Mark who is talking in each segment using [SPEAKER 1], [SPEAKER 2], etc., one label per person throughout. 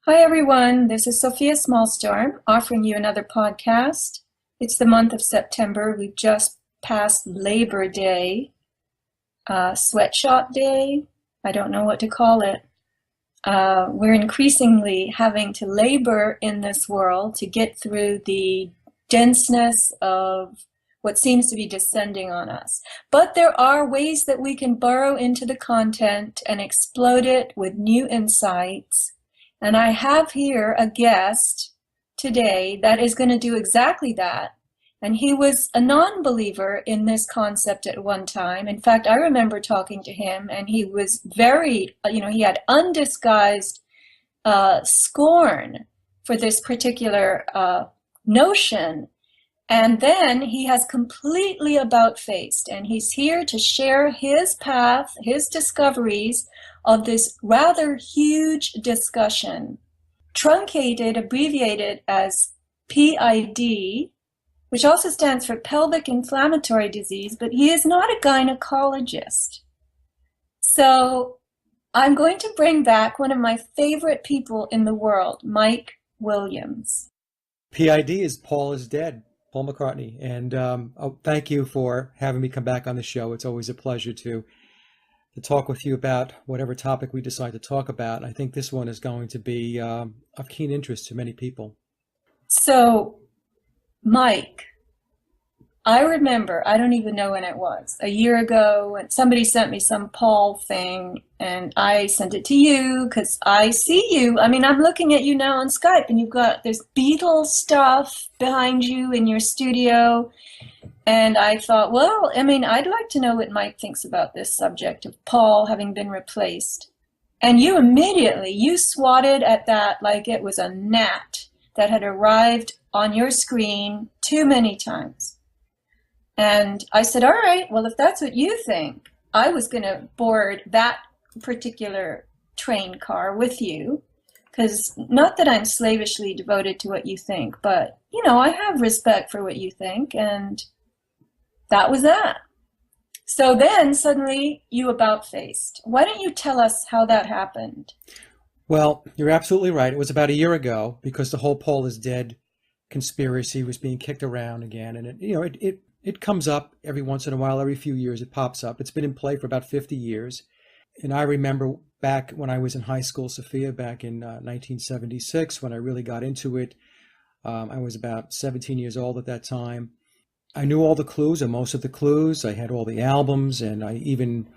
[SPEAKER 1] Hi everyone, this is Sofia Smallstorm offering you another podcast. It's the month of September. We've just passed Labor Day, Sweatshop Day. I don't know what to call it. We're increasingly having to labor in this world to get through the denseness of what seems to be descending on us. But there are ways that we can burrow into the content and explode it with new insights. And I have here a guest today that is going to do exactly that. And he was a non-believer in this concept at one time. In fact, I remember talking to him and he was very, he had undisguised scorn for this particular notion. And then he has completely about-faced, and he's here to share his path, his discoveries of this rather huge discussion, truncated, abbreviated as PID, which also stands for pelvic inflammatory disease, but he is not a gynecologist. So I'm going to bring back one of my favorite people in the world, Mike Williams.
[SPEAKER 2] PID is Paul is Dead, Paul McCartney. And thank you for having me come back on the show. It's always a pleasure to talk with you about whatever topic we decide to talk about. I think this one is going to be of keen interest to many people.
[SPEAKER 1] So, Mike, I remember, I don't even know when it was, a year ago, when somebody sent me some Paul thing, and I sent it to you because I see you. I mean, I'm looking at you now on Skype, and you've got this Beatles stuff behind you in your studio. And I thought, well, I mean, I'd like to know what Mike thinks about this subject of Paul having been replaced. And you immediately, you swatted at that like it was a gnat that had arrived on your screen too many times. And I said, all right, well, if that's what you think, I was going to board that particular train car with you. Because not that I'm slavishly devoted to what you think, but, I have respect for what you think. And that was that. So then suddenly you about-faced. Why don't you tell us how that happened?
[SPEAKER 2] Well, you're absolutely right. It was about a year ago because the whole Paul is Dead conspiracy was being kicked around again. And it comes up every once in a while, every few years it pops up. It's been in play for about 50 years. And I remember back when I was in high school, Sofia, back in 1976, when I really got into it. I was about 17 years old at that time. I knew all the clues, or most of the clues. I had all the albums, and I even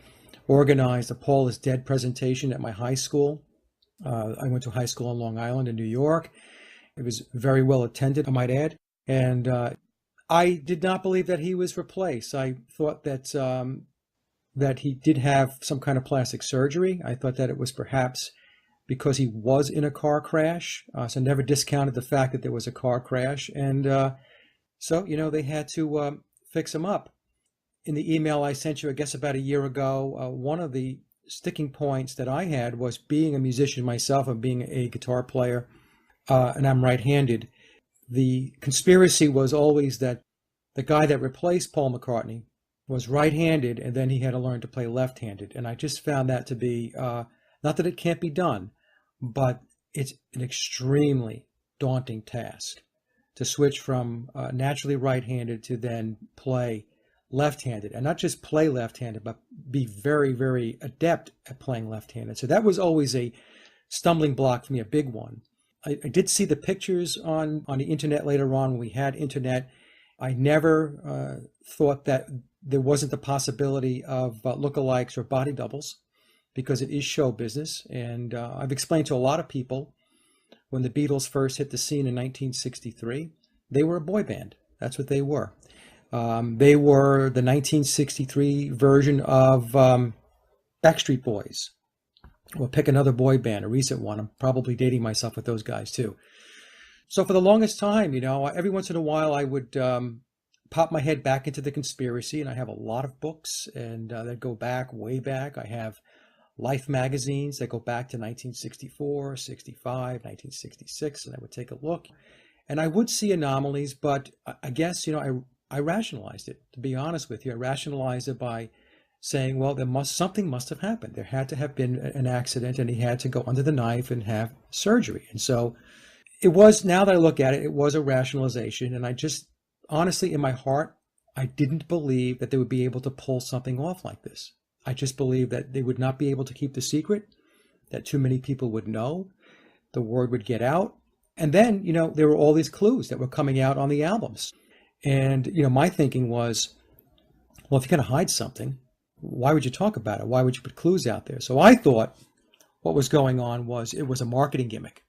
[SPEAKER 2] organized a Paul is Dead presentation at my high school. I went to high school in Long Island in New York. It was very well attended, I might add. And I did not believe that he was replaced. I thought that he did have some kind of plastic surgery. I thought that it was perhaps because he was in a car crash. So I never discounted the fact that there was a car crash. And so, they had to fix him up. In the email I sent you, I guess about a year ago, one of the sticking points that I had was being a musician myself and being a guitar player, and I'm right-handed. The conspiracy was always that the guy that replaced Paul McCartney was right-handed, and then he had to learn to play left-handed. And I just found that to be, not that it can't be done, but it's an extremely daunting task to switch from naturally right-handed to then play left-handed, and not just play left-handed, but be very, very adept at playing left-handed. So that was always a stumbling block for me, a big one. I did see the pictures on the internet later on when we had internet. I never thought that there wasn't the possibility of lookalikes or body doubles, because it is show business. And I've explained to a lot of people, when the Beatles first hit the scene in 1963, they were a boy band. That's what they were. They were the 1963 version of Backstreet Boys. Or pick another boy band, a recent one. I'm probably dating myself with those guys too. So for the longest time, every once in a while I would pop my head back into the conspiracy, and I have a lot of books and that go back, way back. I have Life magazines that go back to 1964, 65, 1966, and I would take a look. And I would see anomalies, but I guess, I rationalized it, to be honest with you. I rationalized it by saying, well, something must have happened. There had to have been an accident, and he had to go under the knife and have surgery. And so it was, now that I look at it, it was a rationalization. And I just, honestly, in my heart, I didn't believe that they would be able to pull something off like this. I just believed that they would not be able to keep the secret, that too many people would know, the word would get out. And then, there were all these clues that were coming out on the albums. And, my thinking was, well, if you're going to hide something, why would you talk about it? Why would you put clues out there? So I thought what was going on was it was a marketing gimmick.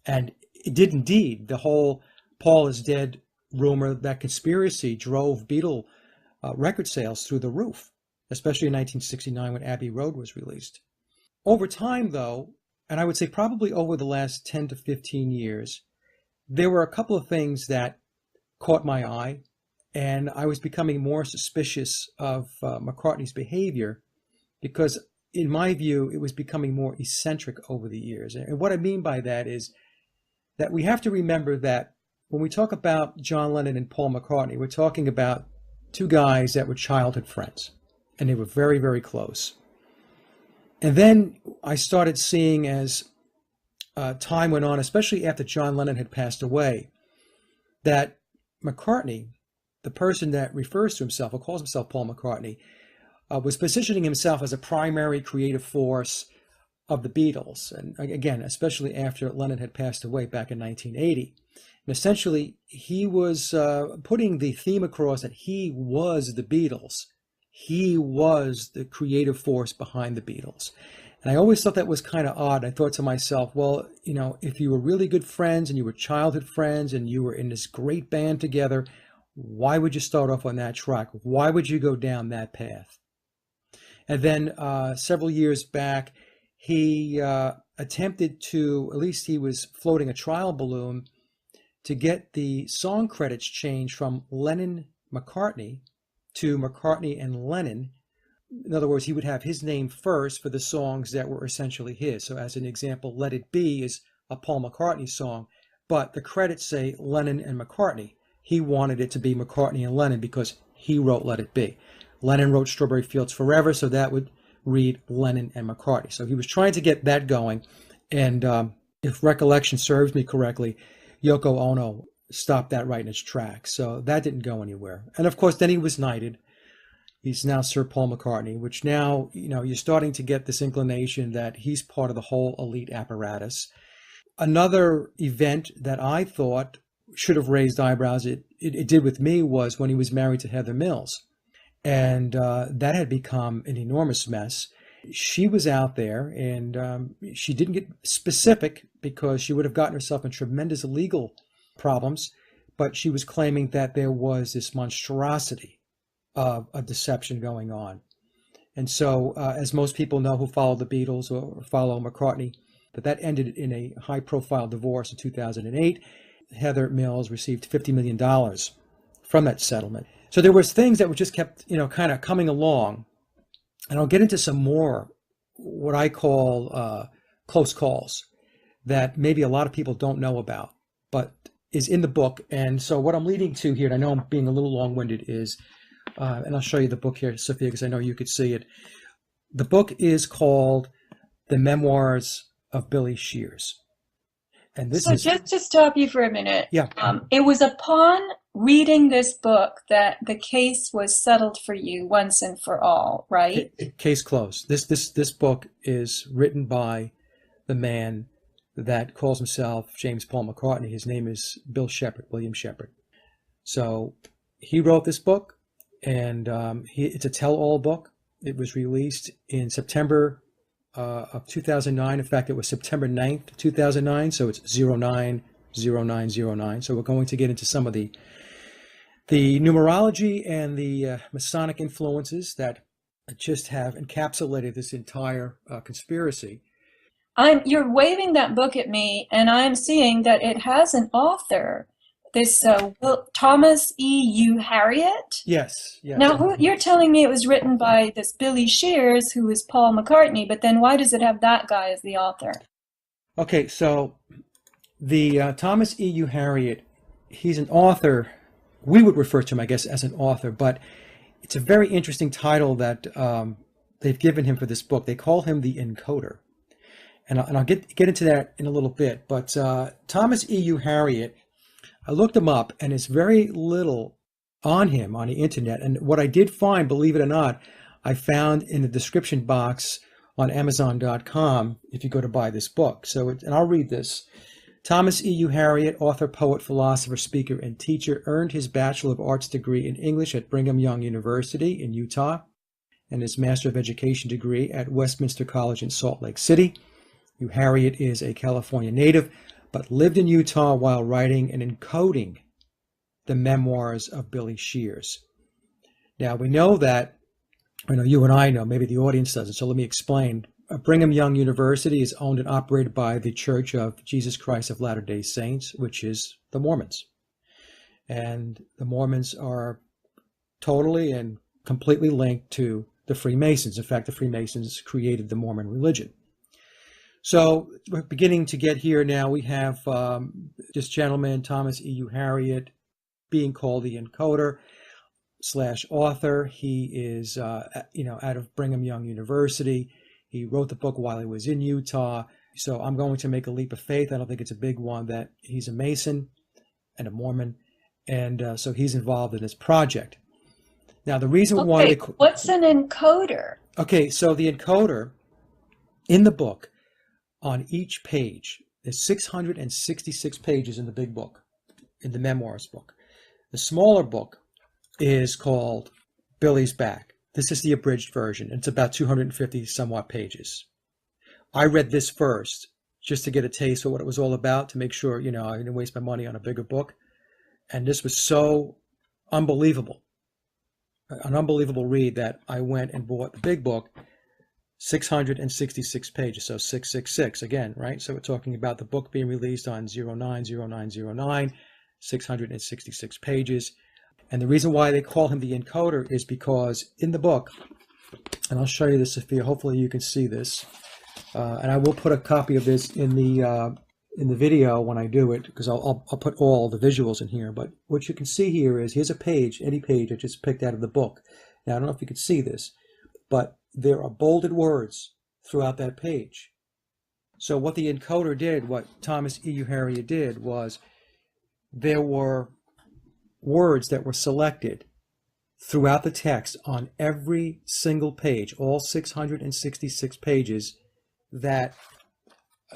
[SPEAKER 2] And it did indeed. The whole Paul is dead rumor, that conspiracy drove Beatle record sales through the roof, especially in 1969 when Abbey Road was released. Over time, though, and I would say probably over the last 10 to 15 years, there were a couple of things that caught my eye, and I was becoming more suspicious of McCartney's behavior because, in my view, it was becoming more eccentric over the years. And what I mean by that is that we have to remember that when we talk about John Lennon and Paul McCartney, we're talking about two guys that were childhood friends, and they were very, very close. And then I started seeing, as time went on, especially after John Lennon had passed away, that McCartney, the person that refers to himself or calls himself Paul McCartney, was positioning himself as a primary creative force of the Beatles. And again, especially after Lennon had passed away back in 1980. And essentially, he was putting the theme across that he was the Beatles. He was the creative force behind the Beatles. And I always thought that was kind of odd. I thought to myself, well, if you were really good friends and you were childhood friends and you were in this great band together, why would you start off on that track? Why would you go down that path? And then several years back, he attempted to, at least he was floating a trial balloon to get the song credits changed from Lennon-McCartney to McCartney and Lennon. In other words, he would have his name first for the songs that were essentially his. So as an example, Let It Be is a Paul McCartney song, but the credits say Lennon and McCartney. He wanted it to be McCartney and Lennon because he wrote Let It Be. Lennon wrote Strawberry Fields Forever, so that would read Lennon and McCartney. So he was trying to get that going. And if recollection serves me correctly, Yoko Ono stopped that right in its tracks. So that didn't go anywhere. And of course, then he was knighted. He's now Sir Paul McCartney, which now, you're starting to get this inclination that he's part of the whole elite apparatus. Another event that I thought should have raised eyebrows, it did with me, was when he was married to Heather Mills. And that had become an enormous mess. She was out there, and she didn't get specific because she would have gotten herself in tremendous legal problems, but she was claiming that there was this monstrosity of a deception going on. And so, as most people know who follow the Beatles or follow McCartney, that ended in a high-profile divorce in 2008. Heather Mills received $50 million from that settlement. So there was things that were just kept, kind of coming along. And I'll get into some more what I call close calls that maybe a lot of people don't know about, but is in the book. And so what I'm leading to here, and I know I'm being a little long-winded, is, and I'll show you the book here, Sophia, because I know you could see it. The book is called The Memoirs of Billy Shears. And this is...
[SPEAKER 1] just to stop you for a minute.
[SPEAKER 2] Yeah.
[SPEAKER 1] It was upon reading this book that the case was settled for you once and for all, right?
[SPEAKER 2] Case closed. This book is written by the man that calls himself James Paul McCartney. His name is Bill Shepherd, William Shepherd. So he wrote this book, and it's a tell-all book. It was released in September of 2009. In fact, it was September 9th, 2009. So it's 090909. So we're going to get into some of the numerology and the Masonic influences that just have encapsulated this entire conspiracy.
[SPEAKER 1] You're waving that book at me, and I'm seeing that it has an author. This Thomas E. Harriot.
[SPEAKER 2] Yes.
[SPEAKER 1] Now, you're telling me it was written by this Billy Shears, who is Paul McCartney, but then why does it have that guy as the author?
[SPEAKER 2] Okay, so the Thomas E. Harriot, he's an author. We would refer to him, I guess, as an author, but It's a very interesting title that they've given him for this book. They call him the encoder. And I'll get into that in a little bit. But Thomas E.U. Harriot, I looked him up, and there's very little on him on the internet. And what I did find, believe it or not, I found in the description box on Amazon.com if you go to buy this book. And I'll read this. Thomas E.U. Harriot, author, poet, philosopher, speaker, and teacher, earned his Bachelor of Arts degree in English at Brigham Young University in Utah and his Master of Education degree at Westminster College in Salt Lake City. E.U. Harriot is a California native, but lived in Utah while writing and encoding the memoirs of Billy Shears. Now, we know that, I know you and I know, maybe the audience doesn't, so let me explain. Brigham Young University is owned and operated by the Church of Jesus Christ of Latter-day Saints, which is the Mormons. And the Mormons are totally and completely linked to the Freemasons. In fact, the Freemasons created the Mormon religion. So we're beginning to get here now. We have this gentleman, Thomas E.U. Harriot, being called the encoder / author. He is, out of Brigham Young University. He wrote the book while he was in Utah. So I'm going to make a leap of faith. I don't think it's a big one that he's a Mason and a Mormon. And so he's involved in this project. Now, the reason why
[SPEAKER 1] what's an encoder?
[SPEAKER 2] Okay, so the encoder in the book, on each page, there's 666 pages in the big book, in the memoirs book. The smaller book is called Billy's Back. This is the abridged version. It's about 250 somewhat pages. I read this first just to get a taste of what it was all about, to make sure, I didn't waste my money on a bigger book. And this was so unbelievable, an unbelievable read, that I went and bought the big book, 666 pages, so 666 again, right? So we're talking about the book being released on 09/09/09, 666 pages. And the reason why they call him the encoder is because in the book, and I'll show you this, Sophia, hopefully you can see this, and I will put a copy of this in the video when I do it, because I'll put all the visuals in here. But what you can see here is, here's a page, any page I just picked out of the book. Now, I don't know if you can see this, but there are bolded words throughout that page. So what the encoder did, what Thomas E.U. Harriot did, was there were words that were selected throughout the text on every single page, all 666 pages, that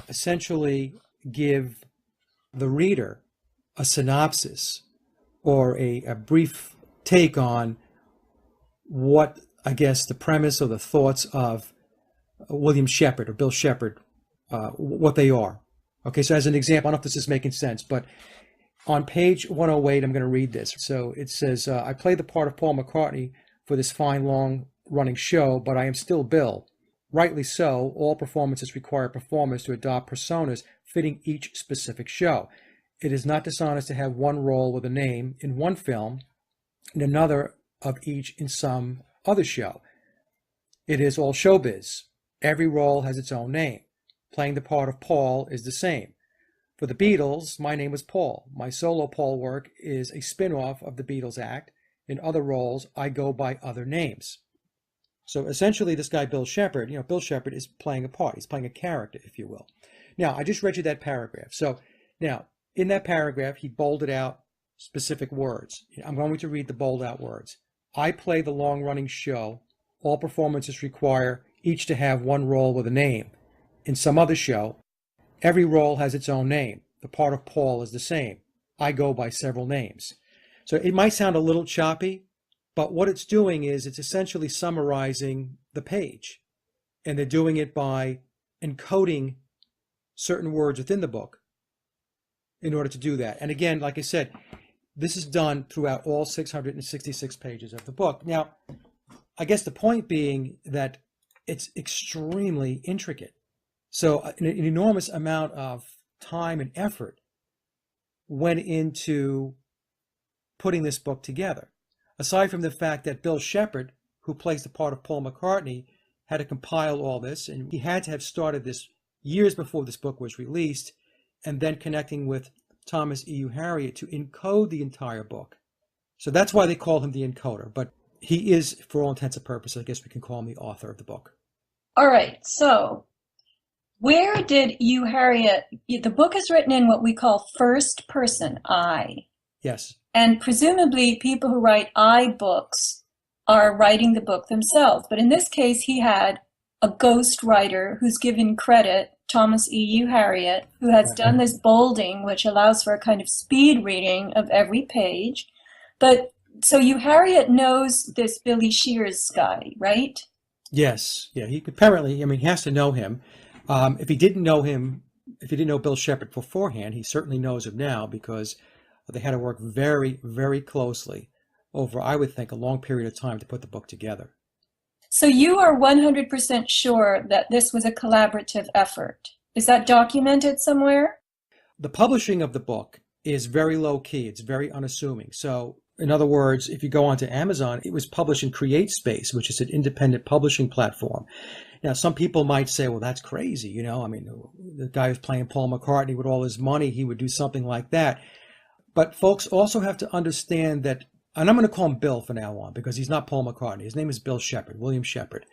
[SPEAKER 2] essentially give the reader a synopsis or a brief take on what, I guess, the premise or the thoughts of William Shepard or Bill Shepard, what they are. Okay, so as an example, I don't know if this is making sense, but on page 108, I'm going to read this. So it says, I play the part of Paul McCartney for this fine, long-running show, but I am still Bill. Rightly so, all performances require performers to adopt personas fitting each specific show. It is not dishonest to have one role with a name in one film and another of each in some other show. It is all showbiz. Every role has its own name. Playing the part of Paul is the same. For the Beatles, my name was Paul. My solo Paul work is a spin-off of the Beatles act. In other roles, I go by other names. So essentially, this guy, Bill Shepard, Bill Shepard is playing a part. He's playing a character, if you will. Now, I just read you that paragraph. So now, in that paragraph, he bolded out specific words. I'm going to read the bold out words. I play the long-running show. All performances require each to have one role with a name. In some other show, every role has its own name. The part of Paul is the same. I go by several names. So it might sound a little choppy, but what it's doing is it's essentially summarizing the page. And they're doing it by encoding certain words within the book in order to do that. And again, like I said, this is done throughout all 666 pages of the book. Now, I guess the point being that it's extremely intricate. So an enormous amount of time and effort went into putting this book together. Aside from the fact that Bill Shepard, who plays the part of Paul McCartney, had to compile all this, and he had to have started this years before this book was released, and then connecting with Thomas E.U. Harriot to encode the entire book. So that's why they call him the encoder. But he is, for all intents and purposes, I guess we can call him the author of the book.
[SPEAKER 1] All right. So where did you, Harriet, the book is written in what we call first person, I.
[SPEAKER 2] Yes.
[SPEAKER 1] And presumably people who write I books are writing the book themselves. But in this case, he had a ghost writer who's given credit, Thomas E.U. Harriet, who has
[SPEAKER 2] Right.
[SPEAKER 1] done this bolding, which allows for a kind of speed reading of every page. But so you, Harriet, knows this Billy Shears guy, right?
[SPEAKER 2] Yes. Yeah. He apparently, I mean, he has to know him. If he didn't know him, if he didn't know Bill Shepherd beforehand, he certainly knows him now because they had to work very, very closely over, I would think, a long period of time to put the book together.
[SPEAKER 1] So you are 100% sure that this was a collaborative effort. Is that documented somewhere?
[SPEAKER 2] The publishing of the book is very low key. It's very unassuming. So, in other words, if you go onto Amazon, it was published in CreateSpace, which is an independent publishing platform. Now, some people might say, well, that's crazy. You know, I mean, the guy who's playing Paul McCartney with all his money, he would do something like that. But folks also have to understand that, and I'm going to call him Bill from now on because he's not Paul McCartney. His name is Bill Shepherd, William Shepherd.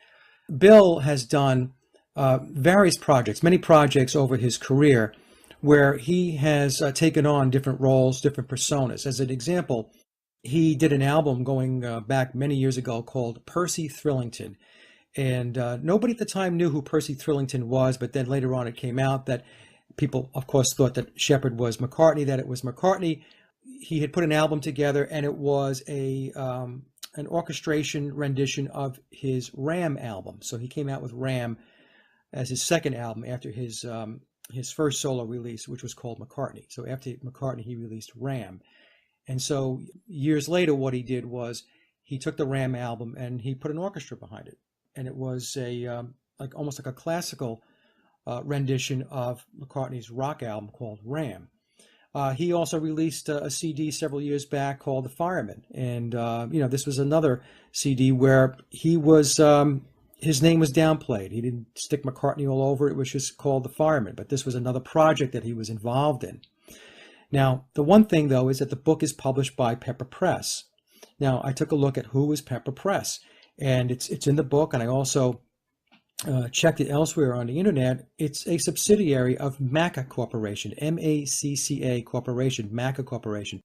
[SPEAKER 2] Bill has done various projects, many projects over his career where he has taken on different roles, different personas. As an example, he did an album going back many years ago called Percy Thrillington. And nobody at the time knew who Percy Thrillington was, but then later on it came out that people, of course, thought that Shepherd was McCartney, that it was McCartney. He had put an album together, and it was an orchestration rendition of his Ram album. So he came out with Ram as his second album after his first solo release, which was called McCartney. So after McCartney, he released Ram. And so years later, what he did was he took the Ram album and he put an orchestra behind it. And it was almost like a classical rendition of McCartney's rock album called Ram. He also released a CD several years back called The Fireman. And, this was another CD where he was, his name was downplayed. He didn't stick McCartney all over it. It was just called The Fireman. But this was another project that he was involved in. Now, the one thing, though, is that the book is published by Pepper Press. Now, I took a look at who was Pepper Press. And it's in the book, and I also checked it elsewhere on the internet. It's a subsidiary of Macca Corporation, M-A-C-C-A Corporation, Macca Corporation.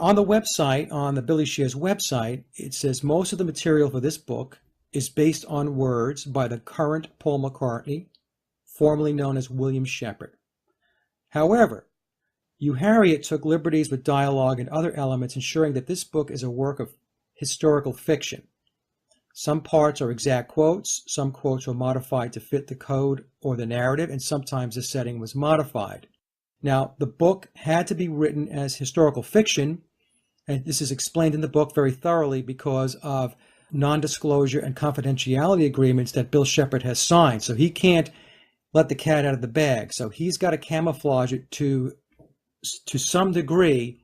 [SPEAKER 2] On the website, on the Billy Shears website, it says most of the material for this book is based on words by the current Paul McCartney, formerly known as William Shepherd. However, Hugh Harriet took liberties with dialogue and other elements, ensuring that this book is a work of historical fiction. Some parts are exact quotes, some quotes were modified to fit the code or the narrative, and sometimes the setting was modified. Now, the book had to be written as historical fiction, and this is explained in the book very thoroughly because of non-disclosure and confidentiality agreements that Bill Shepherd has signed. So he can't let the cat out of the bag. So he's got to camouflage it to some degree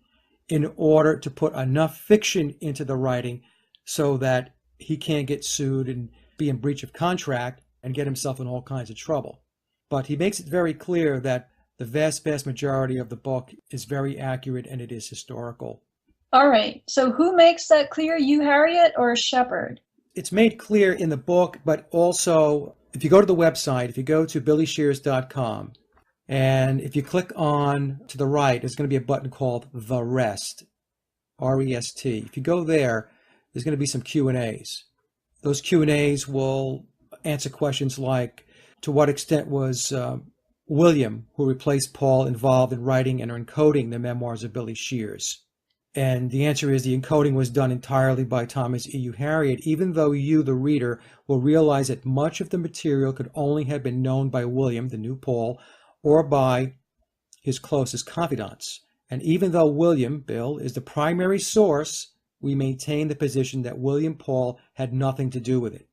[SPEAKER 2] in order to put enough fiction into the writing so that he can't get sued and be in breach of contract and get himself in all kinds of trouble. But he makes it very clear that the vast, vast majority of the book is very accurate and it is historical.
[SPEAKER 1] All right. So who makes that clear, you, Harriet, or Shepherd?
[SPEAKER 2] It's made clear in the book, but also if you go to the website, if you go to billyshears.com, and if you click on to the right, there's going to be a button called The Rest, R-E-S-T. If you go there, there's going to be some Q&As. Those Q&As will answer questions like, to what extent was William, who replaced Paul, involved in writing and encoding the memoirs of Billy Shears? And the answer is the encoding was done entirely by Thomas E.U. Harriet, even though you, the reader, will realize that much of the material could only have been known by William, the new Paul, or by his closest confidants. And even though William, Bill, is the primary source, we maintain the position that William Paul had nothing to do with it.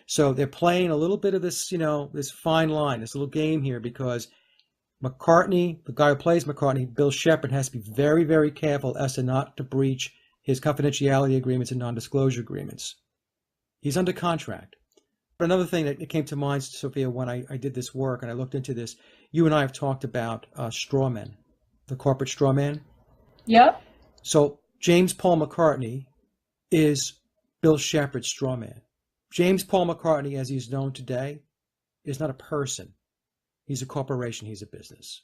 [SPEAKER 2] So they're playing a little bit of this, this fine line, this little game here, because McCartney, the guy who plays McCartney, Bill Shepherd, has to be very, very careful as to not to breach his confidentiality agreements and non-disclosure agreements. He's under contract. But another thing that came to mind, Sophia, when I did this work and I looked into this, you and I have talked about strawmen, the corporate strawman.
[SPEAKER 1] Yep.
[SPEAKER 2] So James Paul McCartney is Bill Shepherd's straw man. James Paul McCartney, as he's known today, is not a person. He's a corporation. He's a business.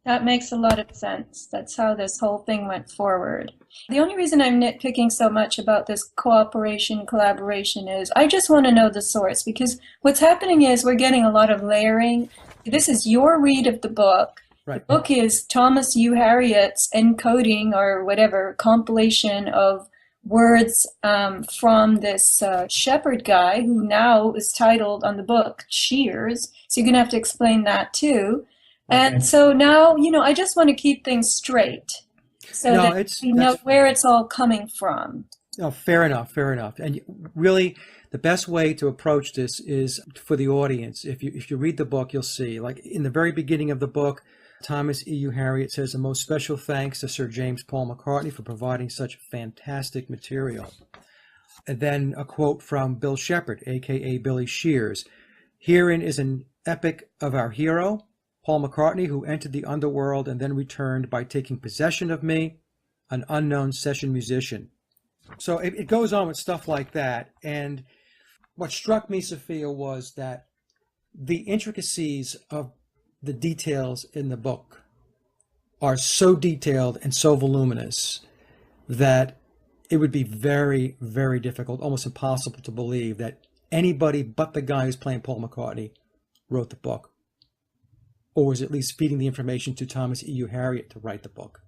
[SPEAKER 1] That makes a lot of sense. That's how this whole thing went forward. The only reason I'm nitpicking so much about this cooperation, collaboration is I just want to know the source, because what's happening is we're getting a lot of layering. This is your read of the book.
[SPEAKER 2] Right.
[SPEAKER 1] The book is Thomas U. Harriot's encoding or whatever compilation of words from this Shepherd guy who now is titled on the book Shears. So you're going to have to explain that too. And so now, I just want to keep things straight so that we know where it's all coming from.
[SPEAKER 2] Oh, fair enough. And really, the best way to approach this is for the audience. If you read the book, you'll see, like in the very beginning of the book, Thomas E. U. Harriot says, "A most special thanks to Sir James Paul McCartney for providing such fantastic material." And then a quote from Bill Shepherd, a.k.a. Billy Shears. "Herein is an epic of our hero, Paul McCartney, who entered the underworld and then returned by taking possession of me, an unknown session musician." So it goes on with stuff like that. And what struck me, Sophia, was that the intricacies of the details in the book are so detailed and so voluminous that it would be very, very difficult, almost impossible to believe that anybody but the guy who's playing Paul McCartney wrote the book, or was at least feeding the information to Thomas E. U. Harriot to write the book.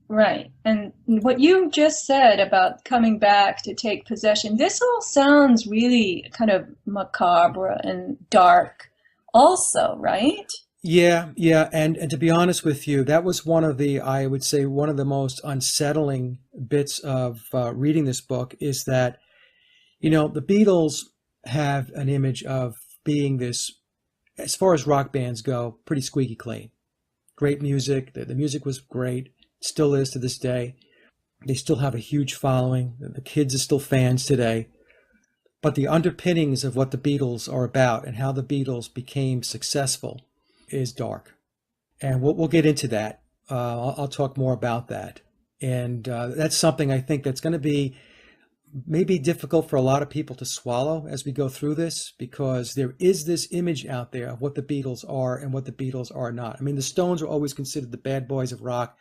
[SPEAKER 1] Right. And what you just said about coming back to take possession, this all sounds really kind of macabre and dark also, right?
[SPEAKER 2] Yeah. And to be honest with you, that was I would say, one of the most unsettling bits of reading this book is that, the Beatles have an image of being this, as far as rock bands go, pretty squeaky clean. Great music. The music was great. Still is to this day. They still have a huge following. The kids are still fans today. But the underpinnings of what the Beatles are about and how the Beatles became successful is dark. And we'll get into that. I'll talk more about that. And that's something I think that's going to be maybe difficult for a lot of people to swallow as we go through this, because there is this image out there of what the Beatles are and what the Beatles are not. I mean, the Stones were always considered the bad boys of rock,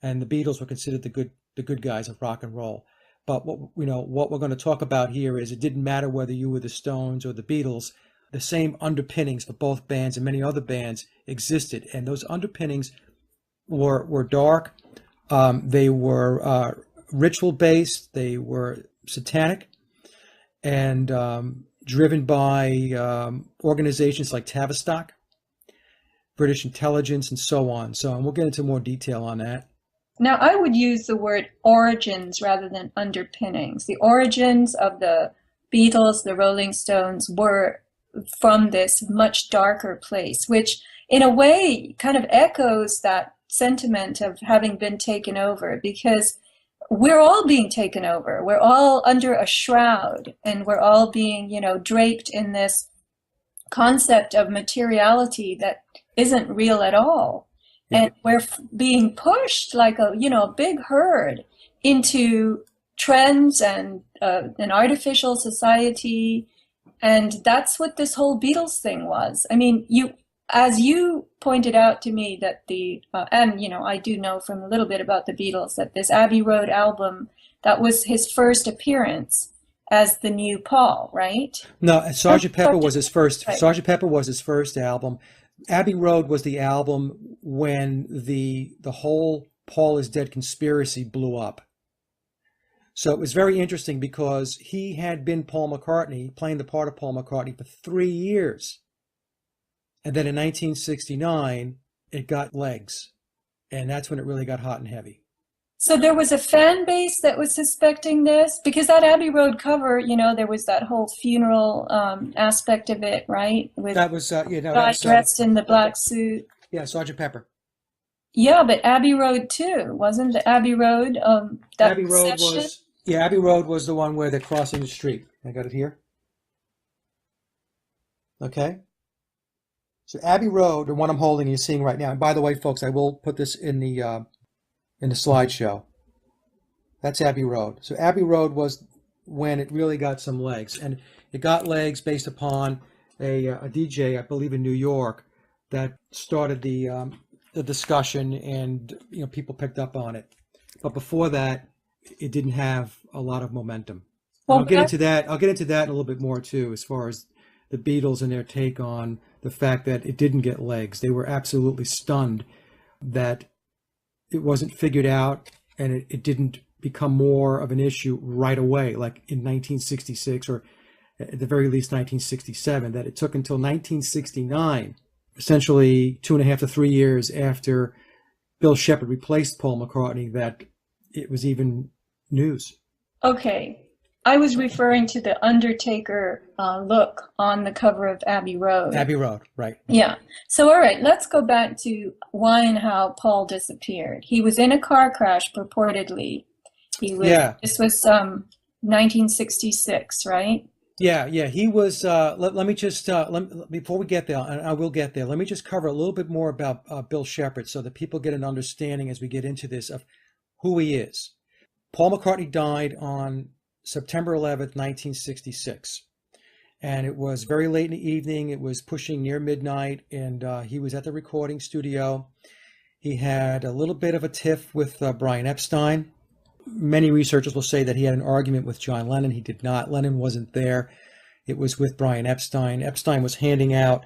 [SPEAKER 2] and the Beatles were considered the good guys of rock and roll. But what we're going to talk about here is it didn't matter whether you were the Stones or the Beatles. The same underpinnings for both bands and many other bands existed, and those underpinnings were dark. They were ritual based. They were satanic, and driven by organizations like Tavistock, British intelligence, and so on. And we'll get into more detail on that.
[SPEAKER 1] Now, I would use the word origins rather than underpinnings. The origins of the Beatles, the Rolling Stones, were from this much darker place, which in a way kind of echoes that sentiment of having been taken over, because we're all being taken over. We're all under a shroud, and we're all being, draped in this concept of materiality that isn't real at all. And we're being pushed like a big herd into trends and an artificial society. And that's what this whole Beatles thing was. I mean, as you pointed out to me that I do know from a little bit about the Beatles that this Abbey Road album, that was his first appearance as the new Paul, right?
[SPEAKER 2] No, Sgt. Pepper was his first.
[SPEAKER 1] Right.
[SPEAKER 2] Sgt. Pepper was his first album. Abbey Road was the album when the whole Paul is Dead conspiracy blew up. So it was very interesting because he had been Paul McCartney, playing the part of Paul McCartney for 3 years. And then in 1969, it got legs. And that's when it really got hot and heavy.
[SPEAKER 1] So there was a fan base that was suspecting this, because that Abbey Road cover, there was that whole funeral aspect of it, right? With
[SPEAKER 2] that was
[SPEAKER 1] guy dressed in the black suit.
[SPEAKER 2] Yeah, Sgt. Pepper.
[SPEAKER 1] Yeah, but Abbey Road too, wasn't the Abbey Road that
[SPEAKER 2] Abbey Road
[SPEAKER 1] session?
[SPEAKER 2] Abbey Road was the one where they're crossing the street. I got it here. Okay. So Abbey Road, the one I'm holding, you're seeing right now. And by the way, folks, I will put this in the slideshow. That's Abbey Road. So Abbey Road was when it really got some legs. And it got legs based upon a DJ, I believe in New York, that started the discussion, and people picked up on it. But before that, it didn't have a lot of momentum. And
[SPEAKER 1] Well,
[SPEAKER 2] I'll get into that. I'll get into that in a little bit more too, as far as the Beatles and their take on the fact that it didn't get legs. They were absolutely stunned that it wasn't figured out, and it didn't become more of an issue right away, like in 1966, or at the very least 1967, that it took until 1969, essentially 2.5 to 3 years after Bill Shepherd replaced Paul McCartney, that it was even news.
[SPEAKER 1] okay. I was referring to the Undertaker look on the cover of Abbey Road.
[SPEAKER 2] Abbey Road, right.
[SPEAKER 1] Yeah. So, all right, let's go back to why and how Paul disappeared. He was in a car crash, purportedly. This was 1966, right?
[SPEAKER 2] Yeah. He was, let me just, before we get there, and I will get there, let me just cover a little bit more about Bill Shepherd so that people get an understanding as we get into this of who he is. Paul McCartney died on September 11th, 1966. And it was very late in the evening. It was pushing near midnight, and he was at the recording studio. He had a little bit of a tiff with Brian Epstein. Many researchers will say that he had an argument with John Lennon. He did not. Lennon wasn't there. It was with Brian Epstein. Epstein was handing out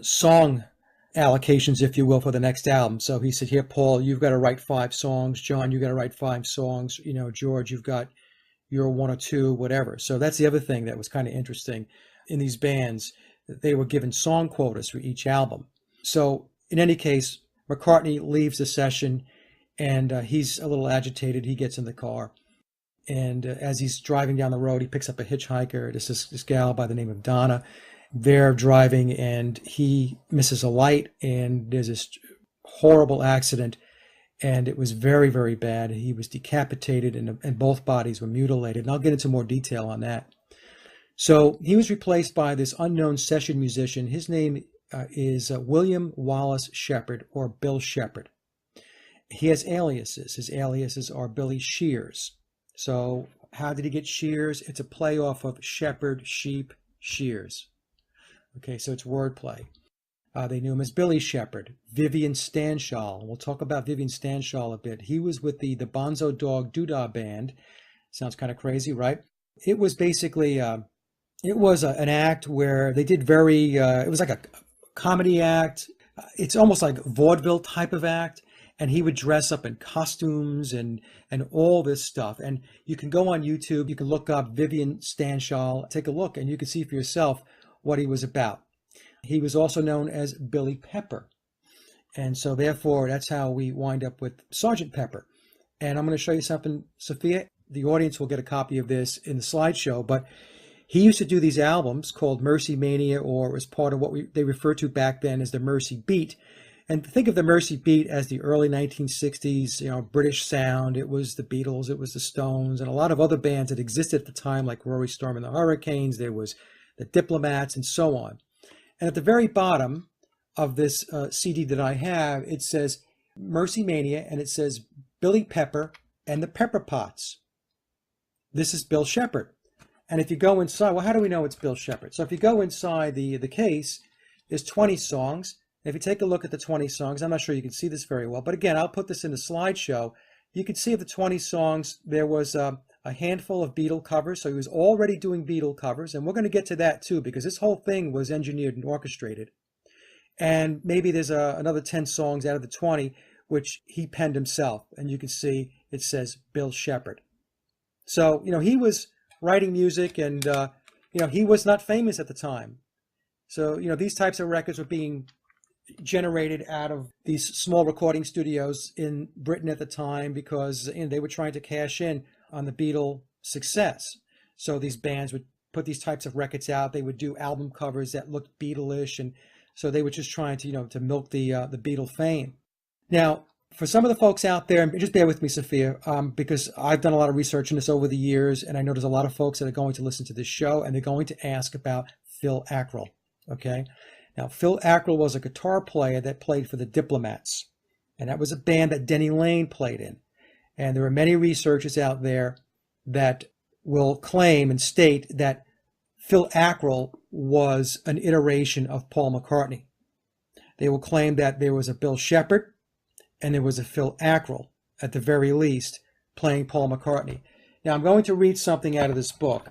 [SPEAKER 2] song allocations, if you will, for the next album. So he said, here, Paul, you've got to write 5 songs. John, you've got to write 5 songs. George, you've got your 1 or 2, whatever. So that's the other thing that was kind of interesting in these bands. They were given song quotas for each album. So in any case, McCartney leaves the session, and he's a little agitated. He gets in the car, and as he's driving down the road, he picks up a hitchhiker. This gal by the name of Donna. They're driving, and he misses a light, and there's this horrible accident. And it was very, very bad. He was decapitated, and both bodies were mutilated. And I'll get into more detail on that. So he was replaced by this unknown session musician. His name is William Wallace Shepherd, or Bill Shepherd. He has aliases. His aliases are Billy Shears. So how did he get Shears? It's a play off of shepherd, sheep, shears. Okay, so it's wordplay. They knew him as Billy Shepherd. Vivian Stanshall. We'll talk about Vivian Stanshall a bit. He was with the Bonzo Dog Doodah Band. Sounds kind of crazy, right? It was basically, an act where they did it was like a comedy act. It's almost like vaudeville type of act. And he would dress up in costumes and all this stuff. And you can go on YouTube, you can look up Vivian Stanshall, take a look, and you can see for yourself what he was about. He was also known as Billy Pepper. And so therefore, that's how we wind up with Sergeant Pepper. And I'm going to show you something, Sophia. The audience will get a copy of this in the slideshow, but he used to do these albums called Mercy Mania, or as part of what they referred to back then as the Mercy Beat. And think of the Mercy Beat as the early 1960s, British sound. It was the Beatles, it was the Stones, and a lot of other bands that existed at the time, like Rory Storm and the Hurricanes. There was the Diplomats and so on. And at the very bottom of this CD that I have, it says Mercy Mania, and it says Billy Pepper and the Pepper Pots. This is Bill Shepherd. And if you go inside, well, how do we know it's Bill Shepherd? So if you go inside the case, there's 20 songs. If you take a look at the 20 songs, I'm not sure you can see this very well, but again, I'll put this in the slideshow. You can see of the 20 songs, there was a handful of Beatle covers, so he was already doing Beatle covers, and we're going to get to that too, because this whole thing was engineered and orchestrated. And maybe there's another 10 songs out of the 20, which he penned himself, and you can see it says Bill Shepherd. So, he was writing music, and, he was not famous at the time. So, these types of records were being generated out of these small recording studios in Britain at the time, because they were trying to cash in on the Beatle success. So these bands would put these types of records out. They would do album covers that looked Beatle-ish, and so they were just trying to to milk the Beatle fame. Now, for some of the folks out there, and just bear with me, Sophia, because I've done a lot of research on this over the years, and I know there's a lot of folks that are going to listen to this show, and they're going to ask about Phil Ackrell. Okay. Now, Phil Ackrell was a guitar player that played for the Diplomats, and that was a band that Denny Laine played in. And there are many researchers out there that will claim and state that Phil Ackrell was an iteration of Paul McCartney. They will claim that there was a Bill Shepherd and there was a Phil Ackrell, at the very least, playing Paul McCartney. Now, I'm going to read something out of this book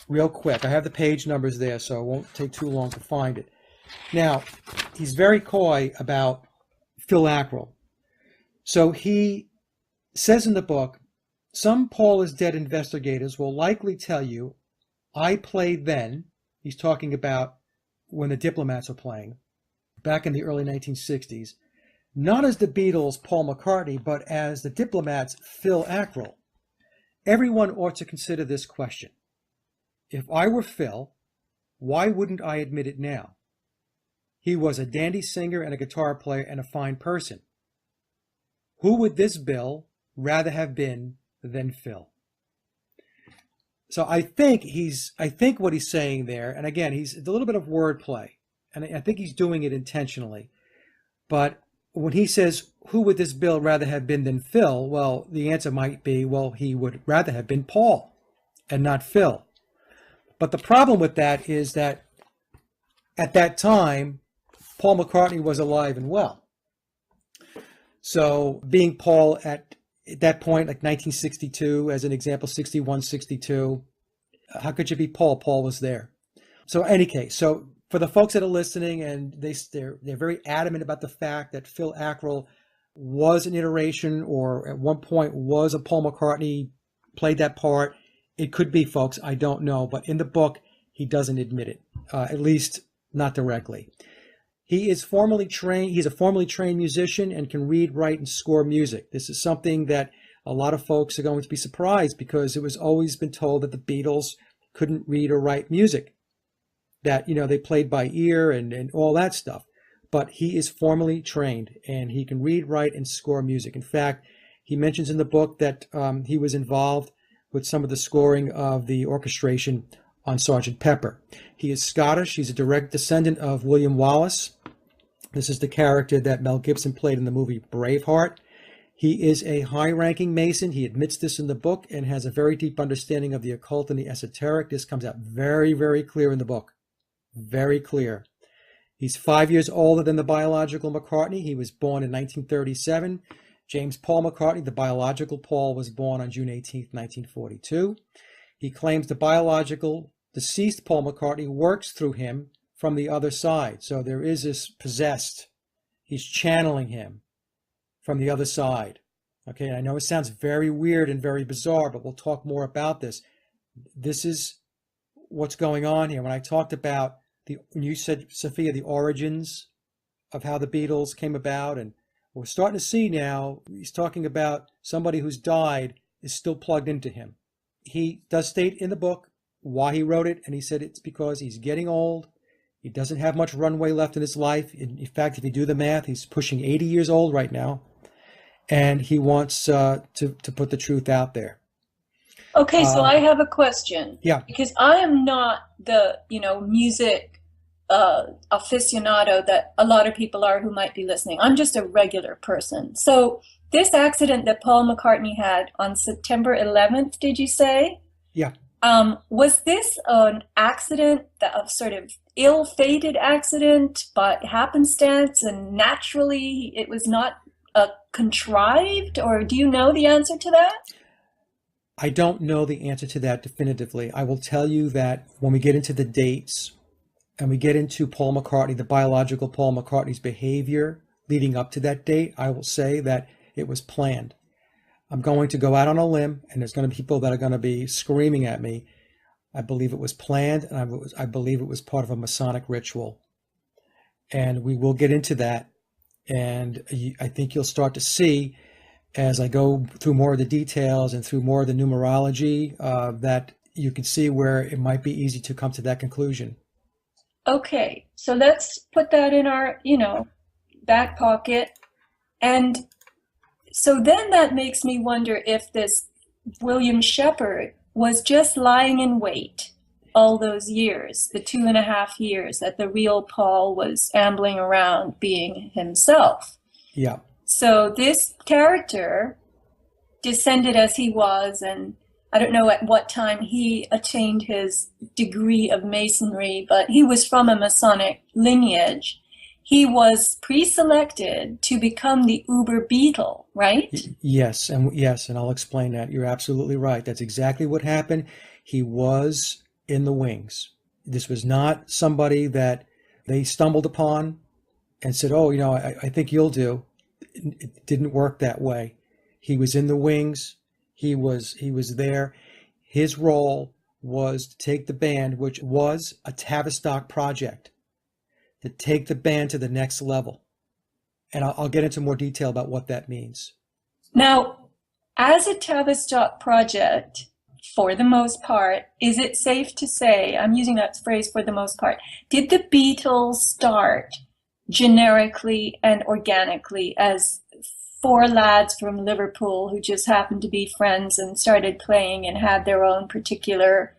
[SPEAKER 2] real quick. I have the page numbers there, so it won't take too long to find it. Now, he's very coy about Phil Ackrell. So he says in the book, some Paul is Dead investigators will likely tell you, I played then, he's talking about when the Diplomats were playing, back in the early 1960s, not as the Beatles' Paul McCartney, but as the Diplomats' Phil Ackrell. Everyone ought to consider this question. If I were Phil, why wouldn't I admit it now? He was a dandy singer and a guitar player and a fine person. Who would this Bill rather have been than Phil? So I think what he's saying there, and again, it's a little bit of wordplay, and I think he's doing it intentionally. But when he says, who would this Bill rather have been than Phil? Well, the answer might be, well, he would rather have been Paul and not Phil. But the problem with that is that at that time, Paul McCartney was alive and well. So being Paul at that point, like 1962, as an example, 61, 62, how could you be Paul? Paul was there. So in any case, so for the folks that are listening, and they're very adamant about the fact that Phil Ackrell was an iteration, or at one point was a Paul McCartney, played that part. It could be, folks, I don't know. But in the book, he doesn't admit it, at least not directly. He's a formally trained musician and can read, write, and score music. This is something that a lot of folks are going to be surprised, because it was always been told that the Beatles couldn't read or write music, that, they played by ear and all that stuff. But he is formally trained, and he can read, write, and score music. In fact, he mentions in the book that he was involved with some of the scoring of the orchestration on Sgt. Pepper. He is Scottish. He's a direct descendant of William Wallace. This is the character that Mel Gibson played in the movie Braveheart. He is a high-ranking Mason. He admits this in the book and has a very deep understanding of the occult and the esoteric. This comes out very, very clear in the book. Very clear. He's 5 years older than the biological McCartney. He was born in 1937. James Paul McCartney, the biological Paul, was born on June 18, 1942. He claims the biological deceased Paul McCartney works through him from the other side. So there is this possessed. He's channeling him from the other side. Okay, I know it sounds very weird and very bizarre, but we'll talk more about this. This is what's going on here. When I talked about when you said, Sophia, the origins of how the Beatles came about, and we're starting to see now, he's talking about somebody who's died is still plugged into him. He does state in the book why he wrote it, and he said it's because he's getting old. He doesn't have much runway left in his life. In fact, if you do the math, he's pushing 80 years old right now, and he wants to put the truth out there.
[SPEAKER 1] Okay, so I have a question.
[SPEAKER 2] Yeah.
[SPEAKER 1] Because I am not the, music aficionado that a lot of people are who might be listening. I'm just a regular person. So this accident that Paul McCartney had on September 11th, did you say?
[SPEAKER 2] Yeah.
[SPEAKER 1] Was this an accident, a sort of ill-fated accident, but happenstance, and naturally it was not contrived, or do you know the answer to that?
[SPEAKER 2] I don't know the answer to that definitively. I will tell you that when we get into the dates and we get into Paul McCartney, the biological Paul McCartney's behavior leading up to that date, I will say that it was planned. I'm going to go out on a limb, and there's going to be people that are going to be screaming at me. I believe it was planned, and I believe it was part of a Masonic ritual. And we will get into that. And I think you'll start to see, as I go through more of the details and through more of the numerology, that you can see where it might be easy to come to that conclusion.
[SPEAKER 1] Okay, so let's put that in our, back pocket. And so then that makes me wonder if this William Shepherd was just lying in wait all those years, the 2.5 years that the real Paul was ambling around being himself.
[SPEAKER 2] Yeah.
[SPEAKER 1] So this character, descended as he was and I don't know at what time he attained his degree of masonry, but he was from a Masonic lineage. He was pre-selected to become the Uber Beetle, right?
[SPEAKER 2] Yes, and I'll explain that. You're absolutely right. That's exactly what happened. He was in the wings. This was not somebody that they stumbled upon and said, "Oh, I think you'll do." It didn't work that way. He was in the wings. He was there. His role was to take the band, which was a Tavistock project, to take the band to the next level. And I'll get into more detail about what that means.
[SPEAKER 1] Now, as a Tavistock project, for the most part, is it safe to say, I'm using that phrase for the most part, did the Beatles start generically and organically as four lads from Liverpool who just happened to be friends and started playing and had their own particular,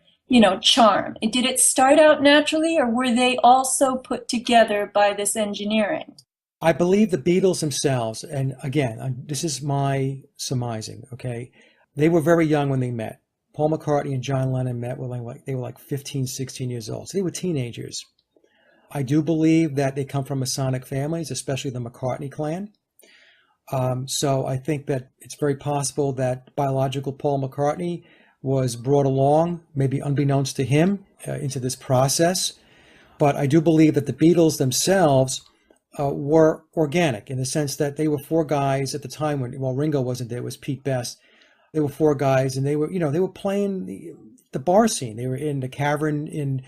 [SPEAKER 1] charm? Did it start out naturally, or were they also put together by this engineering?
[SPEAKER 2] I believe the Beatles themselves, and again, this is my surmising, okay? They were very young when they met. Paul McCartney and John Lennon met when they were like 15, 16 years old. So they were teenagers. I do believe that they come from Masonic families, especially the McCartney clan. So I think that it's very possible that biological Paul McCartney was brought along, maybe unbeknownst to him, into this process. But I do believe that the Beatles themselves were organic in the sense that they were four guys at the time when, well, Ringo wasn't there, it was Pete Best. They were four guys, and they were playing the bar scene. They were in the Cavern in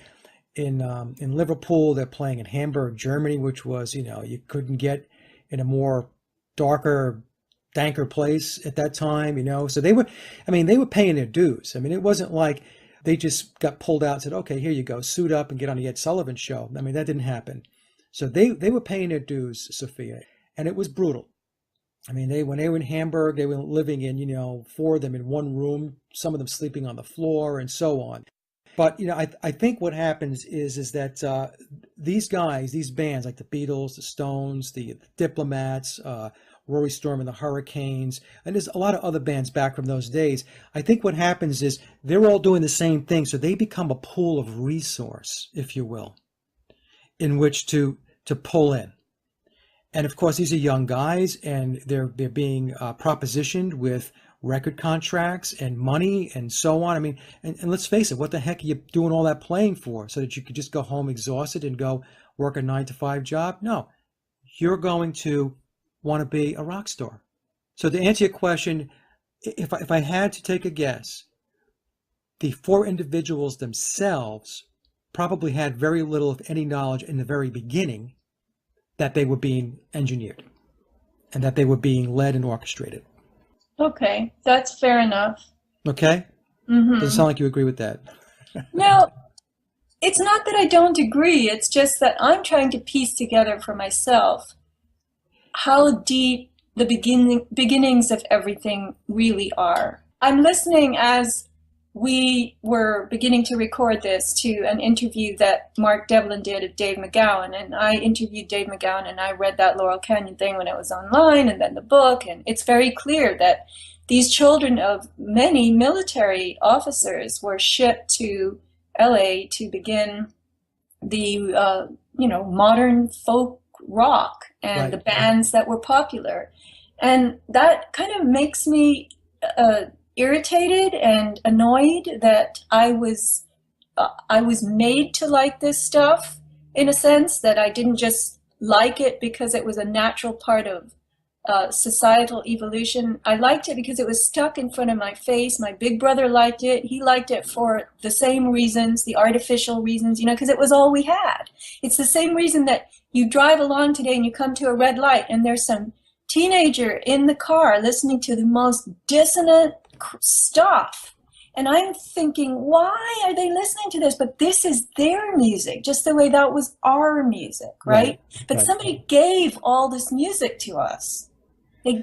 [SPEAKER 2] Liverpool. They're playing in Hamburg, Germany, which was, you couldn't get in a more darker, danker place at that time, So they were paying their dues. I mean, it wasn't like they just got pulled out and said, okay, here you go, suit up and get on the Ed Sullivan show. I mean, that didn't happen. So they were paying their dues, Sophia, and it was brutal. I mean, when they were in Hamburg, they were living in, four of them in one room, some of them sleeping on the floor and so on. But, I think what happens is that these guys, these bands like the Beatles, the Stones, the Diplomats, Rory Storm and the Hurricanes, and there's a lot of other bands back from those days. I think what happens is they're all doing the same thing. So they become a pool of resource, if you will, in which to pull in. And of course, these are young guys, and they're being propositioned with record contracts and money and so on. I mean, and let's face it, what the heck are you doing all that playing for? So that you could just go home exhausted and go work a 9-to-5 job? No, you're going to want to be a rock star. So to answer your question, if I had to take a guess, the four individuals themselves probably had very little, if any, knowledge in the very beginning that they were being engineered and that they were being led and orchestrated.
[SPEAKER 1] Okay, that's fair enough.
[SPEAKER 2] Okay? Doesn't sound like you agree with that.
[SPEAKER 1] Now, it's not that I don't agree, it's just that I'm trying to piece together for myself how deep the beginnings of everything really are. I'm listening as we were beginning to record this to an interview that Mark Devlin did of Dave McGowan, and I interviewed Dave McGowan, and I read that Laurel Canyon thing when it was online, and then the book, and it's very clear that these children of many military officers were shipped to LA to begin the modern folk rock and
[SPEAKER 2] Right.
[SPEAKER 1] the bands that were popular, and that kind of makes me irritated and annoyed that I was made to like this stuff, in a sense that I didn't just like it because it was a natural part of societal evolution. I liked it because it was stuck in front of my face. My big brother liked it. He liked it for the same reasons, the artificial reasons, because it was all we had. It's the same reason that you drive along today and you come to a red light and there's some teenager in the car listening to the most dissonant stuff. And I'm thinking, why are they listening to this? But this is their music, just the way that was our music, right? But
[SPEAKER 2] Right.
[SPEAKER 1] somebody gave all this music to us.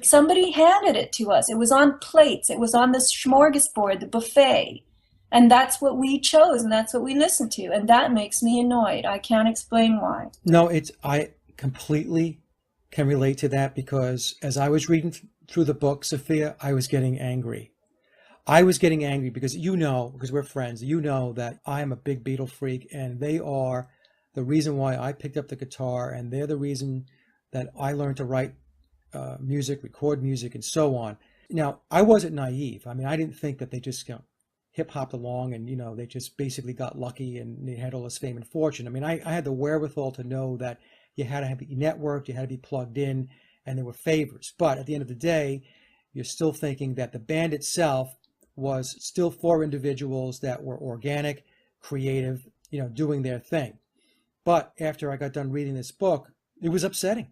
[SPEAKER 1] Somebody handed it to us. It was on plates. It was on the smorgasbord, the buffet. And that's what we chose, and that's what we listened to. And that makes me annoyed. I can't explain why.
[SPEAKER 2] No, I completely can relate to that because as I was reading through the book, Sophia, I was getting angry. I was getting angry because because we're friends, that I am a big Beatle freak, and they are the reason why I picked up the guitar, and they're the reason that I learned to write music, record music, and so on. Now, I wasn't naive. I mean, I didn't think that they just hip hopped along and, they just basically got lucky and they had all this fame and fortune. I mean, I had the wherewithal to know that you had to be networked, you had to be plugged in, and there were favors. But at the end of the day, you're still thinking that the band itself was still four individuals that were organic, creative, doing their thing. But after I got done reading this book, it was upsetting.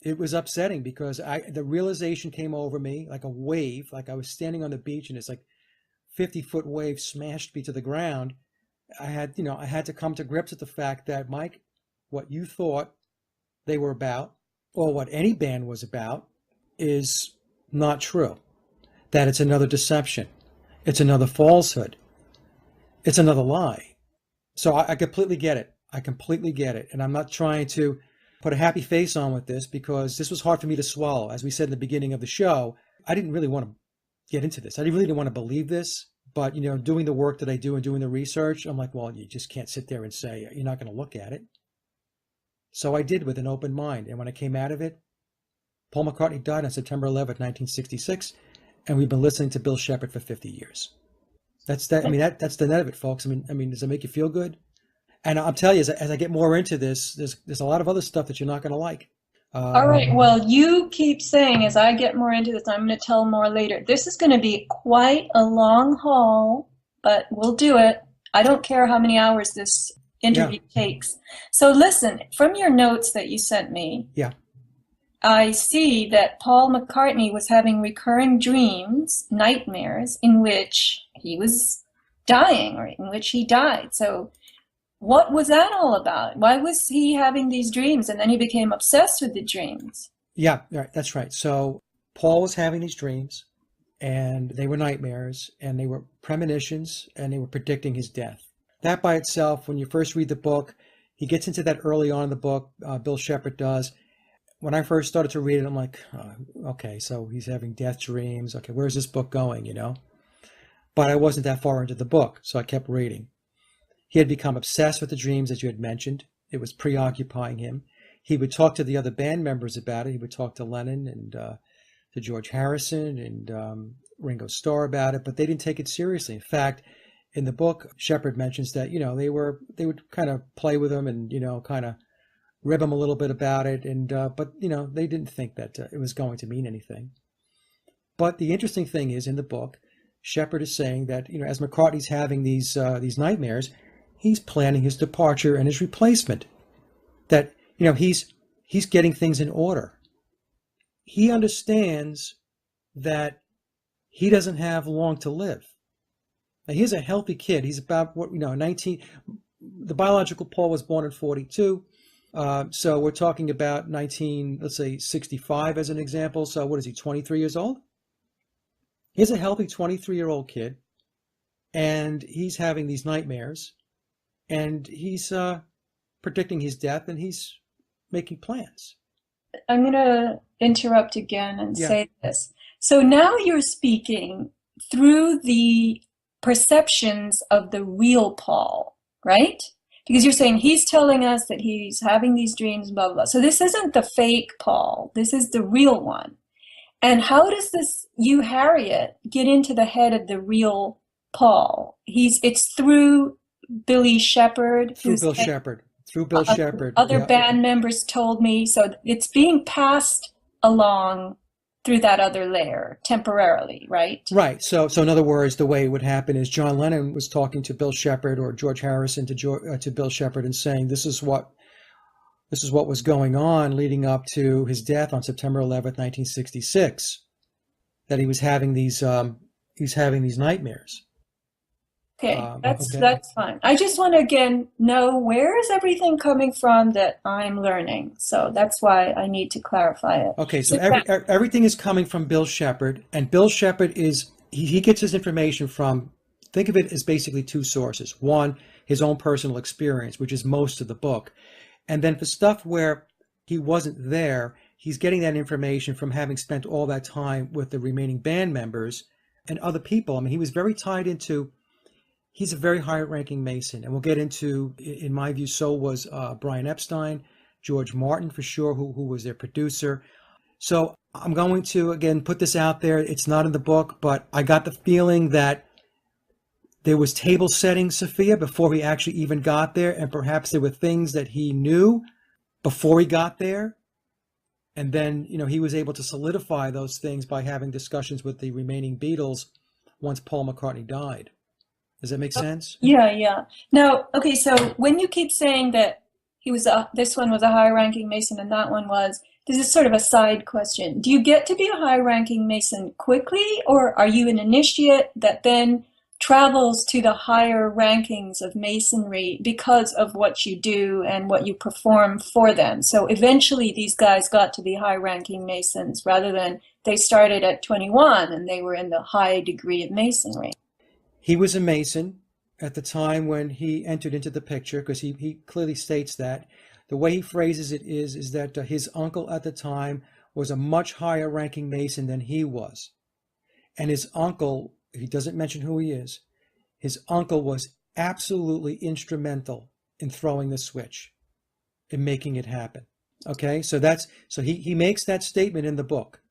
[SPEAKER 2] It was upsetting because the realization came over me like a wave, like I was standing on the beach and it's like 50-foot wave smashed me to the ground. I had to come to grips with the fact that, Mike, what you thought they were about, or what any band was about, is not true. That it's another deception. It's another falsehood. It's another lie. So I completely get it. I completely get it. And I'm not trying to put a happy face on with this because this was hard for me to swallow. As we said in the beginning of the show, I didn't really want to get into this. I really didn't want to believe this. But, doing the work that I do and doing the research, I'm like, well, you just can't sit there and say you're not going to look at it. So I did with an open mind. And when I came out of it, Paul McCartney died on September 11th, 1966. And we've been listening to Bill Shepherd for 50 years. That's that. I mean, that's the net of it, folks. I mean, does it make you feel good? And I'll tell you, as I get more into this, there's a lot of other stuff that you're not going to like.
[SPEAKER 1] All right. Well, you keep saying as I get more into this, I'm going to tell more later. This is going to be quite a long haul, but we'll do it. I don't care how many hours this interview takes. So listen, from your notes that you sent me, I see that Paul McCartney was having recurring dreams, nightmares, in which he was dying or in which he died. So what was that all about? Why was he having these dreams? And then he became obsessed with the dreams.
[SPEAKER 2] Yeah, right, that's right. So Paul was having these dreams, and they were nightmares, and they were premonitions, and they were predicting his death. That by itself, when you first read the book, he gets into that early on in the book, Bill Shepherd does. When I first started to read it, I'm like, oh, okay, so he's having death dreams. Okay, where's this book going, But I wasn't that far into the book, so I kept reading. He had become obsessed with the dreams, as you had mentioned. It was preoccupying him. He would talk to the other band members about it. He would talk to Lennon and to George Harrison and Ringo Starr about it, but they didn't take it seriously. In fact, in the book, Shepherd mentions that, they would kind of play with him and, kind of rib him a little bit about it. And, but, they didn't think that it was going to mean anything. But the interesting thing is in the book, Shepherd is saying that, as McCartney's having these nightmares, he's planning his departure and his replacement. That, he's getting things in order. He understands that he doesn't have long to live. Now, he's a healthy kid. He's about 19. The biological Paul was born in 42. So we're talking about 65 as an example. So what is he, 23 years old? He's a healthy 23-year-old kid, and he's having these nightmares, and he's predicting his death, and he's making plans.
[SPEAKER 1] I'm going to interrupt again and say this. So now you're speaking through the perceptions of the real Paul, right? Because you're saying he's telling us that he's having these dreams, blah, blah, blah. So this isn't the fake Paul. This is the real one. And how does this, you, Harriet, get into the head of the real Paul? It's through Billy Shepherd.
[SPEAKER 2] Through Bill Shepherd.
[SPEAKER 1] Other band members told me. So it's being passed along through that other layer temporarily, right?
[SPEAKER 2] Right. So in other words, the way it would happen is John Lennon was talking to Bill Shepherd or George Harrison to Bill Shepherd and saying, this is what was going on leading up to his death on September 11th, 1966, that he was having these nightmares.
[SPEAKER 1] Okay, that's fine. I just want to again know where is everything coming from that I'm learning. So that's why I need to clarify it.
[SPEAKER 2] Okay, so everything is coming from Bill Shepherd, and Bill Shepherd he gets his information from, think of it as basically two sources. One, his own personal experience, which is most of the book. And then for stuff where he wasn't there, he's getting that information from having spent all that time with the remaining band members and other people. I mean, he was very tied into, he's a very high-ranking Mason, and we'll get into, in my view, so was Brian Epstein, George Martin for sure, who was their producer. So I'm going to, again, put this out there. It's not in the book, but I got the feeling that there was table setting, Sophia, before he actually even got there, and perhaps there were things that he knew before he got there. And then, he was able to solidify those things by having discussions with the remaining Beatles once Paul McCartney died. Does that make sense?
[SPEAKER 1] Yeah, yeah. Now, okay, so when you keep saying that this one was a high-ranking Mason and that one was, this is sort of a side question. Do you get to be a high-ranking Mason quickly, or are you an initiate that then travels to the higher rankings of Masonry because of what you do and what you perform for them? So eventually these guys got to be high-ranking Masons rather than they started at 21 and they were in the high degree of Masonry.
[SPEAKER 2] He was a Mason at the time when he entered into the picture, because he clearly states that. The way he phrases it is that his uncle at the time was a much higher ranking Mason than he was. And his uncle, he doesn't mention who he is, his uncle was absolutely instrumental in throwing the switch, in making it happen. Okay, so he makes that statement in the book.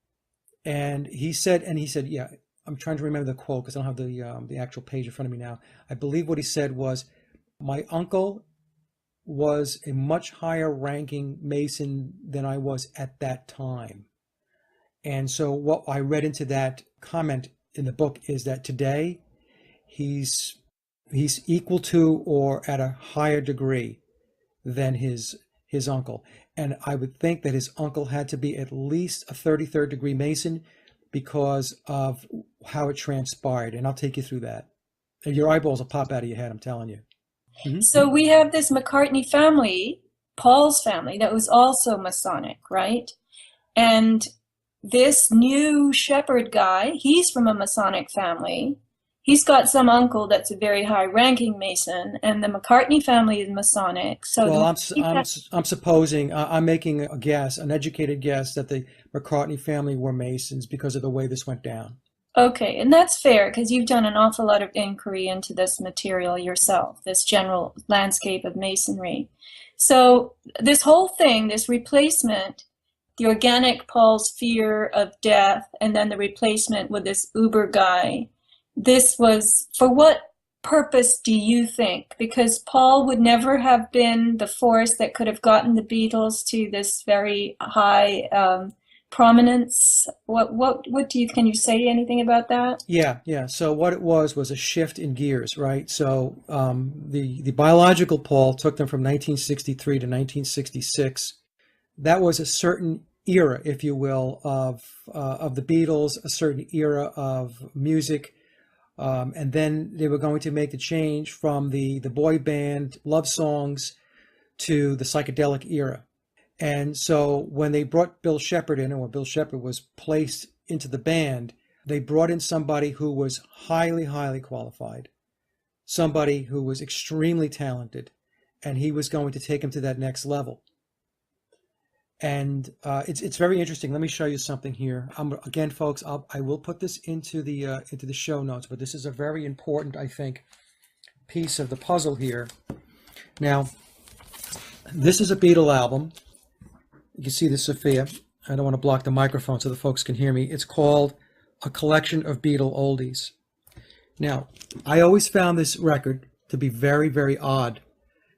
[SPEAKER 2] And he said, yeah, I'm trying to remember the quote because I don't have the actual page in front of me now. I believe what he said was, my uncle was a much higher ranking Mason than I was at that time. And so what I read into that comment in the book is that today he's equal to or at a higher degree than his uncle. And I would think that his uncle had to be at least a 33rd degree Mason because of how it transpired. And I'll take you through that. And your eyeballs will pop out of your head, I'm telling you. Mm-hmm.
[SPEAKER 1] So we have this McCartney family, Paul's family, that was also Masonic, right? And this new shepherd guy, he's from a Masonic family. He's got some uncle that's a very high-ranking Mason, and the McCartney family is Masonic. So
[SPEAKER 2] well, I'm supposing, I'm making a guess, an educated guess, that the McCartney family were Masons because of the way this went down.
[SPEAKER 1] Okay, and that's fair because you've done an awful lot of inquiry into this material yourself, this general landscape of Masonry. So this whole thing, this replacement, the organic Paul's fear of death, and then the replacement with this Uber guy, this was, for what purpose do you think? Because Paul would never have been the force that could have gotten the Beatles to this very high prominence. What do you, can you say anything about that?
[SPEAKER 2] Yeah. So what it was a shift in gears, right? So the biological Paul took them from 1963 to 1966. That was a certain era, if you will, of the Beatles, a certain era of music. And then they were going to make the change from the boy band love songs to the psychedelic era. And so when they brought Bill Shepherd in, or Bill Shepherd was placed into the band, they brought in somebody who was highly, highly qualified, somebody who was extremely talented, and he was going to take him to that next level. And it's very interesting. Let me show you something here. Again, folks, I will put this into the show notes, but this is a very important, I think, piece of the puzzle here. Now, this is a Beatle album. You can see this, Sophia. I don't want to block the microphone so the folks can hear me. It's called A Collection of Beatle Oldies. Now, I always found this record to be very, very odd,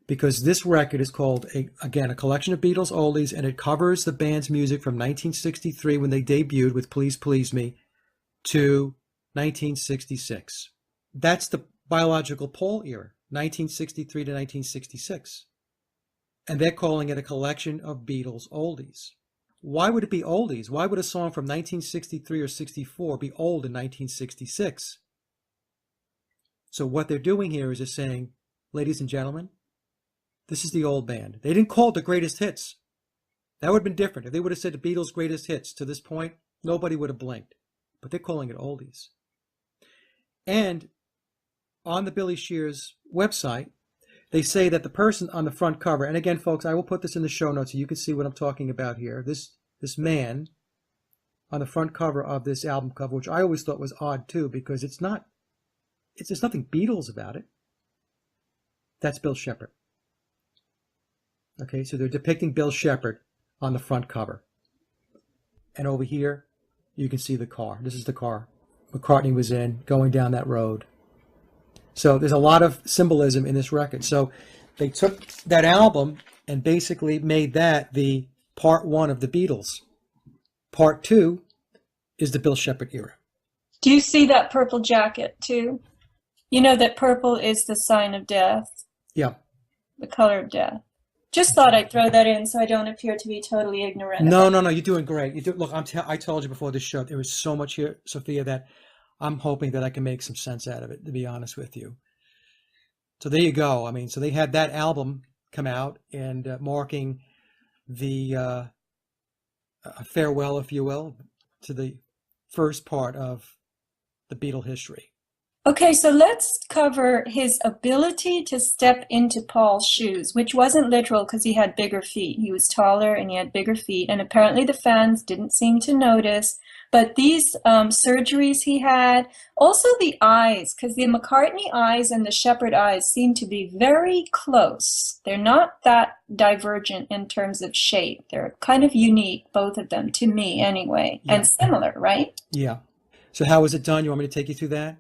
[SPEAKER 2] because this record is called, again, A Collection of Beatles Oldies, and it covers the band's music from 1963 when they debuted with Please Please Me to 1966. That's the biological Paul era, 1963 to 1966. And they're calling it A Collection of Beatles Oldies. Why would it be oldies? Why would a song from 1963 or 64 be old in 1966? So what they're doing here is just saying, ladies and gentlemen, this is the old band. They didn't call it the greatest hits. That would have been different. If they would have said the Beatles' greatest hits to this point, nobody would have blinked. But they're calling it oldies. And on the Billy Shears website, they say that the person on the front cover, and again, folks, I will put this in the show notes so you can see what I'm talking about here. This man on the front cover of this album cover, which I always thought was odd too, because there's nothing Beatles about it. That's Bill Shepherd. Okay, so they're depicting Bill Shepherd on the front cover. And over here, you can see the car. This is the car McCartney was in going down that road. So there's a lot of symbolism in this record. So they took that album and basically made that the part one of the Beatles. Part two is the Bill Shepherd era.
[SPEAKER 1] Do you see that purple jacket too? You know that purple is the sign of death,
[SPEAKER 2] Yeah.
[SPEAKER 1] the color of death. Just thought I'd throw that in so I don't appear to be totally ignorant.
[SPEAKER 2] No, you're doing great. Look, I told you before this show, there was so much here, Sophia, that I'm hoping that I can make some sense out of it, to be honest with you. So there you go. I mean, so they had that album come out and marking the farewell, if you will, to the first part of the Beatle history.
[SPEAKER 1] Okay, so let's cover his ability to step into Paul's shoes, which wasn't literal because he had bigger feet. He was taller and he had bigger feet, and apparently the fans didn't seem to notice. But these surgeries he had, also the eyes, because the McCartney eyes and the Shepherd eyes seem to be very close. They're not that divergent in terms of shape. They're kind of unique, both of them, to me anyway,
[SPEAKER 2] Yeah.
[SPEAKER 1] and similar, right?
[SPEAKER 2] Yeah. So how was it done? You want me to take you through that?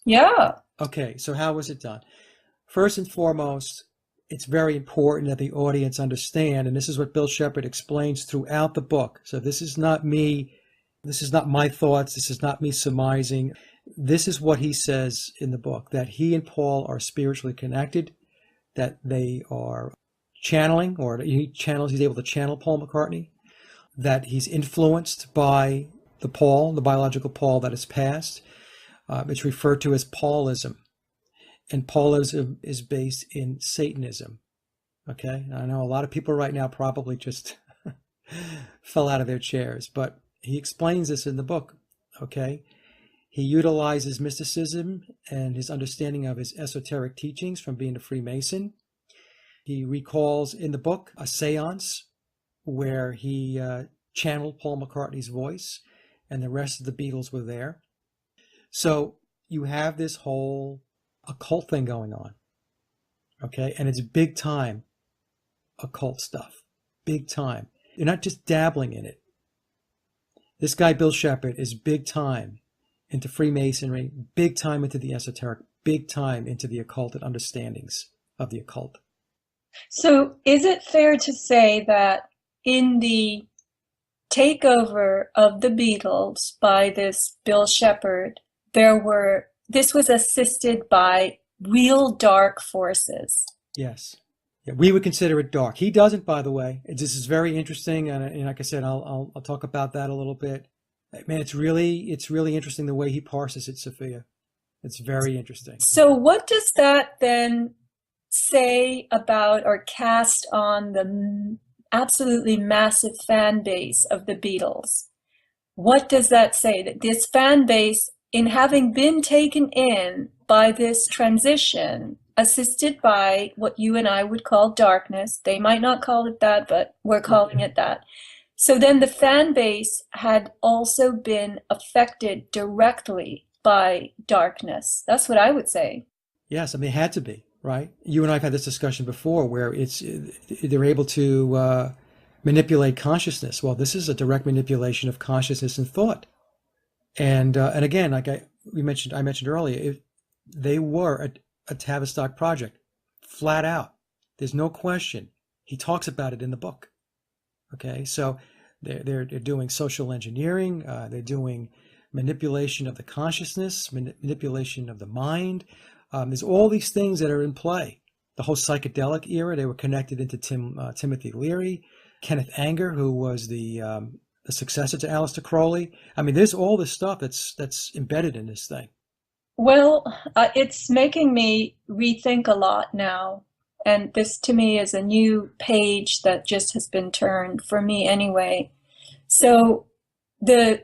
[SPEAKER 1] Yeah.
[SPEAKER 2] Okay, so how was it done? First and foremost, it's very important that the audience understand, and this is what Bill Shepherd explains throughout the book. So this is not me, this is not my thoughts, this is not me surmising. This is what he says in the book, that he and Paul are spiritually connected, that they are channeling, or he's able to channel Paul McCartney, that he's influenced by the biological Paul that has passed. It's referred to as Paulism, and Paulism is based in Satanism. Okay, I know a lot of people right now probably just fell out of their chairs, but he explains this in the book. Okay, he utilizes mysticism and his understanding of his esoteric teachings from being a Freemason. He recalls in the book a seance where he channeled Paul McCartney's voice, and the rest of the Beatles were there. So you have this whole occult thing going on, okay? And it's big time occult stuff, big time. You're not just dabbling in it. This guy, Bill Shepherd, is big time into Freemasonry, big time into the esoteric, big time into the occult and understandings of the occult.
[SPEAKER 1] So is it fair to say that in the takeover of the Beatles by this Bill Shepherd, this was assisted by real dark forces?
[SPEAKER 2] Yes. Yeah, we would consider it dark. He doesn't, by the way. This is very interesting, and like I said, I'll talk about that a little bit. Man, it's really interesting the way he parses it, Sophia. It's very interesting.
[SPEAKER 1] So what does that then say about or cast on the absolutely massive fan base of the Beatles? What does that say? That this fan base, in having been taken in by this transition, assisted by what you and I would call darkness, they might not call it that, but we're calling it that. So then the fan base had also been affected directly by darkness. That's what I would say.
[SPEAKER 2] Yes, I mean, it had to be, right? You and I have had this discussion before where they're able to manipulate consciousness. Well, this is a direct manipulation of consciousness and thought. And again, like I mentioned earlier, they were a Tavistock project, flat out. There's no question. He talks about it in the book. Okay, so they're doing social engineering. They're doing manipulation of the consciousness, manipulation of the mind. There's all these things that are in play. The whole psychedelic era, they were connected into Timothy Leary, Kenneth Anger, who was the successor to Aleister Crowley. I mean, there's all this stuff that's embedded in this thing.
[SPEAKER 1] Well, it's making me rethink a lot now. And this to me is a new page that just has been turned for me anyway. So the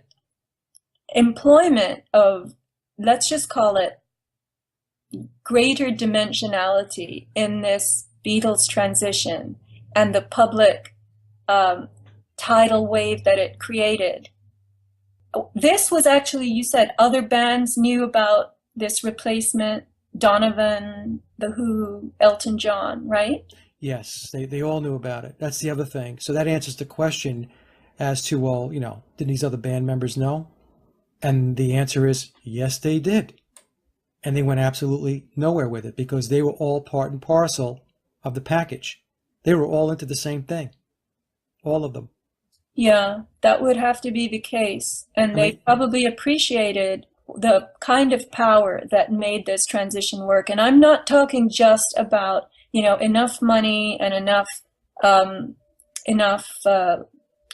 [SPEAKER 1] employment of, let's just call it greater dimensionality in this Beatles transition and the public tidal wave that it created this was actually, you said other bands knew about this replacement, Donovan, The Who, Elton John, right?
[SPEAKER 2] Yes, they all knew about it. That's the other thing. So that answers the question as to, well, did these other band members know? And the answer is yes, they did. And they went absolutely nowhere with it because they were all part and parcel of the package. They were all into the same thing, all of them.
[SPEAKER 1] Yeah, that would have to be the case. And
[SPEAKER 2] I
[SPEAKER 1] they
[SPEAKER 2] mean,
[SPEAKER 1] probably appreciated the kind of power that made this transition work. And I'm not talking just about, enough money and enough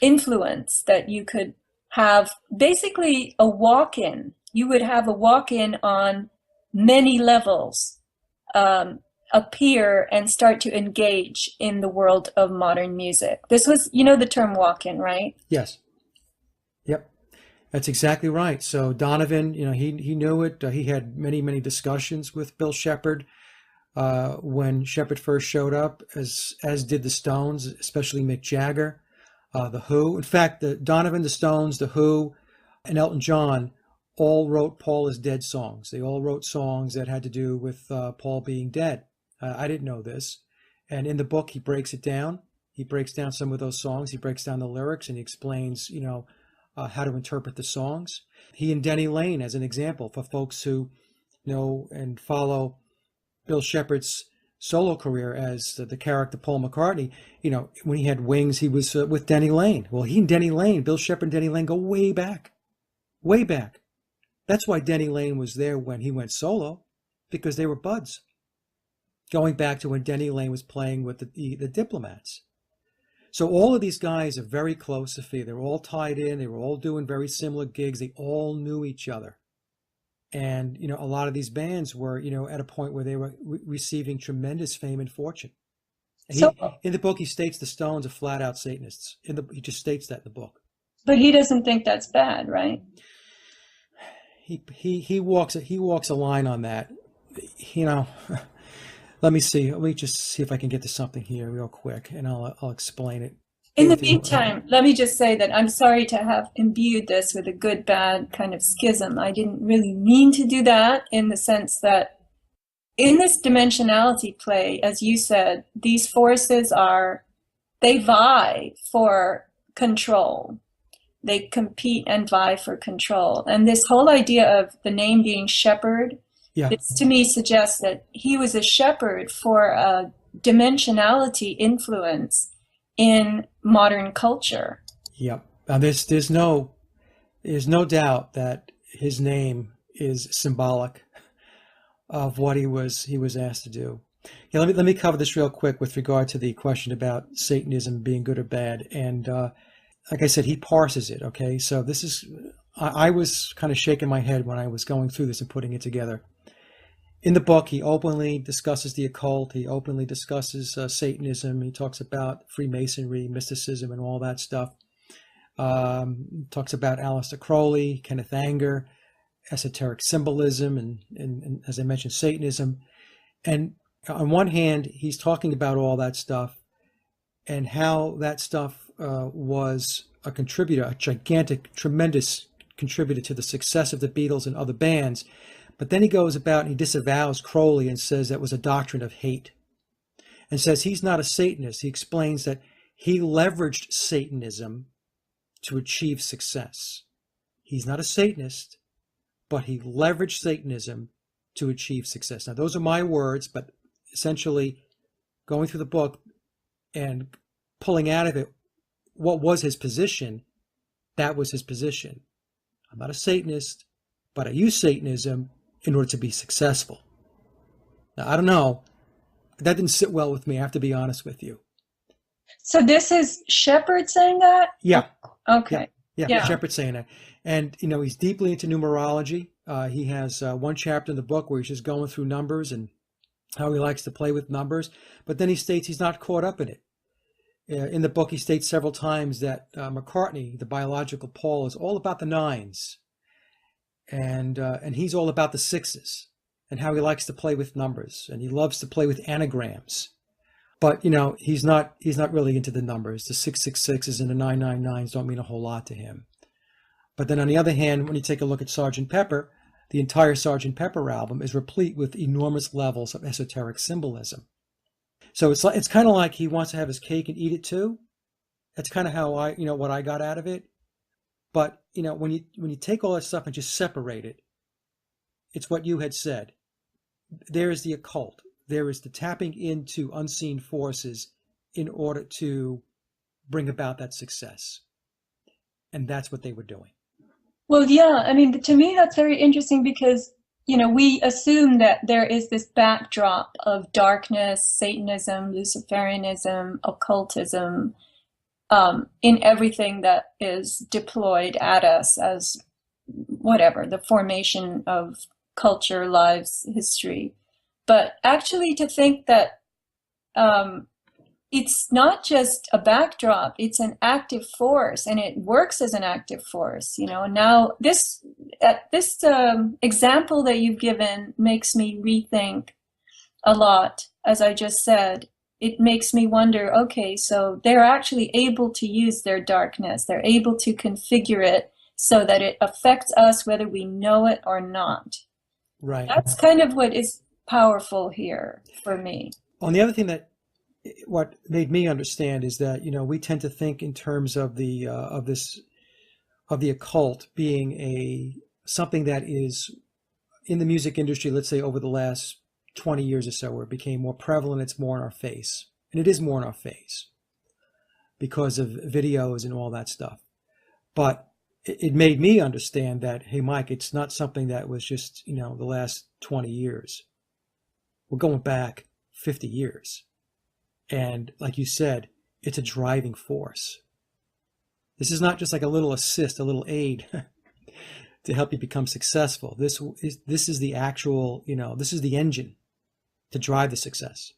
[SPEAKER 1] influence that you could have basically a walk-in. You would have a walk-in on many levels, appear and start to engage in the world of modern music. This was, the term walk-in, right?
[SPEAKER 2] yes. Yep. That's exactly right. So Donovan, he knew it. He had many, many discussions with Bill Shepherd when Shepherd first showed up, as did the Stones, especially Mick Jagger, the Who. In fact, the Donovan, the Stones, the Who, and Elton John all wrote Paul is Dead songs. They all wrote songs that had to do with Paul being dead. I didn't know this. And in the book, he breaks it down. He breaks down some of those songs. He breaks down the lyrics and he explains, how to interpret the songs. He and Denny Lane, as an example, for folks who know and follow Bill Shepherd's solo career as the character Paul McCartney, when he had Wings, he was with Denny Lane. Well, he and Denny Lane, Bill Shepherd and Denny Lane go way back, way back. That's why Denny Lane was there when he went solo, because they were buds. Going back to when Denny Lane was playing with the Diplomats. So all of these guys are very close, Sophia. They're all tied in. They were all doing very similar gigs. They all knew each other. And, a lot of these bands were, at a point where they were receiving tremendous fame and fortune. And
[SPEAKER 1] So,
[SPEAKER 2] in the book, he states the Stones are flat out Satanists. He just states that in the book.
[SPEAKER 1] but he doesn't think that's bad, right?
[SPEAKER 2] He walks a line on that. Let me see. Let me just see if I can get to something here real quick, and I'll explain it.
[SPEAKER 1] In the meantime, let me just say that I'm sorry to have imbued this with a good, bad kind of schism. I didn't really mean to do that, in the sense that in this dimensionality play, as you said, these forces they vie for control. They compete and vie for control. And this whole idea of the name being Shepherd,
[SPEAKER 2] Yeah.
[SPEAKER 1] this to me suggests that he was a shepherd for a dimensionality influence in modern culture.
[SPEAKER 2] Yep. Now there's no doubt that his name is symbolic of what he was asked to do. Yeah, let me cover this real quick with regard to the question about Satanism being good or bad. And like I said, he parses it. Okay, so this is I was kind of shaking my head when I was going through this and putting it together. In the book, he openly discusses the occult. He openly discusses Satanism. He talks about Freemasonry, mysticism, and all that stuff. Talks about Aleister Crowley, Kenneth Anger, esoteric symbolism, and as I mentioned, Satanism. And on one hand, he's talking about all that stuff and how that stuff was a contributor, a gigantic, tremendous contributor to the success of the Beatles and other bands. But then he goes about and he disavows Crowley and says that was a doctrine of hate, and says he's not a Satanist. He explains that he leveraged Satanism to achieve success. He's not a Satanist, but he leveraged Satanism to achieve success. Now, those are my words, but essentially going through the book and pulling out of it what was his position, that was his position. I'm not a Satanist, but I use Satanism in order to be successful. Now, I don't know. That didn't sit well with me, I have to be honest with you.
[SPEAKER 1] So this is Shepherd saying that?
[SPEAKER 2] Yeah.
[SPEAKER 1] Okay.
[SPEAKER 2] Yeah. Shepherd saying that. And, he's deeply into numerology. He has one chapter in the book where he's just going through numbers and how he likes to play with numbers. But then he states he's not caught up in it. In the book, he states several times that McCartney, the biological Paul, is all about the nines. And he's all about the sixes and how he likes to play with numbers, and he loves to play with anagrams. But he's not really into the numbers. The 666s and the 999s don't mean a whole lot to him. But then on the other hand, when you take a look at Sgt. Pepper, the entire Sgt. Pepper album is replete with enormous levels of esoteric symbolism. So it's kind of like he wants to have his cake and eat it too. That's kind of how what I got out of it. But, when you take all that stuff and just separate it, it's what you had said. There is the occult. There is the tapping into unseen forces in order to bring about that success. And that's what they were doing.
[SPEAKER 1] Well, yeah, I mean, to me, that's very interesting because, we assume that there is this backdrop of darkness, Satanism, Luciferianism, occultism, in everything that is deployed at us as whatever, the formation of culture, lives, history. But actually to think that it's not just a backdrop, it's an active force, and it works as an active force. Now this example that you've given makes me rethink a lot. As I just said, it makes me wonder, okay, so they're actually able to use their darkness, they're able to configure it so that it affects us whether we know it or not.
[SPEAKER 2] Right.
[SPEAKER 1] That's kind of what is powerful here for me.
[SPEAKER 2] On the other thing what made me understand is that we tend to think in terms of the occult being something that is in the music industry, let's say over the last 20 years or so, where it became more prevalent. It's more in our face, and it is more in our face because of videos and all that stuff. But it made me understand that, hey, Mike, it's not something that was just the last 20 years. We're going back 50 years. And like you said, it's a driving force. This is not just like a little assist, a little aid to help you become successful. This is the actual, this is the engine to drive the success.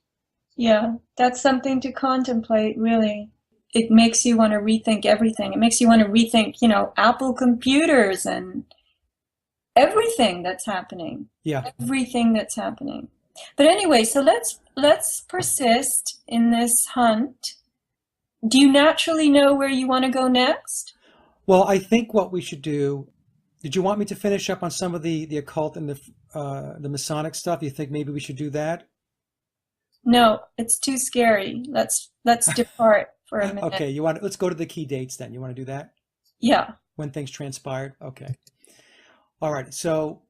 [SPEAKER 1] Yeah, that's something to contemplate, really. It makes you want to rethink everything. It makes you want to rethink, Apple computers and everything that's happening.
[SPEAKER 2] Yeah.
[SPEAKER 1] Everything that's happening. But anyway, so let's persist in this hunt. Do you naturally know where you want to go next?
[SPEAKER 2] Well, I think what we should do. Did you want me to finish up on some of the occult and the Masonic stuff? You think maybe we should do that?
[SPEAKER 1] No, it's too scary. Let's depart for a minute.
[SPEAKER 2] Okay, let's go to the key dates then. You want to do that?
[SPEAKER 1] Yeah.
[SPEAKER 2] When things transpired? Okay. All right. So,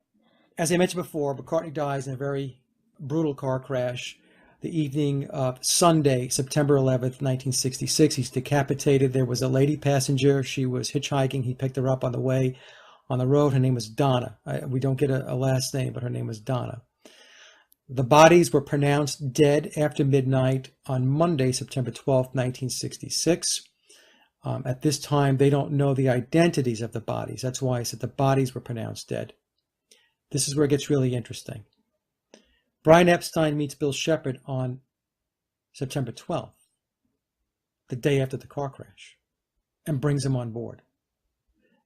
[SPEAKER 2] as I mentioned before, McCartney dies in a very brutal car crash the evening of Sunday, September 11th, 1966. He's decapitated. There was a lady passenger. She was hitchhiking. He picked her up on the way on the road. Her name was Donna. We don't get a last name, but her name was Donna. The bodies were pronounced dead after midnight on Monday, September 12th, 1966. At this time, they don't know the identities of the bodies. That's why I said the bodies were pronounced dead. This is where it gets really interesting. Brian Epstein meets Bill Shepard on September 12th, the day after the car crash, and brings him on board.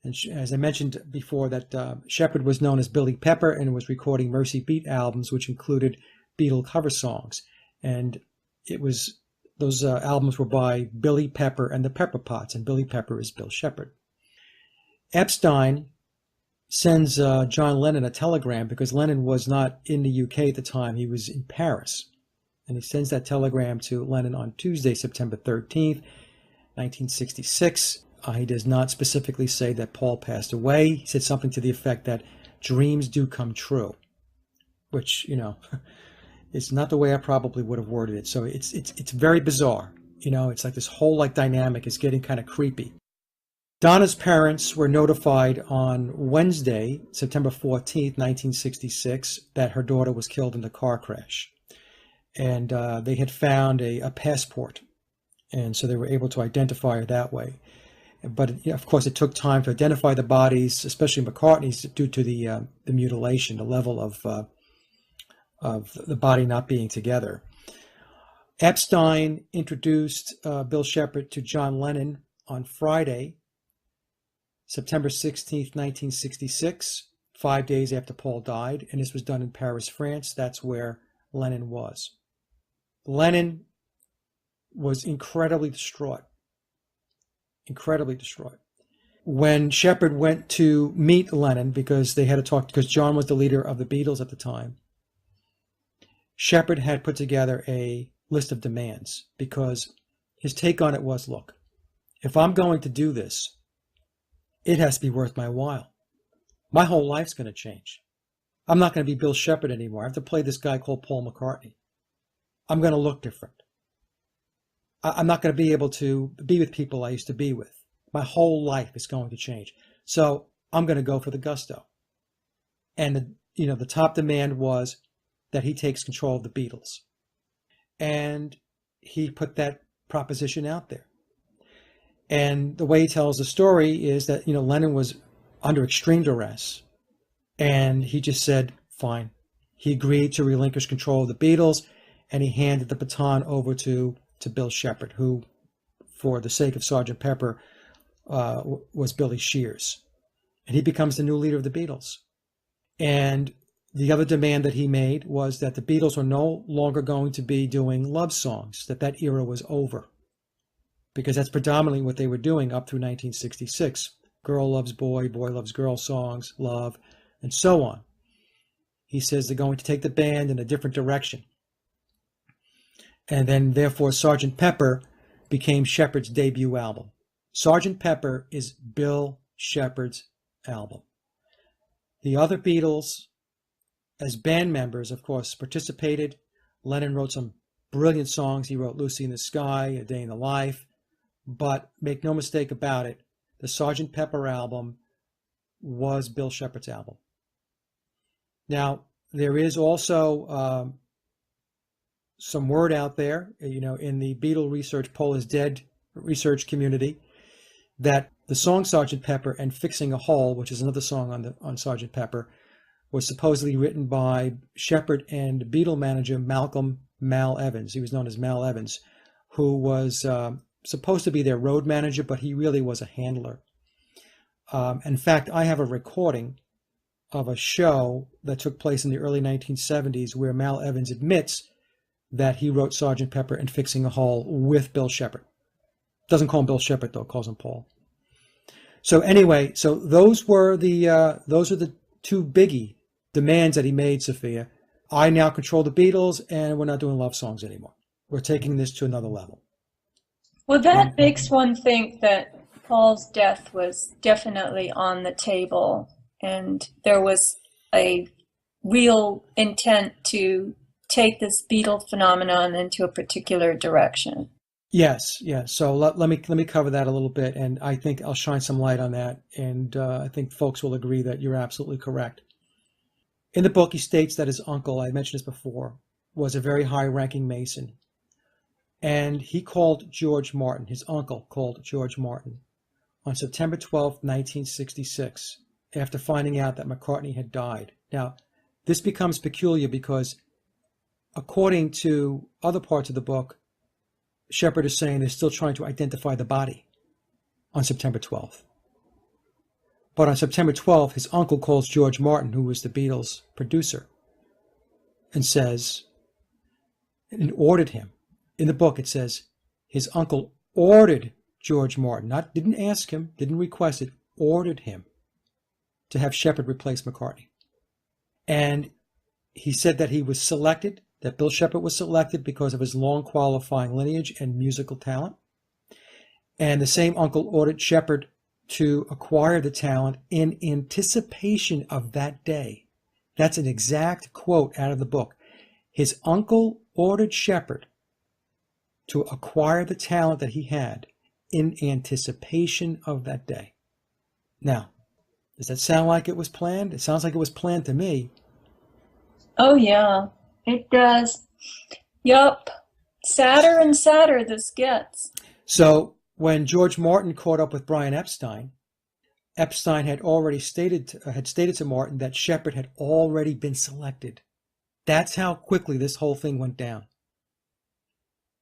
[SPEAKER 2] And as I mentioned before, that Shepard was known as Billy Pepper and was recording Mercy Beat albums, which included Beatle cover songs. And those albums were by Billy Pepper and the Pepper Pots, and Billy Pepper is Bill Shepard. Epstein sends John Lennon a telegram because Lennon was not in the UK at the time. He was in Paris. And he sends that telegram to Lennon on Tuesday, September 13th, 1966. He does not specifically say that Paul passed away. He said something to the effect that dreams do come true, which, is not the way I probably would have worded it. So it's very bizarre. It's like this whole dynamic is getting kind of creepy. Donna's parents were notified on Wednesday, September 14th, 1966, that her daughter was killed in the car crash. And they had found a passport. And so they were able to identify her that way. But of course, it took time to identify the bodies, especially McCartney's, due to the mutilation, the level of the body not being together. Epstein introduced Bill Shepard to John Lennon on Friday, September 16th, 1966, 5 days after Paul died, and this was done in Paris, France. That's where Lennon was. Lennon was incredibly distraught. when Shepard went to meet Lennon, because they had to talk, because John was the leader of the Beatles at the time, Shepard had put together a list of demands, because his take on it was, look, if I'm going to do this, it has to be worth my while. My whole life's going to change. I'm not going to be Bill Shepard anymore. I have to play this guy called Paul McCartney. I'm going to look different. I'm not going to be able to be with people I used to be with. My whole life is going to change. So I'm going to go for the gusto. And the top demand was that he takes control of the Beatles. And he put that proposition out there. And the way he tells the story is that, Lennon was under extreme duress. And he just said, fine. He agreed to relinquish control of the Beatles, and he handed the baton over to Bill Shepard, who, for the sake of Sgt. Pepper, was Billy Shears. And he becomes the new leader of the Beatles. And the other demand that he made was that the Beatles were no longer going to be doing love songs, that era was over. Because that's predominantly what they were doing up through 1966. Girl loves boy, boy loves girl songs, love, and so on. He says they're going to take the band in a different direction. And then, therefore, Sgt. Pepper became Shepard's debut album. Sgt. Pepper is Bill Shepard's album. The other Beatles, as band members, of course, participated. Lennon wrote some brilliant songs. He wrote Lucy in the Sky, A Day in the Life. But make no mistake about it, the Sgt. Pepper album was Bill Shepard's album. Now, there is also some word out there, in the Beatle research, Paul is Dead research community, that the song Sgt. Pepper and Fixing a Hole, which is another song on Sgt. Pepper, was supposedly written by Shepard and Beatle manager Mal Evans. He was known as Mal Evans, who was supposed to be their road manager, but he really was a handler. In fact, I have a recording of a show that took place in the early 1970s where Mal Evans admits that he wrote Sgt. Pepper and Fixing a Hole with Bill Shepard. Doesn't call him Bill Shepard, though, calls him Paul. So anyway, those are the two biggie demands that he made, Sophia. I now control the Beatles, and we're not doing love songs anymore. We're taking this to another level.
[SPEAKER 1] Well, that makes one think that Paul's death was definitely on the table, and there was a real intent to take this Beatle phenomenon into a particular direction.
[SPEAKER 2] Yes. So let me cover that a little bit, and I think I'll shine some light on that, and I think folks will agree that you're absolutely correct. In the book, he states that his uncle, I mentioned this before, was a very high-ranking Mason, and he called George Martin, his uncle called George Martin, on September 12, 1966, after finding out that McCartney had died. Now, this becomes peculiar because, according to other parts of the book, Shepard is saying they're still trying to identify the body on September 12th. But on September 12th, his uncle calls George Martin, who was the Beatles' producer, and says, and ordered him. In the book, it says his uncle ordered George Martin, didn't ask him, didn't request it, ordered him to have Shepard replace McCartney. And he said that he was selected, that Bill Shepard was selected because of his long qualifying lineage and musical talent. And the same uncle ordered Shepard to acquire the talent in anticipation of that day. That's an exact quote out of the book. His uncle ordered Shepard to acquire the talent that he had in anticipation of that day. Now, does that sound like it was planned? It sounds like it was planned to me.
[SPEAKER 1] Oh, yeah, it does. Yup. Sadder and sadder this gets.
[SPEAKER 2] So when George Martin caught up with Brian Epstein, Epstein had already stated to Martin that Shepard had already been selected. That's how quickly this whole thing went down.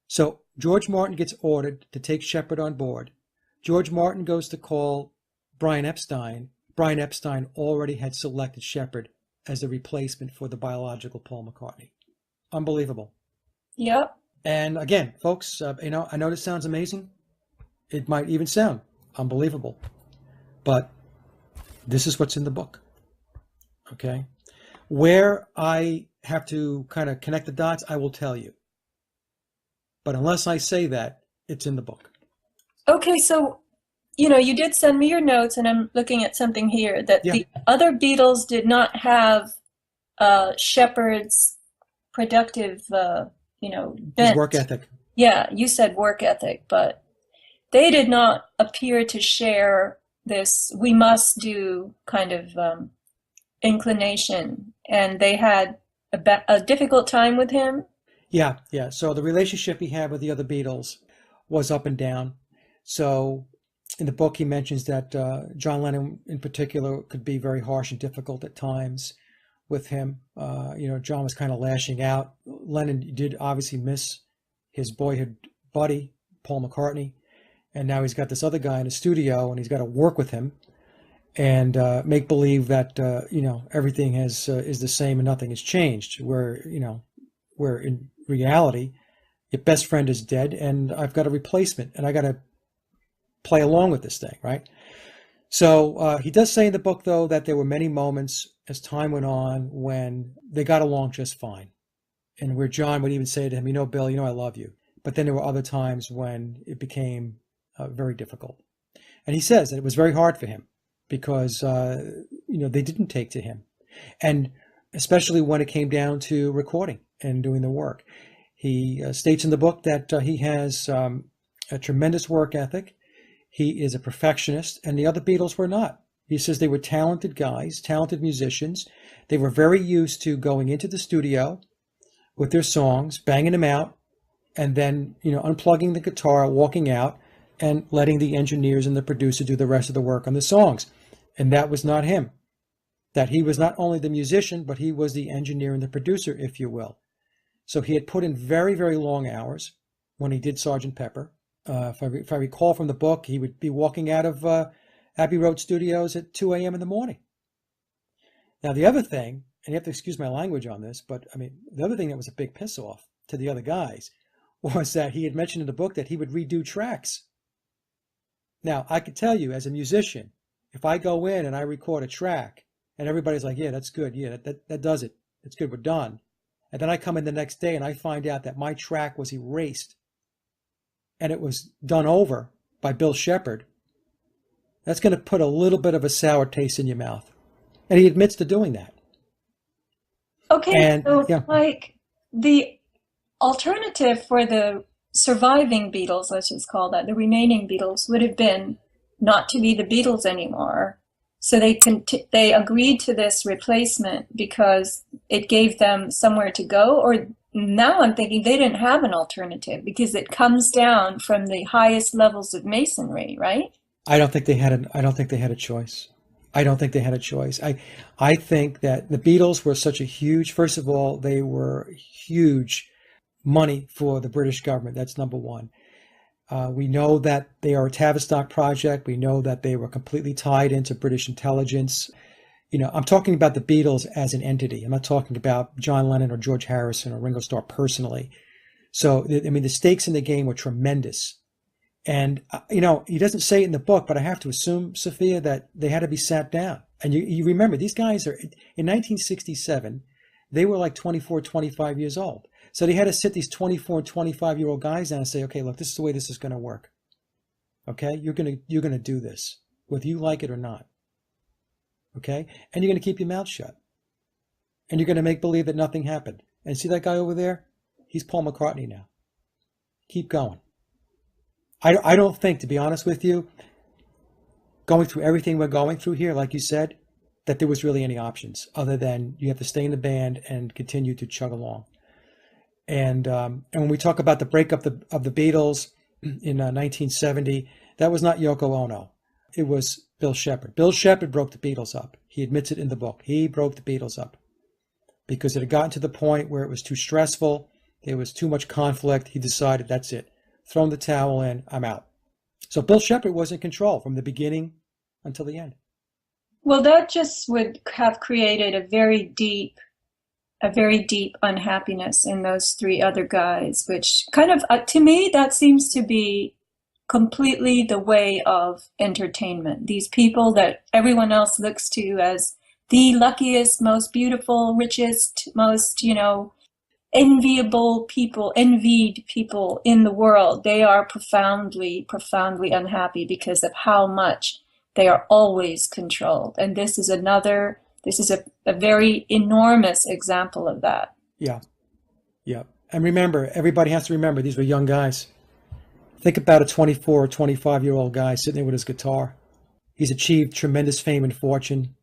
[SPEAKER 2] So George Martin gets ordered to take Shepard on board. George Martin goes to call Brian Epstein. Brian Epstein already had selected Shepard as the replacement for the biological Paul McCartney. Unbelievable.
[SPEAKER 1] Yep.
[SPEAKER 2] And again, folks, I know this sounds amazing. It might even sound unbelievable. but this is what's in the book. Okay. Where I have to kind of connect the dots, I will tell you. But unless I say that, it's in the book.
[SPEAKER 1] Okay, so you did send me your notes, and I'm looking at something here that
[SPEAKER 2] Yeah.
[SPEAKER 1] the other Beatles did not have Shepard's productive,
[SPEAKER 2] His work
[SPEAKER 1] bent.
[SPEAKER 2] ethic.
[SPEAKER 1] Yeah, you said work ethic, but they did not appear to share this we must do kind of inclination, and they had a difficult time with him.
[SPEAKER 2] Yeah, yeah. So the relationship he had with the other Beatles was up and down. So in the book, he mentions that John Lennon, in particular, could be very harsh and difficult at times with him. John was kind of lashing out. Lennon did obviously miss his boyhood buddy, Paul McCartney, and now he's got this other guy in the studio, and he's got to work with him and make believe that everything is the same and nothing has changed. Where in reality, your best friend is dead, and I've got a replacement, and I got to play along with this thing, right? So he does say in the book, though, that there were many moments as time went on when they got along just fine, and where John would even say to him, Bill, I love you. But then there were other times when it became very difficult. And he says that it was very hard for him because, they didn't take to him. And especially when it came down to recording and doing the work. He states in the book that he has a tremendous work ethic. He is a perfectionist, and the other Beatles were not. He says they were talented guys, talented musicians. They were very used to going into the studio with their songs, banging them out, and then, unplugging the guitar, walking out, and letting the engineers and the producer do the rest of the work on the songs. And that was not him. That he was not only the musician, but he was the engineer and the producer, if you will. So he had put in very, very long hours when he did Sgt. Pepper. If I recall from the book, he would be walking out of Abbey Road Studios at 2 a.m. in the morning. Now, the other thing, and you have to excuse my language on this, but the other thing that was a big piss off to the other guys was that he had mentioned in the book that he would redo tracks. Now, I could tell you as a musician, if I go in and I record a track and everybody's like, yeah, that's good. Yeah, that does it. That's good. We're done. And then I come in the next day and I find out that my track was erased and it was done over by Bill Shepard. That's going to put a little bit of a sour taste in your mouth. And he admits to doing that.
[SPEAKER 1] Okay,
[SPEAKER 2] And
[SPEAKER 1] so
[SPEAKER 2] yeah,
[SPEAKER 1] the alternative for the surviving Beatles, let's just call that, the remaining Beatles, would have been not to be the Beatles anymore. So they agreed to this replacement because it gave them somewhere to go. Or now I'm thinking they didn't have an alternative because it comes down from the highest levels of masonry, right?
[SPEAKER 2] I don't think they had a choice. I don't think they had a choice. I think that the Beatles were such a huge, first of all, they were huge money for the British government. That's number one. We know that they are a Tavistock project. We know that they were completely tied into British intelligence. I'm talking about the Beatles as an entity. I'm not talking about John Lennon or George Harrison or Ringo Starr personally. So, the stakes in the game were tremendous. And, he doesn't say it in the book, but I have to assume, Sophia, that they had to be sat down. And you remember, these guys are, in 1967, they were like 24, 25 years old. So they had to sit these 24 and 25-year-old guys down and say, okay, look, this is the way this is going to work. Okay, you're going to do this, whether you like it or not. Okay, and you're going to keep your mouth shut. And you're going to make believe that nothing happened. And see that guy over there? He's Paul McCartney now. Keep going. I don't think, to be honest with you, going through everything we're going through here, like you said, that there was really any options other than you have to stay in the band and continue to chug along. And when we talk about the breakup of the Beatles in 1970, that was not Yoko Ono. It was Bill Shepard. Bill Shepard broke the Beatles up. He admits it in the book. He broke the Beatles up because it had gotten to the point where it was too stressful. There was too much conflict. He decided, that's it. Thrown the towel in. I'm out. So Bill Shepard was in control from the beginning until the end.
[SPEAKER 1] Well, that just would have created a very deep unhappiness in those three other guys, which kind of, to me, that seems to be completely the way of entertainment. These people that everyone else looks to as the luckiest, most beautiful, richest, most, enviable people, envied people in the world, they are profoundly, profoundly unhappy because of how much they are always controlled. And this is a very enormous example of that.
[SPEAKER 2] Yeah, yeah. And remember, everybody has to remember these were young guys. Think about a 24 or 25-year-old guy sitting there with his guitar. He's achieved tremendous fame and fortune,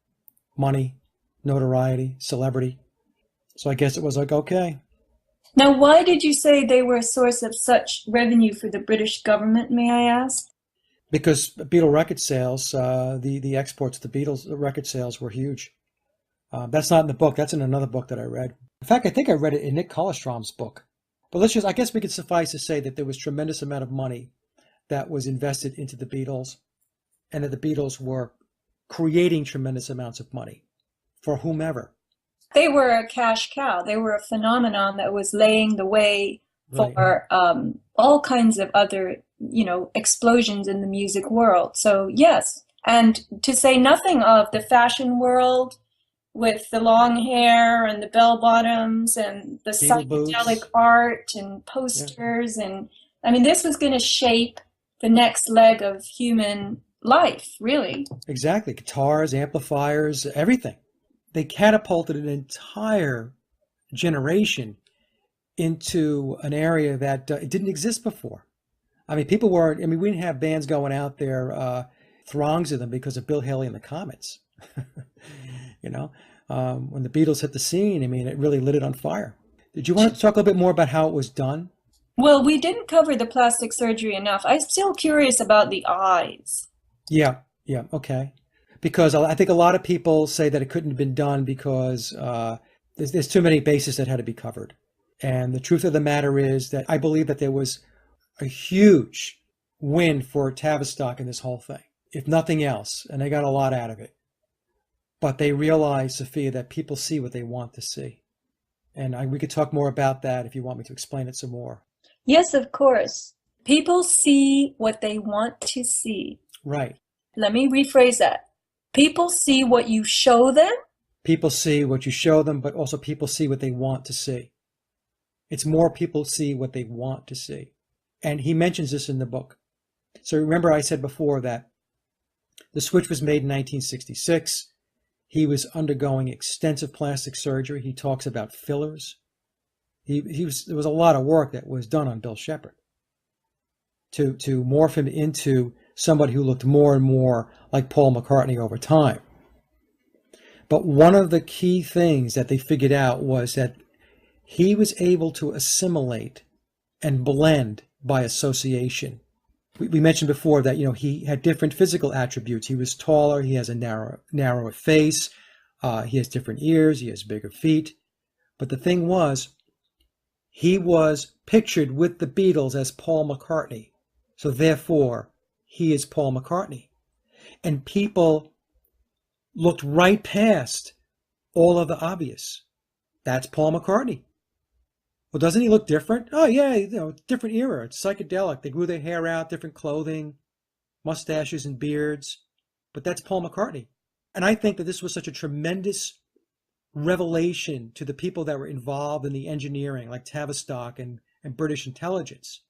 [SPEAKER 2] money, notoriety, celebrity. So I guess it was like, okay.
[SPEAKER 1] Now, why did you say they were a source of such revenue for the British government, may I ask?
[SPEAKER 2] Because Beatle record sales, the exports to Beatles record sales were huge. That's not in the book. That's in another book that I read. In fact, I think I read it in Nick Kollerstrom's book. But I guess we could suffice to say that there was tremendous amount of money that was invested into the Beatles, and that the Beatles were creating tremendous amounts of money for whomever.
[SPEAKER 1] They were a cash cow. They were a phenomenon that was laying the way
[SPEAKER 2] Right.
[SPEAKER 1] for all kinds of other, explosions in the music world. So yes, and to say nothing of the fashion world with the long hair and the bell bottoms and the
[SPEAKER 2] Beatle
[SPEAKER 1] psychedelic
[SPEAKER 2] boots.
[SPEAKER 1] art and
[SPEAKER 2] Yeah,
[SPEAKER 1] posters. And I mean, this was going to shape the next leg of human life, really.
[SPEAKER 2] exactly. Guitars, amplifiers, everything. They catapulted an entire generation into an area that it didn't exist before. I mean, we didn't have bands going out there, throngs of them because of Bill Haley and the Comets. You know, when the Beatles hit the scene, I mean, it really lit it on fire. Did you want to talk a little bit more about how it was done?
[SPEAKER 1] Well, we didn't cover the plastic surgery enough. I'm still curious about the eyes.
[SPEAKER 2] Yeah, yeah, okay. Because I think a lot of people say that it couldn't have been done because there's too many bases that had to be covered. And the truth of the matter is that I believe that there was a huge win for Tavistock in this whole thing, if nothing else, and they got a lot out of it. But they realized, Sophia, that people see what they want to see. And we could talk more about that if you want me to explain it some more.
[SPEAKER 1] Yes, of course. People see what they want to see.
[SPEAKER 2] Right.
[SPEAKER 1] Let me rephrase that. People see what you show them.
[SPEAKER 2] People see what you show them, but also people see what they want to see. It's more people see what they want to see. And he mentions this in the book. So remember I said before that the switch was made in 1966. He was undergoing extensive plastic surgery. He talks about fillers. There was a lot of work that was done on Bill Shepherd to morph him into somebody who looked more and more like Paul McCartney over time. But one of the key things that they figured out was that he was able to assimilate and blend by association. We mentioned before that, he had different physical attributes. He was taller. He has a narrower face. He has different ears. He has bigger feet. But the thing was, he was pictured with the Beatles as Paul McCartney. So therefore, he is Paul McCartney. And people looked right past all of the obvious. That's Paul McCartney. Well, doesn't he look different? Oh, yeah, different era. It's psychedelic. They grew their hair out, different clothing, mustaches and beards. But that's Paul McCartney. And I think that this was such a tremendous revelation to the people that were involved in the engineering, like Tavistock and British intelligence.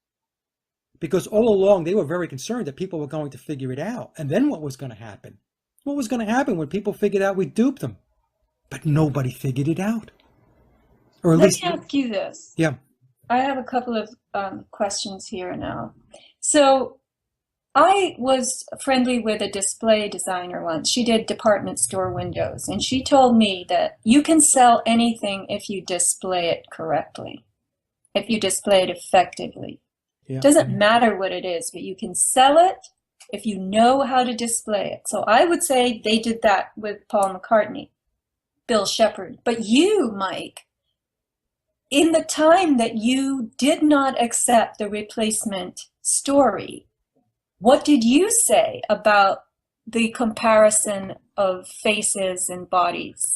[SPEAKER 2] Because all along, they were very concerned that people were going to figure it out. And then what was going to happen? What was going to happen when people figured out we duped them? But nobody figured it out. Or at
[SPEAKER 1] Let
[SPEAKER 2] least,
[SPEAKER 1] me ask you this.
[SPEAKER 2] yeah.
[SPEAKER 1] I have a couple of questions here now. So I was friendly with a display designer once. She did department store windows, and she told me that you can sell anything if you display it correctly, if you display it effectively.
[SPEAKER 2] Yeah.
[SPEAKER 1] Doesn't matter what it is, but you can sell it if you know how to display it. So I would say they did that with Paul McCartney, Bill Shepherd. But you, Mike, in the time that you did not accept the replacement story, what did you say about the comparison of faces and bodies?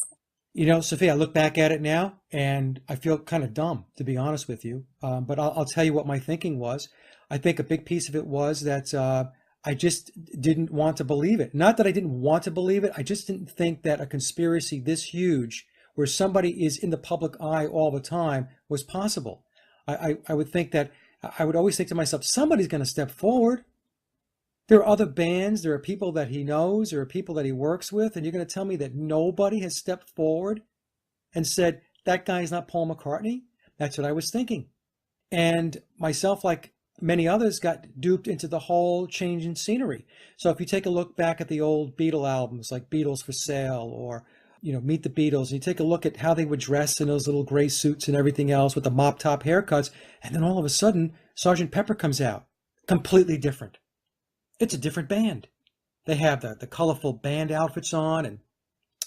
[SPEAKER 2] Sophia, I look back at it now and I feel kind of dumb, to be honest with you. But I'll tell you what my thinking was. I think a big piece of it was that I just didn't want to believe it. Not that I didn't want to believe it. I just didn't think that a conspiracy this huge, where somebody is in the public eye all the time, was possible. I would think that, I would always think to myself, somebody's going to step forward. There are other bands, there are people that he knows, there are people that he works with, and you're going to tell me that nobody has stepped forward and said, that guy's not Paul McCartney? That's what I was thinking. And myself, like many others, got duped into the whole change in scenery. So if you take a look back at the old Beatle albums, like Beatles for Sale, or Meet the Beatles, and you take a look at how they would dress in those little gray suits and everything else with the mop top haircuts, and then all of a sudden, Sgt. Pepper comes out, completely different. It's a different band. They have the colorful band outfits on, and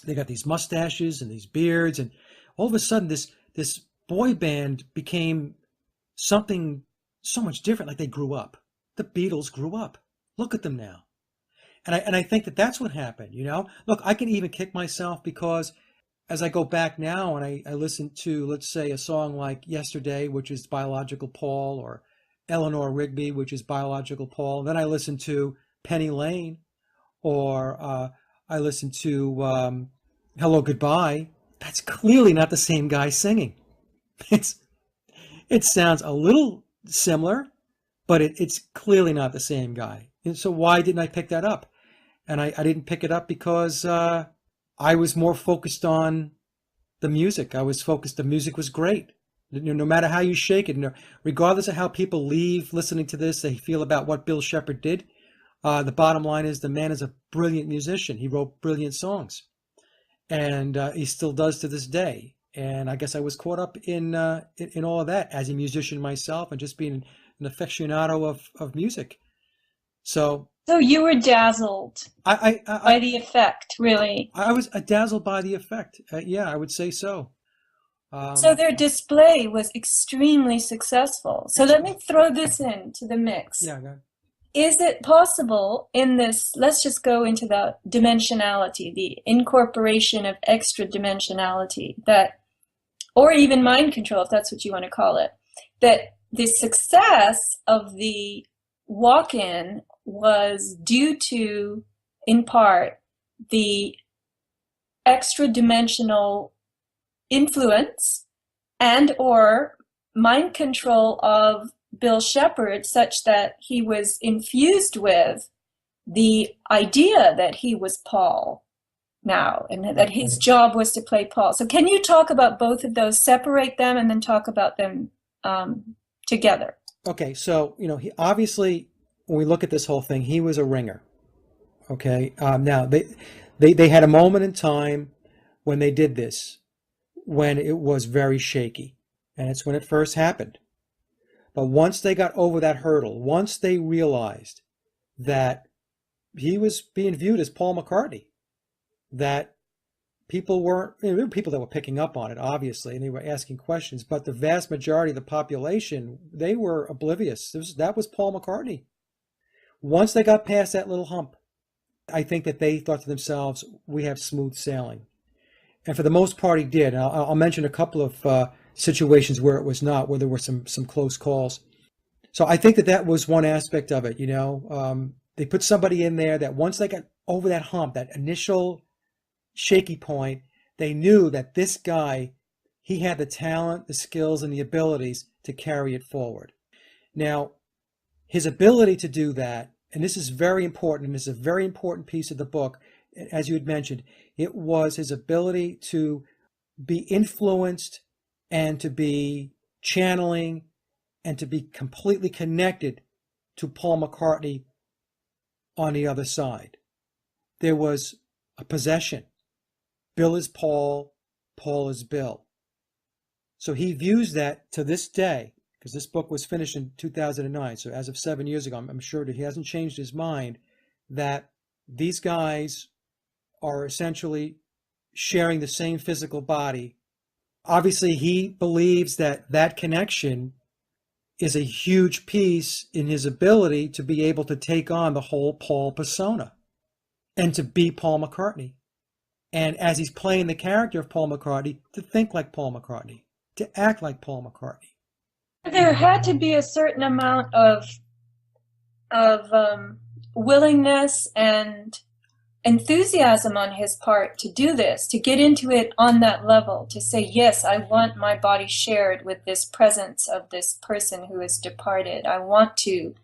[SPEAKER 2] they got these mustaches and these beards, and all of a sudden this boy band became something so much different, like they grew up. The Beatles grew up. Look at them now. And I think that that's what happened, Look, I can even kick myself because as I go back now and I listen to, let's say, a song like Yesterday, which is Biological Paul, or Eleanor Rigby, which is Biological Paul. And then I listen to Penny Lane, or I listen to Hello Goodbye. That's clearly not the same guy singing. It sounds a little similar, but it's clearly not the same guy. And so why didn't I pick that up? And I didn't pick it up because I was more focused on the music. The music was great. No matter how you shake it, regardless of how people leave listening to this, they feel about what Bill Shepherd did. The bottom line is the man is a brilliant musician. He wrote brilliant songs, and he still does to this day. And I guess I was caught up in all of that as a musician myself, and just being an aficionado of music. So
[SPEAKER 1] you were dazzled by the effect, really.
[SPEAKER 2] I was dazzled by the effect. Yeah, I would say so.
[SPEAKER 1] So their display was extremely successful. So let me throw this into the mix.
[SPEAKER 2] Yeah, go ahead.
[SPEAKER 1] Is it possible in this, let's just go into the dimensionality, the incorporation of extra dimensionality, that, or even mind control, if that's what you want to call it, that the success of the walk-in was due to, in part, the extra dimensional influence and or mind control of Bill Shepherd, such that he was infused with the idea that he was Paul now, and that his job was to play Paul. So can you talk about both of those, separate them, and then talk about them together?
[SPEAKER 2] Okay, so he obviously, when we look at this whole thing, he was a ringer. Okay, now they had a moment in time when they did this, when it was very shaky, and it's when it first happened. But once they got over that hurdle, once they realized that he was being viewed as Paul McCartney, that people weren't, there were people that were picking up on it, obviously, and they were asking questions, but the vast majority of the population, they were oblivious. That was Paul McCartney. Once they got past that little hump, I think that they thought to themselves, we have smooth sailing. And for the most part, he did. I'll mention a couple of situations where it was not, where there were some close calls. So I think that was one aspect of it. They put somebody in there that once they got over that hump, that initial shaky point, they knew that this guy, he had the talent, the skills, and the abilities to carry it forward. Now, his ability to do that, and this is very important, and this is a very important piece of the book, as you had mentioned, it was his ability to be influenced and to be channeling and to be completely connected to Paul McCartney on the other side. There was a possession. Bill is Paul, Paul is Bill. So he views that to this day, because this book was finished in 2009, so as of 7 years ago, I'm sure that he hasn't changed his mind, that these guys are essentially sharing the same physical body. Obviously, he believes that that connection is a huge piece in his ability to be able to take on the whole Paul persona and to be Paul McCartney. And as he's playing the character of Paul McCartney, to think like Paul McCartney, to act like Paul McCartney.
[SPEAKER 1] There had to be a certain amount of of willingness and enthusiasm on his part to do this, to get into it on that level, to say, yes, I want my body shared with this presence of this person who has departed. I want to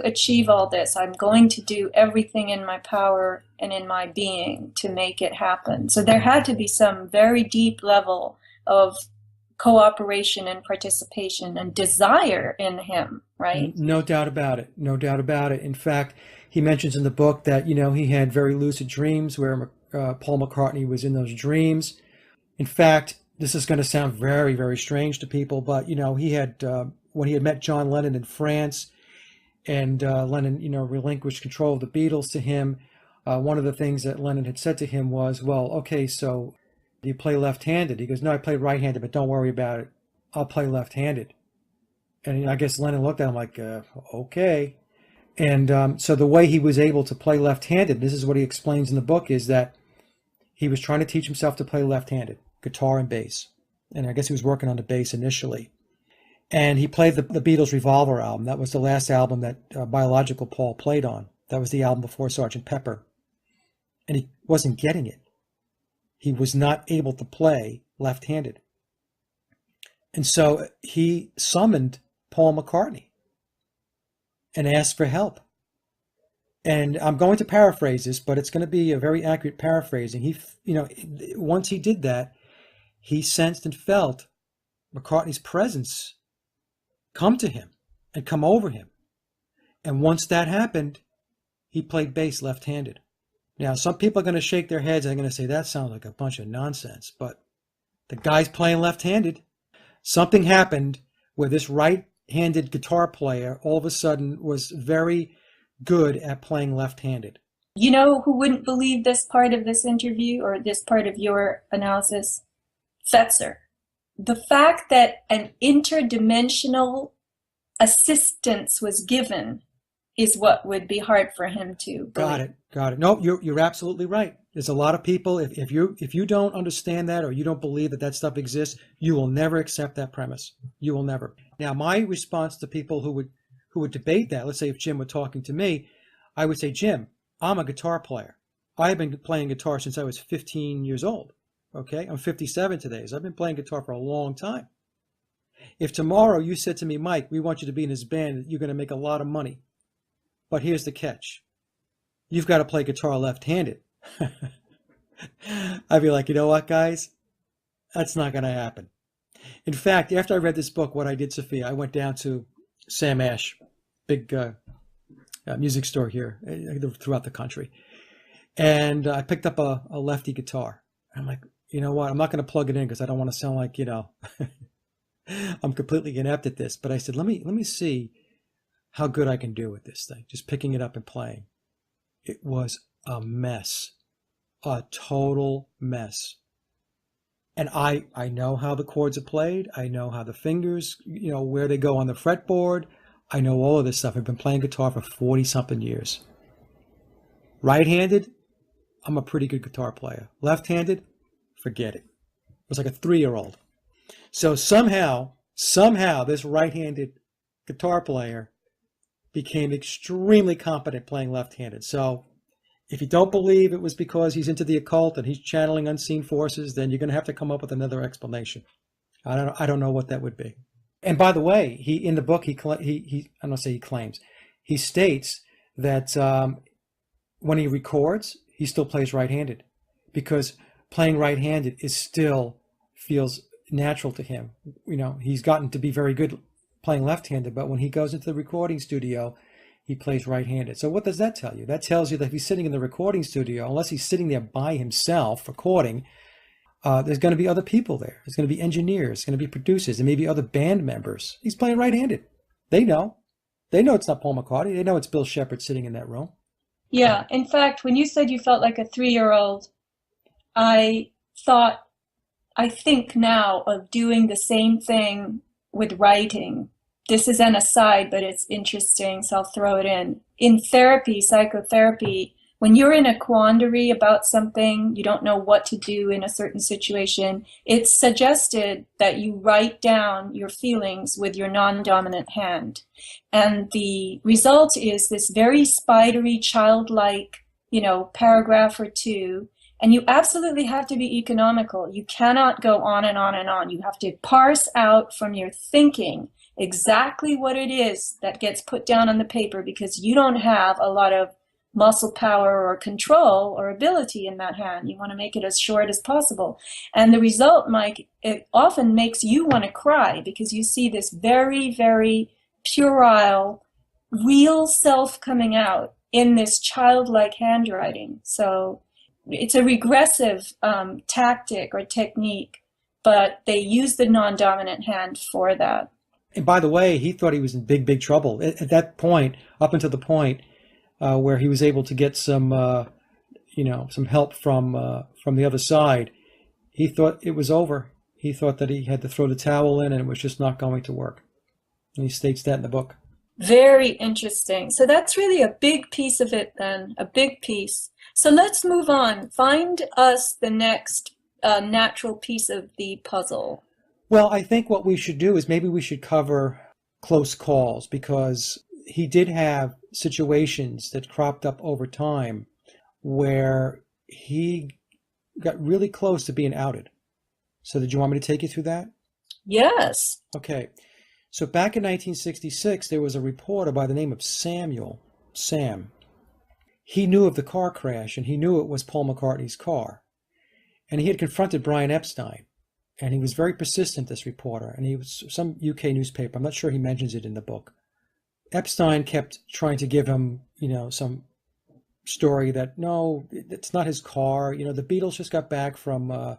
[SPEAKER 1] achieve all this. I'm going to do everything in my power and in my being to make it happen. So there had to be some very deep level of cooperation and participation and desire in him, right?
[SPEAKER 2] No doubt about it. No doubt about it. In fact, he mentions in the book that, he had very lucid dreams where Paul McCartney was in those dreams. In fact, this is going to sound very, very strange to people, but, he had, when he had met John Lennon in France, and Lennon, relinquished control of the Beatles to him, one of the things that Lennon had said to him was, well, okay, so do you play left-handed? He goes, no, I play right-handed, but don't worry about it. I'll play left-handed. And I guess Lennon looked at him like, okay. And so the way he was able to play left-handed, this is what he explains in the book, is that he was trying to teach himself to play left-handed, guitar and bass. And I guess he was working on the bass initially. And he played the Beatles' Revolver album. That was the last album that Biological Paul played on. That was the album before Sgt. Pepper. And he wasn't getting it. He was not able to play left-handed. And so he summoned Paul McCartney and asked for help. And I'm going to paraphrase this, but it's going to be a very accurate paraphrasing. Once he did that, he sensed and felt McCartney's presence come to him and come over him. And once that happened, he played bass left-handed. Now, some people are going to shake their heads and they're going to say, that sounds like a bunch of nonsense. But the guy's playing left-handed. Something happened where this right-handed guitar player all of a sudden was very good at playing left-handed.
[SPEAKER 1] You know who wouldn't believe this part of this interview or this part of your analysis? Fetzer. The fact that an interdimensional assistance was given is what would be hard for him to believe.
[SPEAKER 2] Got it. No, you're absolutely right. There's a lot of people, if you don't understand that or you don't believe that stuff exists, you will never accept that premise. You will never. Now, my response to people who would debate that, let's say if Jim were talking to me, I would say, Jim, I'm a guitar player. I've been playing guitar since I was 15 years old. Okay, I'm 57 today, so I've been playing guitar for a long time. If tomorrow you said to me, Mike, we want you to be in this band, you're going to make a lot of money. But here's the catch. You've got to play guitar left-handed. I'd be like, you know what, guys? That's not going to happen. In fact, after I read this book, what I did, Sophia, I went down to Sam Ash, big music store here throughout the country. And I picked up a lefty guitar. I'm like, you know what? I'm not going to plug it in because I don't want to sound like, I'm completely inept at this. But I said, let me see how good I can do with this thing. Just picking it up and playing. It was a mess, a total mess. And I know how the chords are played. I know how the fingers, where they go on the fretboard. I know all of this stuff. I've been playing guitar for 40-something years. Right-handed, I'm a pretty good guitar player. Left-handed, forget it. It was like a 3-year-old. So somehow this right-handed guitar player became extremely competent playing left-handed. So if you don't believe it was because he's into the occult and he's channeling unseen forces, then you're going to have to come up with another explanation. I don't know what that would be. And by the way, in the book, he I don't say he claims, he states that when he records, he still plays right-handed because playing right-handed still feels natural to him. He's gotten to be very good playing left-handed, but when he goes into the recording studio, he plays right-handed. So what does that tell you? That tells you that if he's sitting in the recording studio, unless he's sitting there by himself recording, there's going to be other people there. There's going to be engineers, going to be producers, and maybe other band members. He's playing right-handed. They know. They know it's not Paul McCartney. They know it's Bill Shepherd sitting in that room.
[SPEAKER 1] Yeah. In fact, when you said you felt like a 3-year-old, I think now of doing the same thing with writing. This is an aside, but it's interesting, so I'll throw it in. In therapy, psychotherapy, when you're in a quandary about something, you don't know what to do in a certain situation, it's suggested that you write down your feelings with your non-dominant hand. And the result is this very spidery, childlike, paragraph or two. And you absolutely have to be economical. You cannot go on and on and on. You have to parse out from your thinking exactly what it is that gets put down on the paper, because you don't have a lot of muscle power or control or ability in that hand. You want to make it as short as possible. And the result, Mike, it often makes you want to cry, because you see this very, very puerile, real self coming out in this childlike handwriting. So it's a regressive tactic or technique, but they use the non-dominant hand for that.
[SPEAKER 2] And by the way, he thought he was in big, big trouble at that point, up until the point where he was able to get some, some help from the other side. He thought it was over. He thought that he had to throw the towel in, and it was just not going to work. And he states that in the book.
[SPEAKER 1] Very interesting. So that's really a big piece of it then, a big piece. So let's move on. Find us the next natural piece of the puzzle.
[SPEAKER 2] Well, I think what we should do is maybe we should cover close calls, because he did have situations that cropped up over time where he got really close to being outed. So did you want me to take you through that?
[SPEAKER 1] Yes.
[SPEAKER 2] Okay. So back in 1966, there was a reporter by the name of Sam. He knew of the car crash, and he knew it was Paul McCartney's car. And he had confronted Brian Epstein. And he was very persistent, this reporter. And he was some UK newspaper. I'm not sure he mentions it in the book. Epstein kept trying to give him, some story that, no, it's not his car. The Beatles just got back from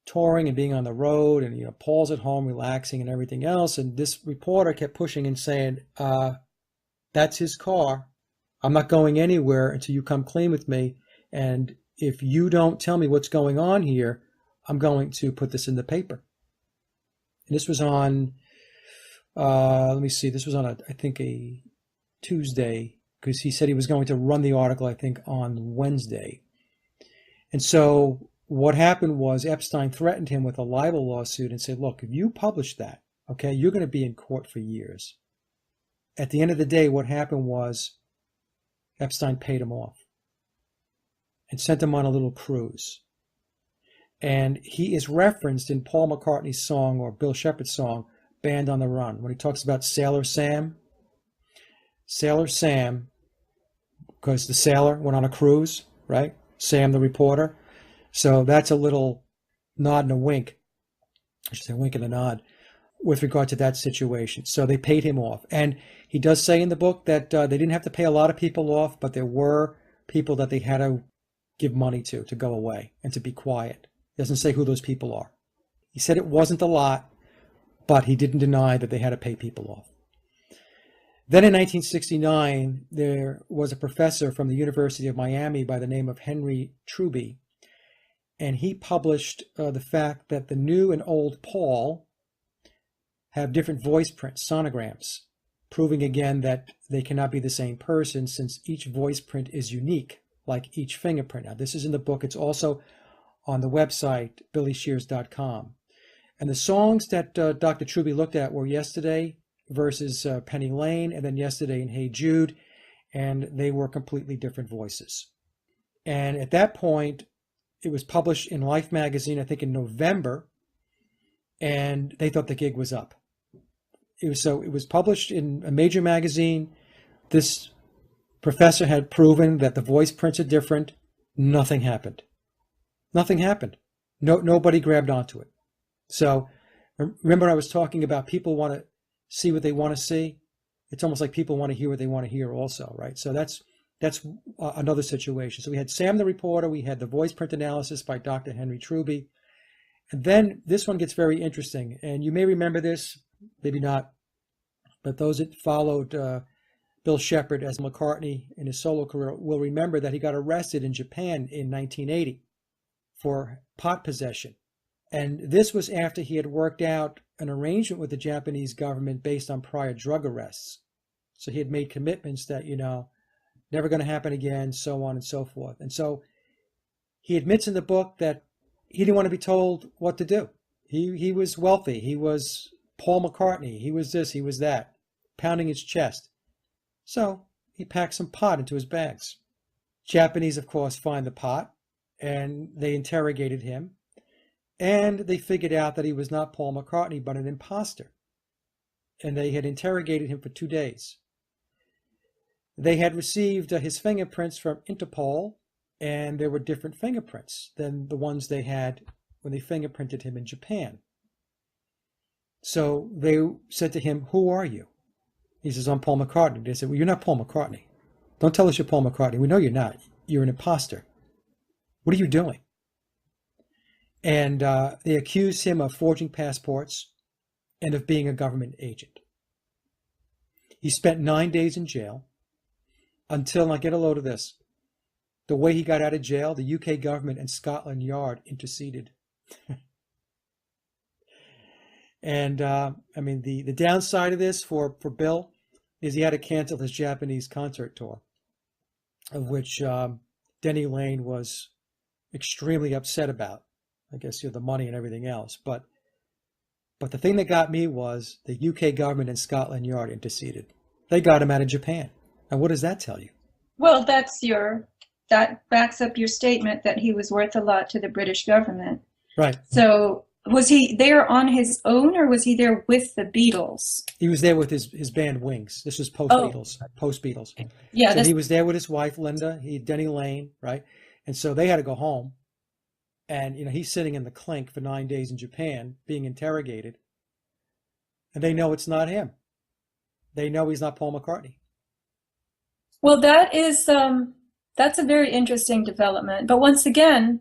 [SPEAKER 2] touring and being on the road. And, Paul's at home relaxing and everything else. And this reporter kept pushing and saying, that's his car. I'm not going anywhere until you come clean with me. And if you don't tell me what's going on here, I'm going to put this in the paper. And this was on, this was on, I think, a Tuesday, because he said he was going to run the article, I think, on Wednesday. And so what happened was Epstein threatened him with a libel lawsuit and said, look, if you publish that, okay, you're going to be in court for years. At the end of the day, what happened was Epstein paid him off and sent him on a little cruise. And he is referenced in Paul McCartney's song, or Bill Shepherd's song, Band on the Run, when he talks about Sailor Sam. Sailor Sam, because the sailor went on a cruise, right? Sam the reporter. So that's a little nod and a wink. I should say wink and a nod with regard to that situation. So they paid him off. And he does say in the book that they didn't have to pay a lot of people off, but there were people that they had to give money to go away and to be quiet. He doesn't say who those people are. He said it wasn't a lot, but he didn't deny that they had to pay people off. Then in 1969, there was a professor from the University of Miami by the name of Henry Truby, and he published the fact that the new and old Paul have different voice prints, sonograms, proving again that they cannot be the same person, since each voice print is unique, like each fingerprint. Now, this is in the book. It's also on the website, billyshears.com. And the songs that Dr. Truby looked at were Yesterday versus Penny Lane, and then Yesterday and Hey Jude, and they were completely different voices. And at that point, it was published in Life magazine, I think in November, and they thought the gig was up. It was published in a major magazine. This professor had proven that the voice prints are different. Nothing happened. Nothing happened. Nobody grabbed onto it. So remember I was talking about people want to see what they want to see? It's almost like people want to hear what they want to hear also, right? So that's another situation. So we had Sam the reporter, we had the voice print analysis by Dr. Henry Truby, and then this one gets very interesting. And you may remember this, maybe not, but those that followed Bill Shepherd as McCartney in his solo career will remember that he got arrested in Japan in 1980 for pot possession. And this was after he had worked out an arrangement with the Japanese government based on prior drug arrests. So he had made commitments that, never going to happen again, so on and so forth. And so he admits in the book that he didn't want to be told what to do. He was wealthy. He was Paul McCartney. He was this, he was that, pounding his chest. So he packed some pot into his bags. Japanese, of course, find the pot, and they interrogated him, and they figured out that he was not Paul McCartney, but an imposter. And they had interrogated him for 2 days. They had received his fingerprints from Interpol, and there were different fingerprints than the ones they had when they fingerprinted him in Japan. So they said to him, "Who are you?" He says, "I'm Paul McCartney." They said, "Well, you're not Paul McCartney. Don't tell us you're Paul McCartney. We know you're not. You're an imposter. What are you doing?" And they accused him of forging passports and of being a government agent. He spent 9 days in jail until, now get a load of this, the way he got out of jail, the UK government and Scotland Yard interceded. And I mean, the downside of this for Bill is he had to cancel his Japanese concert tour, of which Denny Lane was extremely upset about. I guess, the money and everything else. But the thing that got me was the UK government and Scotland Yard interceded. They got him out of Japan. And what does that tell you?
[SPEAKER 1] Well, that backs up your statement that he was worth a lot to the British government.
[SPEAKER 2] Right.
[SPEAKER 1] So was he there on his own, or was he there with the Beatles?
[SPEAKER 2] He was there with his band Wings. This was post-Beatles. Post-Beatles.
[SPEAKER 1] Yeah.
[SPEAKER 2] So he was there with his wife, Linda, Denny Lane, right? And so they had to go home. And, he's sitting in the clink for 9 days in Japan being interrogated. And they know it's not him. They know he's not Paul McCartney.
[SPEAKER 1] Well, that's a very interesting development. But once again,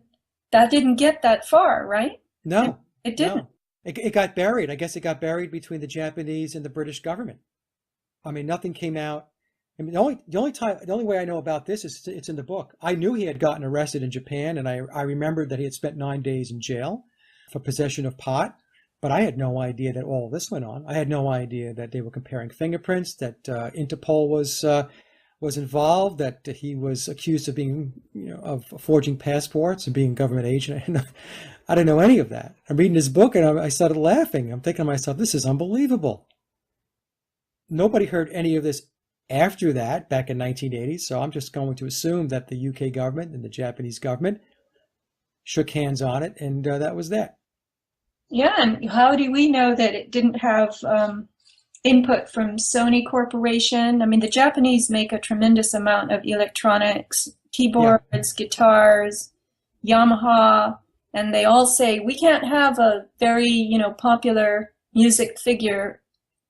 [SPEAKER 1] that didn't get that far, right?
[SPEAKER 2] No.
[SPEAKER 1] It didn't.
[SPEAKER 2] No. It got buried. I guess it got buried between the Japanese and the British government. I mean, nothing came out. I mean, the only way I know about this is it's in the book. I knew he had gotten arrested in Japan, and I remembered that he had spent 9 days in jail for possession of pot, but I had no idea that all of this went on. I had no idea that they were comparing fingerprints, that Interpol was involved, that he was accused of being, of forging passports and being a government agent. I didn't know any of that. I'm reading his book, and I started laughing. I'm thinking to myself, this is unbelievable. Nobody heard any of this after that, back in 1980, so I'm just going to assume that the UK government and the Japanese government shook hands on it, and that was that.
[SPEAKER 1] Yeah, and how do we know that it didn't have input from Sony Corporation? I mean, the Japanese make a tremendous amount of electronics, keyboards, guitars, Yamaha, and they all say, we can't have a very, popular music figure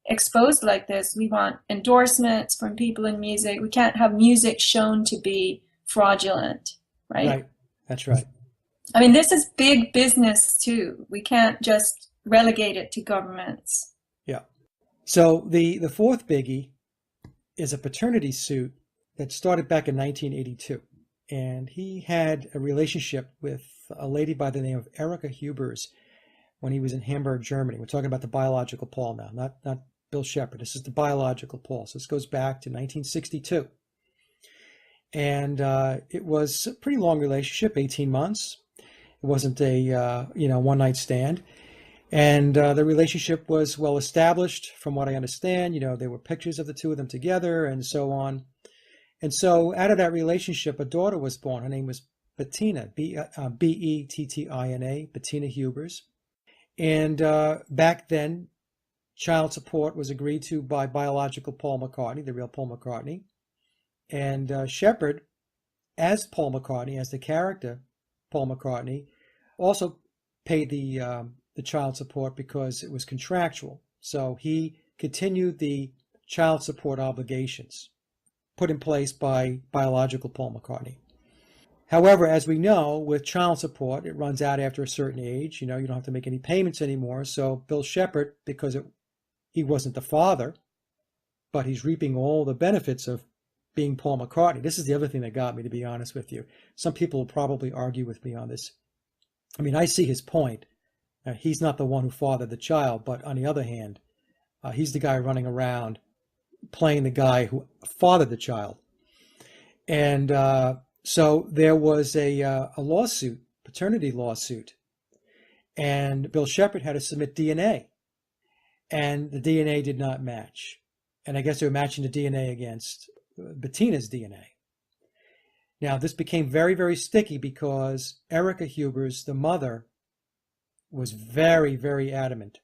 [SPEAKER 1] exposed like this. We want endorsements from people in music. We can't have music shown to be fraudulent, right?
[SPEAKER 2] Right. That's right.
[SPEAKER 1] I mean, this is big business too. We can't just relegate it to governments.
[SPEAKER 2] Yeah. So the fourth biggie is a paternity suit that started back in 1982. And he had a relationship with a lady by the name of Erika Hubers when he was in Hamburg, Germany. We're talking about the biological Paul now, not Bill Shepherd. This is the biological Paul. So this goes back to 1962. And it was a pretty long relationship, 18 months. It wasn't a, one-night stand. And the relationship was well established, from what I understand. There were pictures of the two of them together and so on. And so out of that relationship, a daughter was born. Her name was Bettina, Bettina, Bettina Hubers. And back then, child support was agreed to by biological Paul McCartney, the real Paul McCartney. And Shepherd, as Paul McCartney, as the character Paul McCartney, also paid the child support because it was contractual. So he continued the child support obligations put in place by biological Paul McCartney. However, as we know, with child support, it runs out after a certain age. You don't have to make any payments anymore. So Bill Shepherd, because he wasn't the father, but he's reaping all the benefits of being Paul McCartney. This is the other thing that got me, to be honest with you. Some people will probably argue with me on this. I mean, I see his point. He's not the one who fathered the child, but on the other hand, he's the guy running around playing the guy who fathered the child. And so there was a lawsuit, paternity lawsuit, and Bill Shepherd had to submit DNA, and the DNA did not match. And I guess they were matching the DNA against Bettina's DNA. Now, this became very, very sticky because Erica Hubers, the mother, was very, very adamant.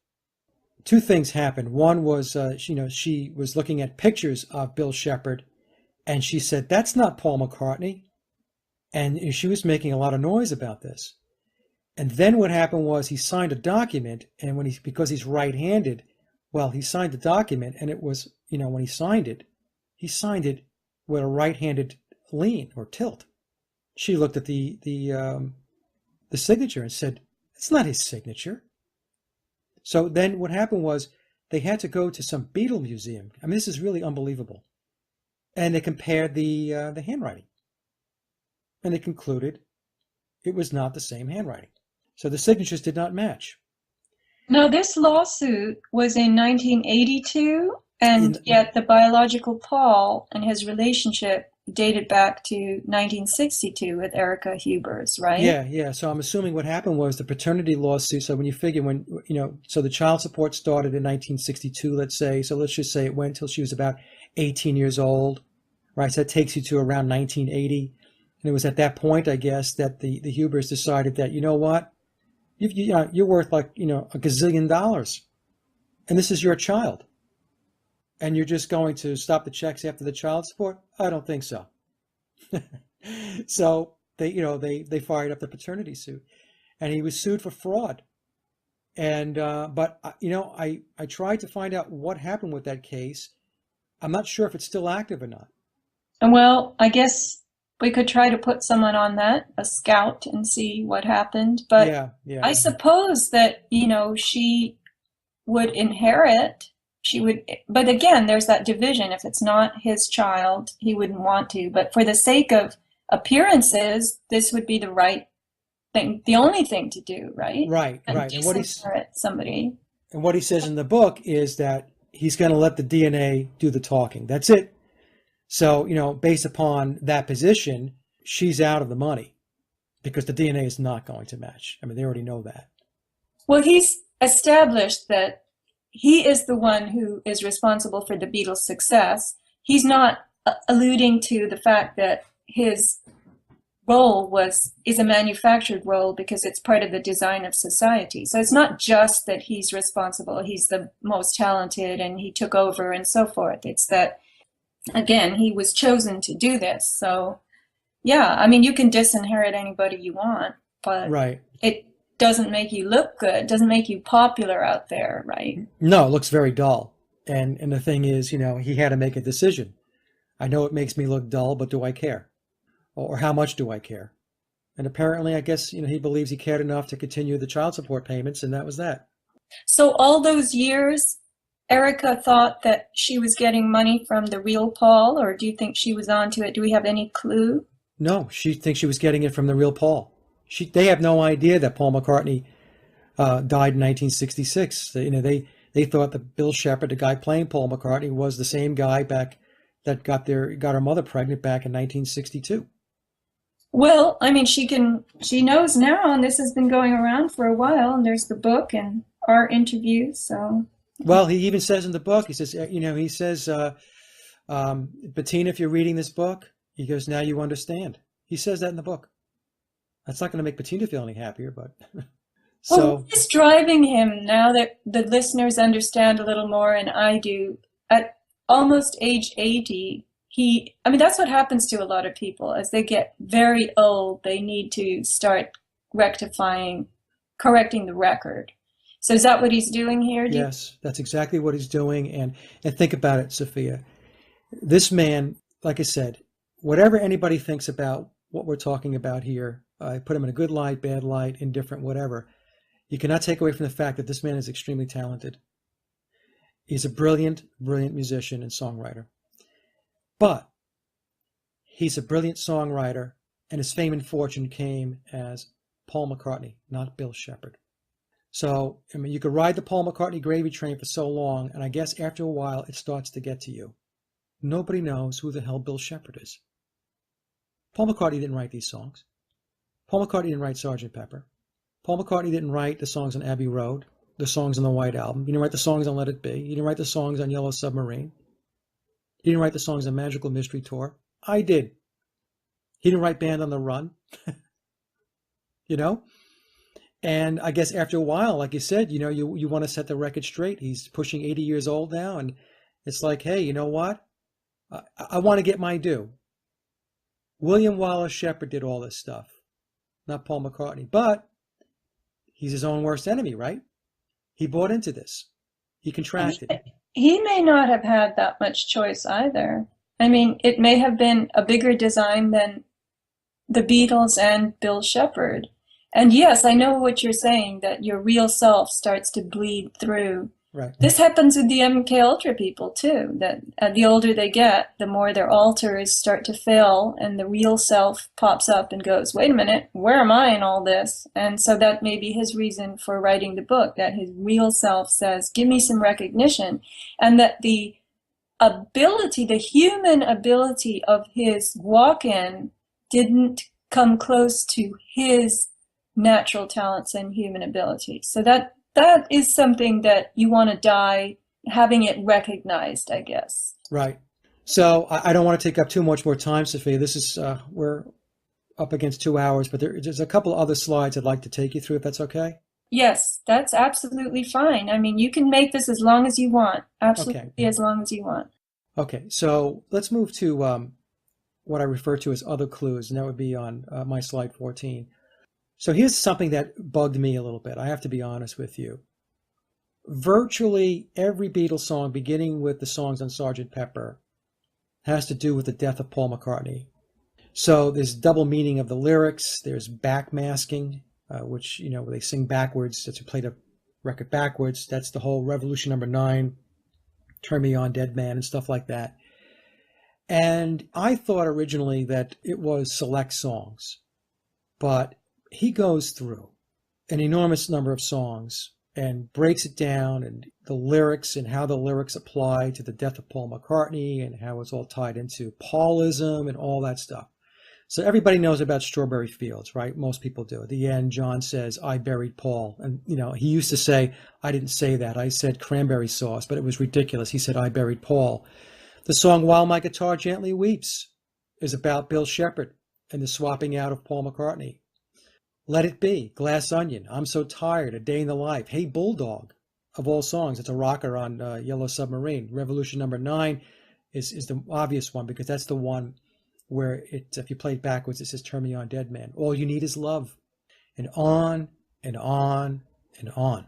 [SPEAKER 2] Two things happened. One was, she was looking at pictures of Bill Shepherd, and she said, "That's not Paul McCartney." And she was making a lot of noise about this. And then what happened was he signed a document, and because he's right-handed, well, he signed the document, and it was, when he signed it with a right-handed lean or tilt. She looked at the signature and said, "It's not his signature." So then what happened was they had to go to some Beatle museum. I mean, this is really unbelievable. And they compared the handwriting. And they concluded it was not the same handwriting. So the signatures did not match.
[SPEAKER 1] No, this lawsuit was in 1982, and yet the biological Paul and his relationship dated back to 1962 with Erica Hubers, right?
[SPEAKER 2] Yeah. So I'm assuming what happened was the paternity lawsuit. So when you figure so the child support started in 1962, let's say. So let's just say it went until she was about 18 years old, right? So that takes you to around 1980. And it was at that point, I guess, that the Hubers decided that, you know what? You're worth like, a gazillion dollars. And this is your child. And you're just going to stop the checks after the child support? I don't think so. So they fired up the paternity suit, and he was sued for fraud. And but I tried to find out what happened with that case. I'm not sure if it's still active or not.
[SPEAKER 1] Well, I guess we could try to put someone on that, a scout, and see what happened. But
[SPEAKER 2] Yeah.
[SPEAKER 1] I suppose that, she would inherit. She would, but again, there's that division. If it's not his child, he wouldn't want to. But for the sake of appearances, this would be the right thing, the only thing to do, right?
[SPEAKER 2] Right. And
[SPEAKER 1] Disinherit somebody.
[SPEAKER 2] And what he says in the book is that he's going to let the DNA do the talking. That's it. So, based upon that position, she's out of the money because the DNA is not going to match. I mean, they already know that.
[SPEAKER 1] Well, he's established that he is the one who is responsible for the Beatles' success. He's not alluding to the fact that his role is a manufactured role because it's part of the design of society. So it's not just that he's responsible, he's the most talented and he took over and so forth. It's that, again, he was chosen to do this. So, yeah, I mean, you can disinherit anybody you want, but
[SPEAKER 2] right.
[SPEAKER 1] It doesn't make you look good, doesn't make you popular out there, right?
[SPEAKER 2] No, it looks very dull. And the thing is, he had to make a decision. I know it makes me look dull, but do I care? Or how much do I care? And apparently, I guess, he believes he cared enough to continue the child support payments, and that was that.
[SPEAKER 1] So all those years, Erica thought that she was getting money from the real Paul, or do you think she was onto it? Do we have any clue?
[SPEAKER 2] No, she thinks she was getting it from the real Paul. They have no idea that Paul McCartney died in 1966. They thought that Bill Shepherd, the guy playing Paul McCartney, was the same guy back that got her mother pregnant back in 1962.
[SPEAKER 1] Well, I mean, she knows now, and this has been going around for a while, and there's the book and our interviews, so.
[SPEAKER 2] Well, he even says in the book, he says, Bettina, if you're reading this book, he goes, now you understand. He says that in the book. That's not going to make Bettina feel any happier, but so.
[SPEAKER 1] Well, what's driving him now that the listeners understand a little more, and I do, at almost age 80, that's what happens to a lot of people. As they get very old, they need to start correcting the record. So is that what he's doing here?
[SPEAKER 2] Yes, that's exactly what he's doing. And think about it, Sophia. This man, like I said, whatever anybody thinks about what we're talking about here, I put him in a good light, bad light, indifferent, whatever. You cannot take away from the fact that this man is extremely talented. He's a brilliant, brilliant musician and songwriter. But he's a brilliant songwriter, and his fame and fortune came as Paul McCartney, not Bill Shepherd. So, I mean, you could ride the Paul McCartney gravy train for so long, and I guess after a while it starts to get to you. Nobody knows who the hell Bill Shepherd is. Paul McCartney didn't write these songs. Paul McCartney didn't write Sgt. Pepper. Paul McCartney didn't write the songs on Abbey Road, the songs on the White Album. He didn't write the songs on Let It Be. He didn't write the songs on Yellow Submarine. He didn't write the songs on Magical Mystery Tour. I did. He didn't write Band on the Run. You know? And I guess after a while, like you said, you want to set the record straight. He's pushing 80 years old now, and it's like, hey, you know what? I want to get my due. William Wallace Shepard did all this stuff, not Paul McCartney. But he's his own worst enemy, right? He bought into this. He contracted.
[SPEAKER 1] He may not have had that much choice either. I mean, it may have been a bigger design than the Beatles and Bill Shepard. And yes, I know what you're saying, that your real self starts to bleed through.
[SPEAKER 2] Right.
[SPEAKER 1] This happens with the MK Ultra people too, that the older they get, the more their alters start to fail and the real self pops up and goes, wait a minute, where am I in all this? And so that may be his reason for writing the book, that his real self says, give me some recognition. And that the ability, the human ability of his walk-in didn't come close to his natural talents and human ability. So that is something that you want to die having it recognized, I guess.
[SPEAKER 2] Right. So I don't want to take up too much more time, Sophia. This is, we're up against 2 hours, but there's a couple other slides I'd like to take you through, if that's okay.
[SPEAKER 1] Yes, that's absolutely fine. I mean, you can make this as long as you want. Absolutely, okay. As long as you want.
[SPEAKER 2] Okay, so let's move to what I refer to as other clues, and that would be on my slide 14. So here's something that bugged me a little bit. I have to be honest with you. Virtually every Beatles song, beginning with the songs on Sgt. Pepper, has to do with the death of Paul McCartney. So there's double meaning of the lyrics. There's backmasking, which, they sing backwards. That's who played a record backwards. That's the whole Revolution Number 9, Turn Me On, Dead Man, and stuff like that. And I thought originally that it was select songs, but he goes through an enormous number of songs and breaks it down, and the lyrics and how the lyrics apply to the death of Paul McCartney and how it's all tied into Paulism and all that stuff. So everybody knows about Strawberry Fields, right? Most people do. At the end, John says, I buried Paul. And, he used to say, I didn't say that. I said cranberry sauce, but it was ridiculous. He said, I buried Paul. The song While My Guitar Gently Weeps is about Bill Shepard and the swapping out of Paul McCartney. Let It Be, Glass Onion, I'm So Tired, A Day in the Life, Hey Bulldog, of all songs. It's a rocker on Yellow Submarine. Revolution Number 9 is the obvious one, because that's the one where if you play it backwards, it says Turn Me On, Dead Man. All You Need Is Love. And on and on and on.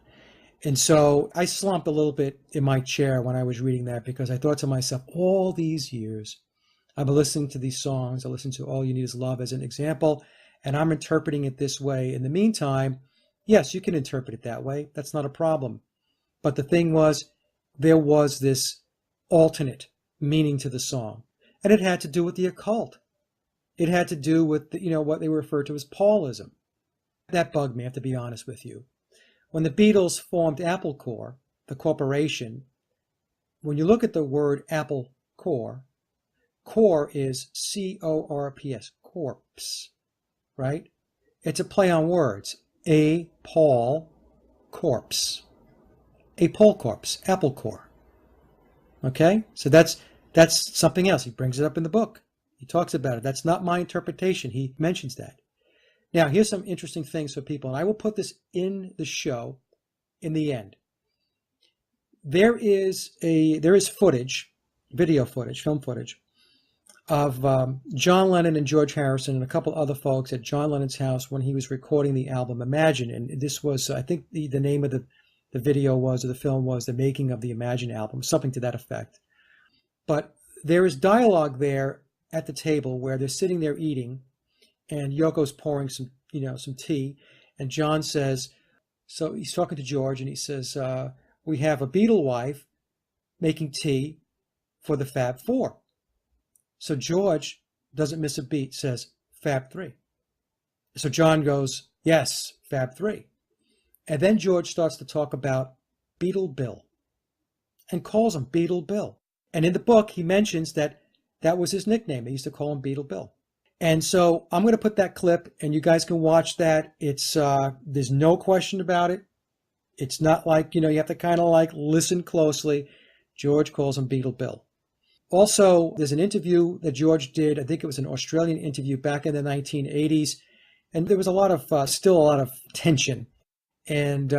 [SPEAKER 2] And so I slumped a little bit in my chair when I was reading that, because I thought to myself, all these years, I've been listening to these songs. I listened to All You Need Is Love as an example, and I'm interpreting it this way. In the meantime, yes, you can interpret it that way. That's not a problem. But the thing was, there was this alternate meaning to the song, and it had to do with the occult. It had to do with, what they refer to as Paulism. That bugged me, I have to be honest with you. When the Beatles formed Apple Corps, the corporation, when you look at the word Apple Corps, Corps is C-O-R-P-S, corpse, right? It's a play on words. A Paul corpse. A Paul corpse, Apple Corps. Okay? So that's something else. He brings it up in the book. He talks about it. That's not my interpretation. He mentions that. Now, here's some interesting things for people, and I will put this in the show in the end. There is footage, video footage, film footage, of John Lennon and George Harrison and a couple other folks at John Lennon's house when he was recording the album Imagine. And this was, I think the name of the video was, or the film was, The Making of the Imagine album, something to that effect. But there is dialogue there at the table where they're sitting there eating, and Yoko's pouring some tea, and John says, so he's talking to George, and he says, we have a Beatle wife making tea for the Fab Four. So George doesn't miss a beat, says Fab Three. So John goes, yes, Fab Three. And then George starts to talk about Beatle Bill and calls him Beatle Bill. And in the book, he mentions that was his nickname. They used to call him Beatle Bill. And so I'm going to put that clip and you guys can watch that. It's there's no question about it. It's not like, you have to kind of like listen closely. George calls him Beetle Bill. Also, there's an interview that George did. I think it was an Australian interview back in the 1980s. And there was still a lot of tension. And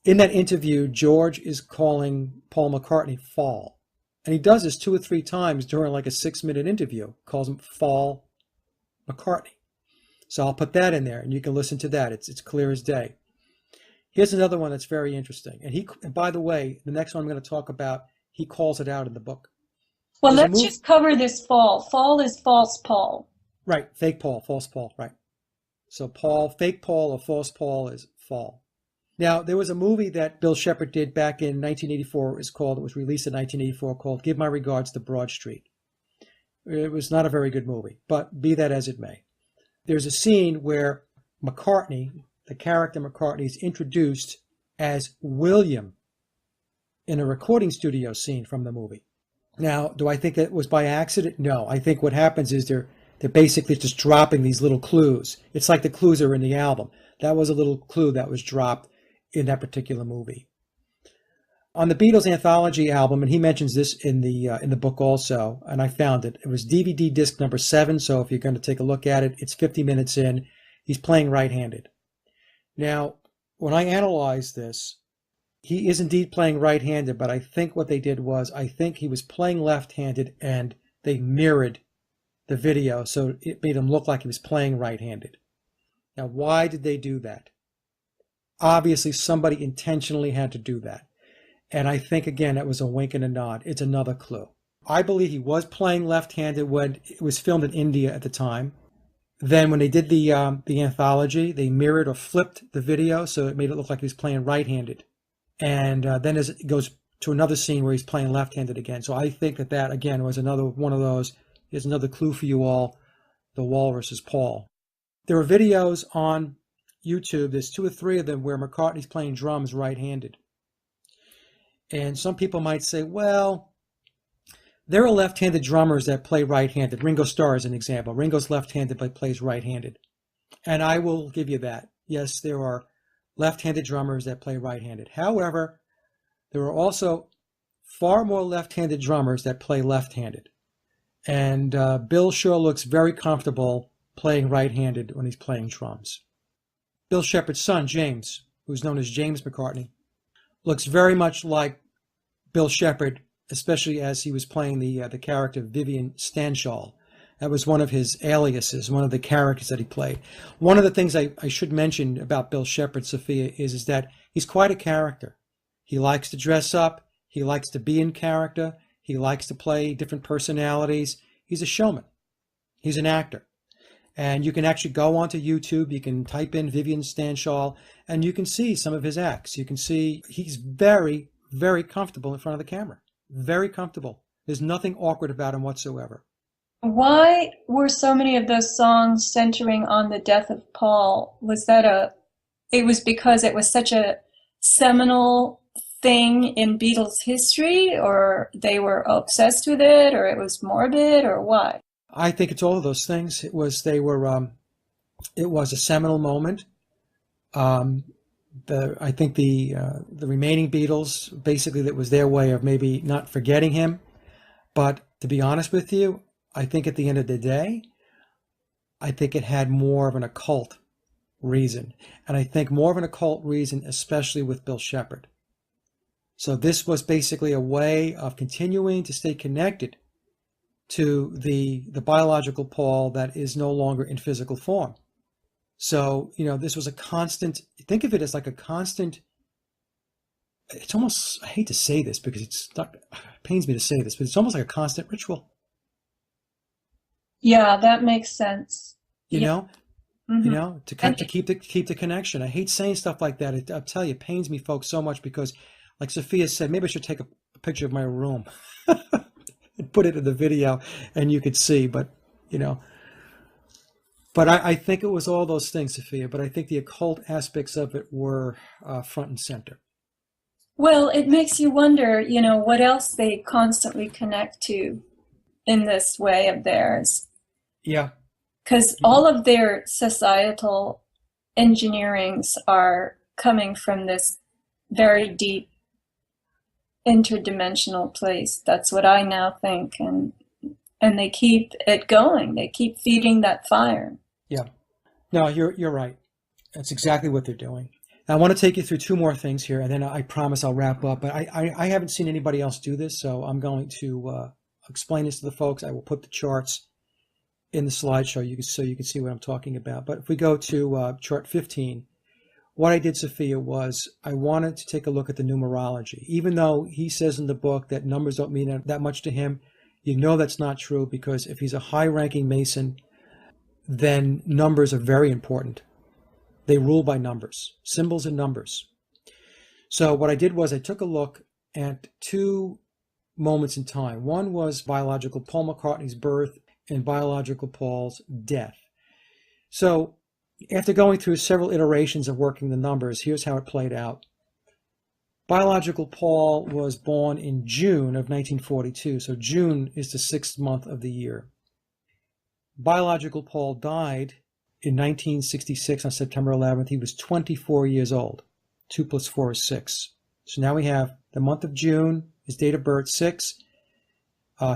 [SPEAKER 2] in that interview, George is calling Paul McCartney Fall. And he does this 2 or 3 times during like a 6-minute interview. Calls him Fall McCartney. So I'll put that in there and you can listen to that. It's clear as day. Here's another one that's very interesting. And by the way, the next one I'm going to talk about, he calls it out in the book.
[SPEAKER 1] Well, let's just cover this fall. Fall is false Paul.
[SPEAKER 2] Right. Fake Paul, false Paul. Right. So Paul, fake Paul or false Paul is fall. Now, there was a movie that Bill Shepherd did back in 1984. It was released in 1984 called Give My Regards to Broad Street. It was not a very good movie, but be that as it may. There's a scene where McCartney, the character McCartney, is introduced as William in a recording studio scene from the movie. Now, do I think it was by accident? No. I think what happens is they're basically just dropping these little clues. It's like the clues are in the album. That was a little clue that was dropped in that particular movie. On the Beatles anthology album, and he mentions this in the book also, and I found it. It was DVD disc number 7, so if you're going to take a look at it, it's 50 minutes in. He's playing right-handed. Now, when I analyzed this, he is indeed playing right-handed, but I think what they did was, I think he was playing left-handed and they mirrored the video, so it made him look like he was playing right-handed. Now, why did they do that? Obviously, somebody intentionally had to do that. And I think, again, it was a wink and a nod. It's another clue. I believe he was playing left-handed when it was filmed in India at the time. Then when they did the anthology, they mirrored or flipped the video, so it made it look like he was playing right-handed. And then as it goes to another scene where he's playing left-handed again. So I think that, again, was another one of those. Here's another clue for you all. The Walrus is Paul. There are videos on YouTube. There's 2 or 3 of them where McCartney's playing drums right-handed. And some people might say, well, there are left-handed drummers that play right-handed. Ringo Starr is an example. Ringo's left-handed but plays right-handed. And I will give you that. Yes, there are left-handed drummers that play right-handed. However, there are also far more left-handed drummers that play left-handed. And Bill sure looks very comfortable playing right-handed when he's playing drums. Bill Shepherd's son, James, who's known as James McCartney, looks very much like Bill Shepherd, especially as he was playing the character Vivian Stanshall. That was one of his aliases, one of the characters that he played. One of the things I should mention about Bill Shepherd, Sofia, is that he's quite a character. He likes to dress up. He likes to be in character. He likes to play different personalities. He's a showman. He's an actor. And you can actually go onto YouTube. You can type in Vivian Stanshall, and you can see some of his acts. You can see he's very, very comfortable in front of the camera. Very comfortable. There's nothing awkward about him whatsoever.
[SPEAKER 1] Why were so many of those songs centering on the death of Paul? It was because it was such a seminal thing in Beatles history, or they were obsessed with it, or it was morbid, or why?
[SPEAKER 2] I think it's all of those things. It was a seminal moment. I think the remaining Beatles, basically, that was their way of maybe not forgetting him. But to be honest with you, I think at the end of the day, I think it had more of an occult reason. And I think more of an occult reason, especially with Bill Shepherd. So this was basically a way of continuing to stay connected to the biological Paul that is no longer in physical form. So, this was a constant, think of it as like a constant, it's almost, I hate to say this because it pains me to say this, but it's almost like a constant ritual.
[SPEAKER 1] Yeah, that makes sense.
[SPEAKER 2] You
[SPEAKER 1] Yeah.
[SPEAKER 2] know,
[SPEAKER 1] Mm-hmm.
[SPEAKER 2] to keep the connection. I hate saying stuff like that. I'll tell you, it pains me, folks, so much because, like Sophia said, maybe I should take a picture of my room and put it in the video, and you could see. But but I think it was all those things, Sophia. But I think the occult aspects of it were front and center.
[SPEAKER 1] Well, it makes you wonder, what else they constantly connect to in this way of theirs.
[SPEAKER 2] Yeah.
[SPEAKER 1] because
[SPEAKER 2] Yeah.
[SPEAKER 1] all of their societal engineerings are coming from this very deep interdimensional place. That's what I now think, and they keep it going. They keep feeding that fire.
[SPEAKER 2] Yeah. No, you're right. That's exactly what they're doing. I want to take you through two more things here, and then I promise I'll wrap up. But I haven't seen anybody else do this, so I'm going to explain this to the folks. I will put the charts in the slideshow so you can see what I'm talking about. But if we go to chart 15, what I did, Sophia, was I wanted to take a look at the numerology. Even though he says in the book that numbers don't mean that much to him, you know that's not true, because if he's a high-ranking Mason, then numbers are very important. They rule by numbers, symbols and numbers. So what I did was I took a look at two moments in time. One was biological Paul McCartney's birth and biological Paul's death. So after going through several iterations of working the numbers, here's how it played out. Biological Paul was born in June of 1942, so June is the 6th month of the year. Biological Paul died in 1966 on September 11th. He was 24 years old. 2 plus 4 is 6. So now we have the month of June, his date of birth, 6.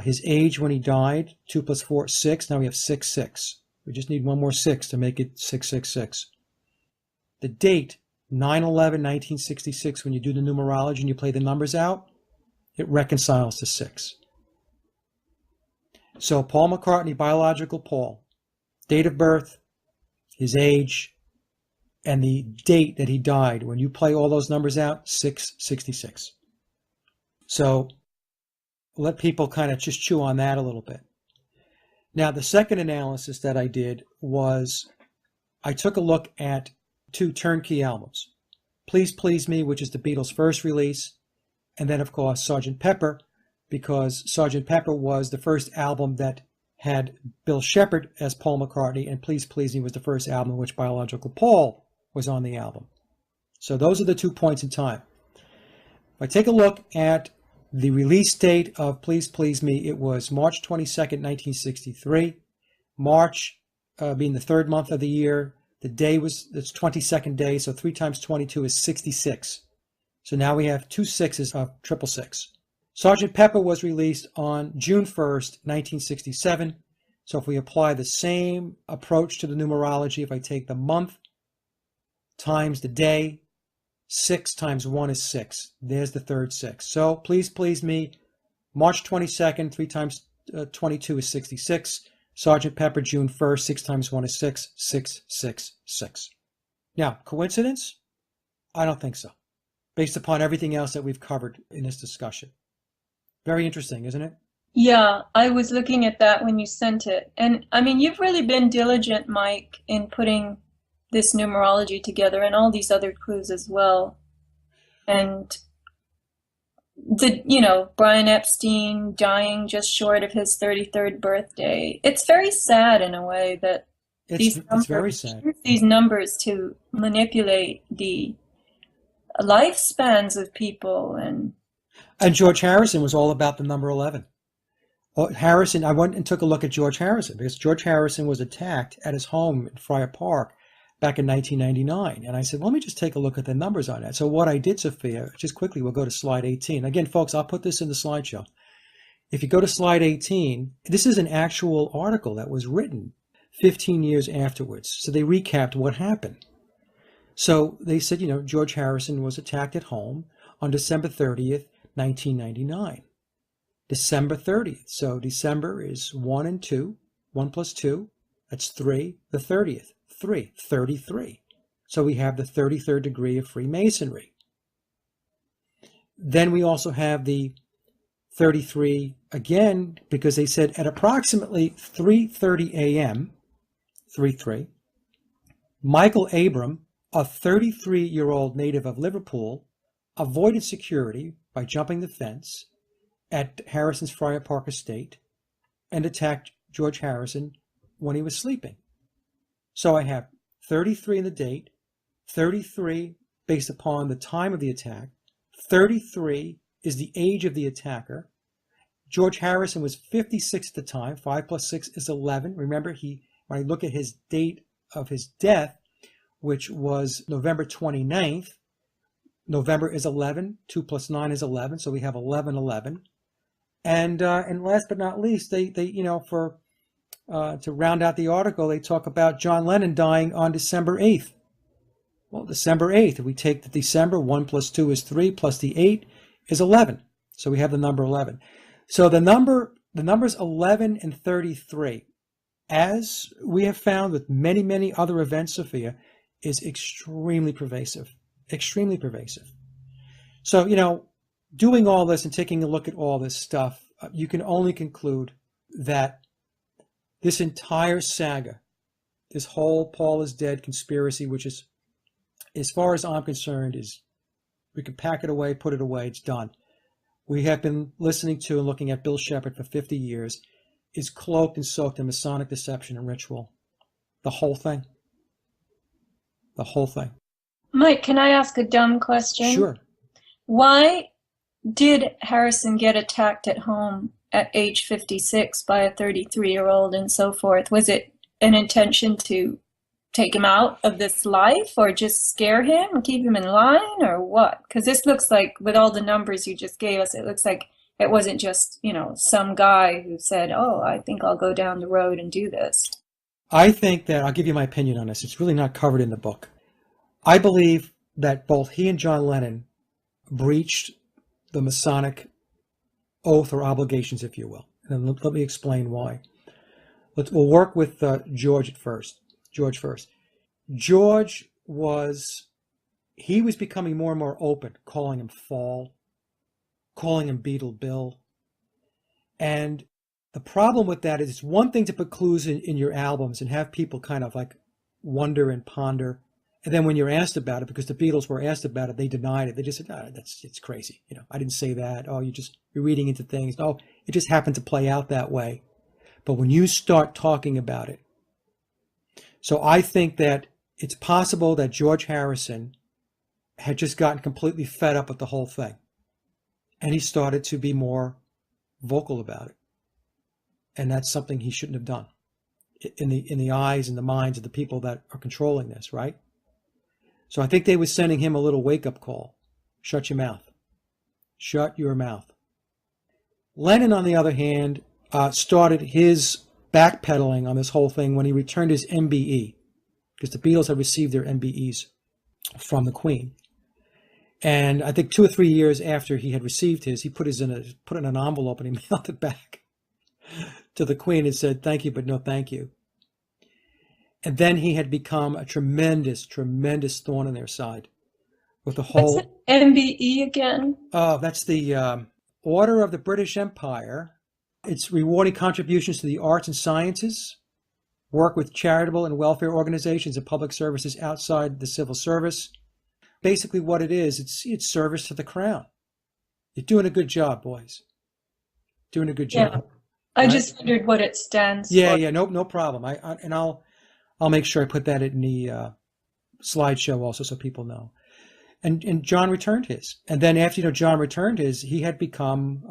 [SPEAKER 2] His age when he died, 2 plus 4, 6. Now we have 6. We just need one more 6 to make it 666. The date, 9/11/1966, when you do the numerology and you play the numbers out, it reconciles to 6. So Paul McCartney, biological Paul, date of birth, his age, and the date that he died, when you play all those numbers out, 666. So let people kind of just chew on that a little bit. Now, the second analysis that I did was I took a look at two turnkey albums. Please Please Me, which is the Beatles' first release, and then, of course, Sgt. Pepper, because Sgt. Pepper was the first album that had Bill Shepherd as Paul McCartney, and Please Please Me was the first album in which biological Paul was on the album. So those are the 2 points in time. If I take a look at the release date of Please Please Me, it was March 22nd, 1963. March being the 3rd month of the year. The day was its 22nd day, so 3 times 22 is 66. So now we have 2 6s of 666. Sgt. Pepper was released on June 1st, 1967. So if we apply the same approach to the numerology, if I take the month times the day, 6 times 1 is 6. There's the third 6. So Please Please Me, March 22nd, 3 times 22 is 66. Sgt. Pepper, June 1st, 6 times 1 is 6, 666. Now, coincidence? I don't think so, based upon everything else that we've covered in this discussion. Very interesting, isn't it?
[SPEAKER 1] Yeah, I was looking at that when you sent it. And I mean, you've really been diligent, Mike, in putting this numerology together and all these other clues as well. And Brian Epstein dying just short of his 33rd birthday. It's very sad in a way that
[SPEAKER 2] It's very sad.
[SPEAKER 1] use these numbers to manipulate the lifespans of people. And
[SPEAKER 2] George Harrison was all about the number 11. Harrison, I went and took a look at George Harrison, because George Harrison was attacked at his home in Friar Park back in 1999. And I said, well, let me just take a look at the numbers on that. So what I did, Sophia, just quickly, we'll go to slide 18. Again, folks, I'll put this in the slideshow. If you go to slide 18, this is an actual article that was written 15 years afterwards. So they recapped what happened. So they said, George Harrison was attacked at home on December 30th, 1999. December 30th. So December is 1 and 2. 1 plus 2, that's 3. The 30th, 3, 33. So we have the 33rd degree of Freemasonry. Then we also have the 33 again, because they said at approximately 3:30 a.m., 3-3, Michael Abram, a 33-year-old native of Liverpool, avoided security by jumping the fence at Harrison's Friar Park estate and attacked George Harrison when he was sleeping. So I have 33 in the date, 33 based upon the time of the attack, 33 is the age of the attacker. George Harrison was 56 at the time. 5 plus 6 is 11. Remember, when I look at his date of his death, which was November 29th, November is 11. 2 plus 9 is 11. So we have 11. And last but not least, they for to round out the article, they talk about John Lennon dying on December 8th. Well, December 8th, if we take the December, 1 plus 2 is 3, plus the 8 is 11. So we have the number 11. So the numbers 11 and 33, as we have found with many, many other events, Sophia, is extremely pervasive. Extremely pervasive. So, doing all this and taking a look at all this stuff, you can only conclude that this entire saga, this whole Paul is dead conspiracy, which is, as far as I'm concerned, is we can pack it away, put it away, it's done. We have been listening to and looking at Bill Shepard for 50 years, is cloaked and soaked in Masonic deception and ritual. The whole thing. The whole thing.
[SPEAKER 1] Mike, can I ask a dumb question?
[SPEAKER 2] Sure.
[SPEAKER 1] Why did Harrison get attacked at home at age 56 by a 33-year-old and so forth? Was it an intention to take him out of this life, or just scare him and keep him in line, or what? Because this looks like, with all the numbers you just gave us, it looks like it wasn't just, some guy who said, oh, I think I'll go down the road and do this.
[SPEAKER 2] I think that, I'll give you my opinion on this. It's really not covered in the book. I believe that both he and John Lennon breached the Masonic oath or obligations, if you will. And let me explain why. We'll work with George first. George was becoming more and more open, calling him Fall, calling him Beetle Bill. And the problem with that is, it's one thing to put clues in your albums and have people kind of like wonder and ponder. And then when you're asked about it, because the Beatles were asked about it, they denied it. They just said, it's crazy. I didn't say that. Oh, you're reading into things. Oh, it just happened to play out that way. But when you start talking about it, so I think that it's possible that George Harrison had just gotten completely fed up with the whole thing. And he started to be more vocal about it. And that's something he shouldn't have done in the eyes and the minds of the people that are controlling this, right? So I think they were sending him a little wake-up call. Shut your mouth. Shut your mouth. Lennon, on the other hand, started his backpedaling on this whole thing when he returned his MBE, because the Beatles had received their MBEs from the Queen. And I think 2 or 3 years after he had received his, he put it in an envelope and he mailed it back to the Queen and said, thank you, but no thank you. And then he had become a tremendous, tremendous thorn in their side with the whole...
[SPEAKER 1] What's an MBE again?
[SPEAKER 2] Oh, that's the Order of the British Empire. It's rewarding contributions to the arts and sciences, work with charitable and welfare organizations and public services outside the civil service. Basically what it is, it's service to the crown. You're doing a good job, boys. Doing a good job.
[SPEAKER 1] Yeah. I just wondered what it stands for.
[SPEAKER 2] Yeah, no problem. I'll make sure I put that in the slideshow also so people know. And John returned his. And then after John returned his, he had become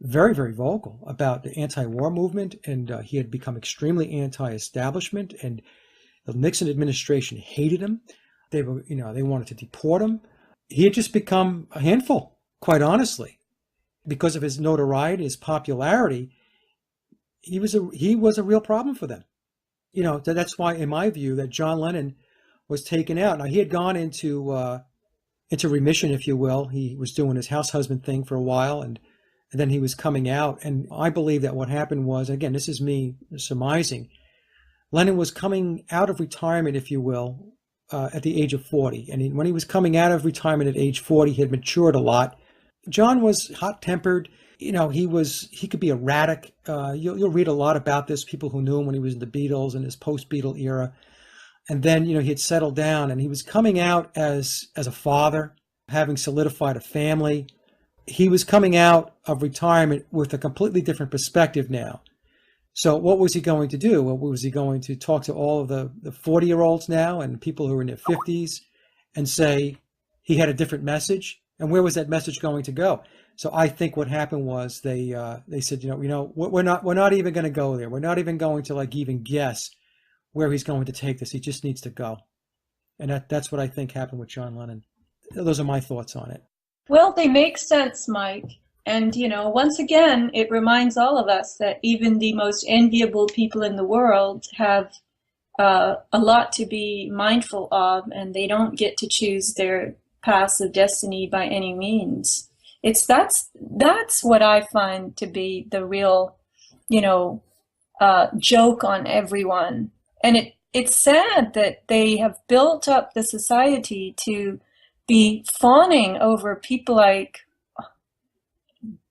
[SPEAKER 2] very, very vocal about the anti-war movement, and he had become extremely anti-establishment, and the Nixon administration hated him. They wanted to deport him. He had just become a handful, quite honestly. Because of his notoriety, his popularity, he was a real problem for them. That's why, in my view, that John Lennon was taken out. Now, he had gone into remission, if you will. He was doing his house husband thing for a while, and then he was coming out. And I believe that what happened was, again, this is me surmising, Lennon was coming out of retirement, if you will, at the age of 40. And when he was coming out of retirement at age 40, he had matured a lot. John was hot-tempered. He could be erratic. You'll read a lot about this, people who knew him when he was in the Beatles and his post-Beatle era. And then, he had settled down, and he was coming out as a father, having solidified a family. He was coming out of retirement with a completely different perspective now. So what was he going to do? Well, was he going to talk to all of the 40-year-olds now and people who are in their 50s and say he had a different message? And where was that message going to go? So I think what happened was they said, we're not even going to go there. We're not even going to like even guess where he's going to take this. He just needs to go. And that's what I think happened with John Lennon. Those are my thoughts on it.
[SPEAKER 1] Well, they make sense, Mike. And, once again, it reminds all of us that even the most enviable people in the world have a lot to be mindful of, and they don't get to choose their paths of destiny by any means. That's what I find to be the real, joke on everyone. And it's sad that they have built up the society to be fawning over people like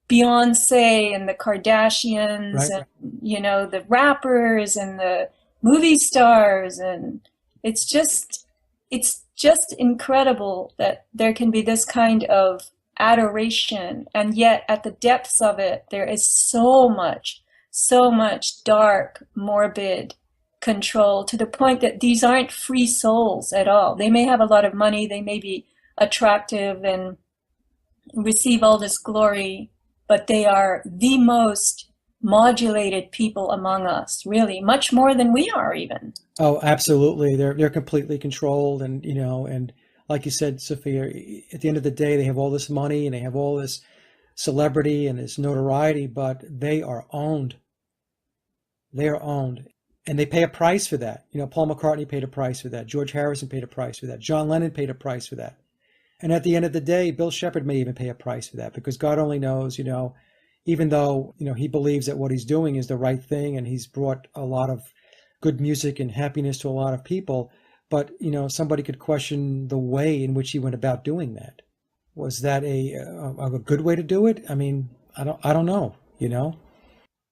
[SPEAKER 1] Beyonce and the Kardashians,
[SPEAKER 2] Right.
[SPEAKER 1] and the rappers and the movie stars, and it's just incredible that there can be this kind of adoration, and yet at the depths of it there is so much dark, morbid control, to the point that these aren't free souls at all. They may have a lot of money, they may be attractive and receive all this glory, but they are the most modulated people among us, really, much more than we are even.
[SPEAKER 2] Oh, absolutely. They're completely controlled, and like you said, Sophia, at the end of the day, they have all this money and they have all this celebrity and this notoriety, but they are owned. They are owned. And they pay a price for that. Paul McCartney paid a price for that. George Harrison paid a price for that. John Lennon paid a price for that. And at the end of the day, Bill Shepard may even pay a price for that, because God only knows, even though, he believes that what he's doing is the right thing and he's brought a lot of good music and happiness to a lot of people. But, somebody could question the way in which he went about doing that. Was that a good way to do it? I mean, I don't know,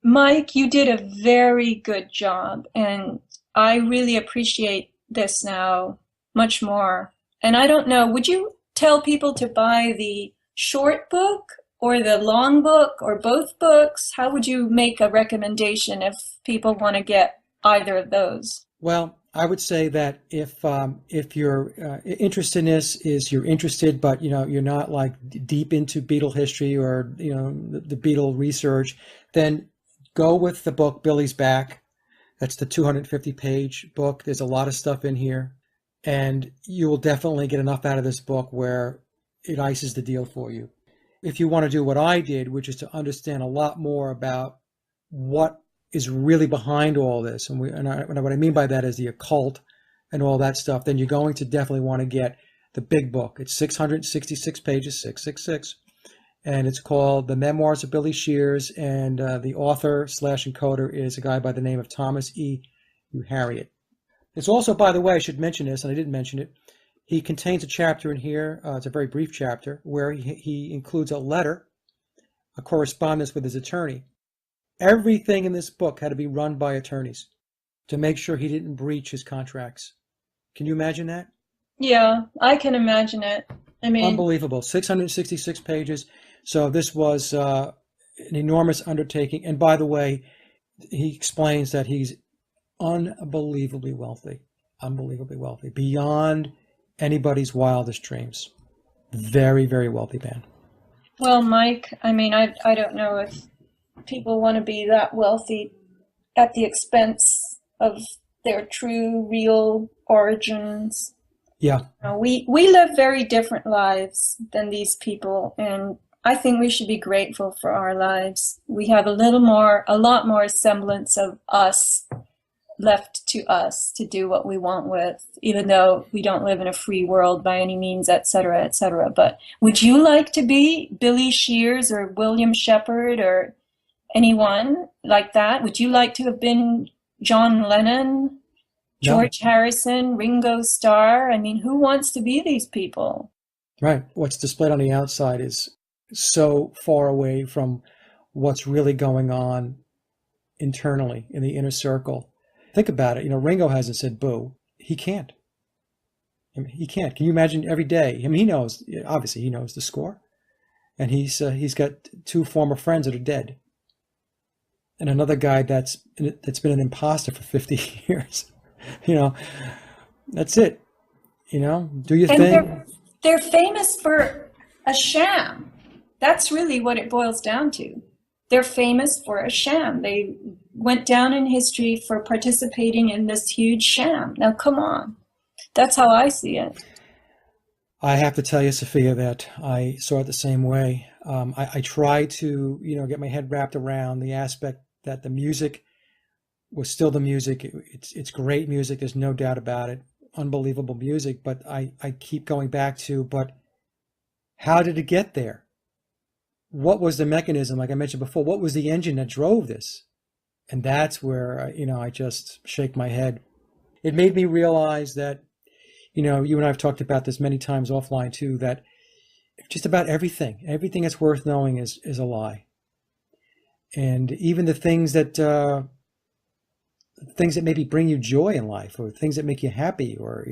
[SPEAKER 1] Mike, you did a very good job, and I really appreciate this now much more. And I don't know, would you tell people to buy the short book or the long book or both books? How would you make a recommendation if people want to get either of those?
[SPEAKER 2] Well, I would say that if your interest in this is you're interested, but you're not like deep into Beatle history or the Beatle research, then go with the book Billy's Back. That's the 250-page book. There's a lot of stuff in here, and you will definitely get enough out of this book where it ices the deal for you. If you want to do what I did, which is to understand a lot more about what is really behind all this, and what I mean by that is the occult and all that stuff, then you're going to definitely want to get the big book. It's 666 pages, 666, and it's called The Memoirs of Billy Shears, and the author/encoder is a guy by the name of Thomas E. Harriet. It's also, by the way, I should mention this, and I didn't mention it, he contains a chapter in here, it's a very brief chapter, where he includes a letter, a correspondence with his attorney. Everything in this book had to be run by attorneys to make sure he didn't breach his contracts. Can you imagine that?
[SPEAKER 1] Yeah, I can imagine it. I mean,
[SPEAKER 2] unbelievable. 666 pages. So this was an enormous undertaking. And by the way, he explains that he's unbelievably wealthy, beyond anybody's wildest dreams. Very, very wealthy man.
[SPEAKER 1] well, Mike, I mean, I don't know if people want to be that wealthy at the expense of their true, real origins.
[SPEAKER 2] Yeah.
[SPEAKER 1] We live very different lives than these people, and I think we should be grateful for our lives. We have a lot more semblance of us left to us to do what we want with, even though we don't live in a free world by any means, etc., etc. But would you like to be Billy Shears or William Shepard or anyone like that? Would you like to have been John Lennon, George Harrison, Ringo Starr? I mean, who wants to be these people?
[SPEAKER 2] Right. What's displayed on the outside is so far away from what's really going on internally in the inner circle. Think about it. Ringo hasn't said boo. He can't. I mean, he can't. Can you imagine every day? I mean, he knows, obviously he knows the score. And he's got two former friends that are dead. And another guy that's been an imposter for 50 years. That's it. Do your thing.
[SPEAKER 1] They're famous for a sham. That's really what it boils down to. They're famous for a sham. They went down in history for participating in this huge sham. Now, come on. That's how I see it.
[SPEAKER 2] I have to tell you, Sophia, that I saw it the same way. I try to, get my head wrapped around the aspect that the music was still the music. It's great music. There's no doubt about it. Unbelievable music. But I keep going back to, but how did it get there? What was the mechanism? Like I mentioned before, what was the engine that drove this? And that's where, I just shake my head. It made me realize that, you and I have talked about this many times offline too, that just about everything that's worth knowing is a lie. And even the things that maybe bring you joy in life, or things that make you happy, or,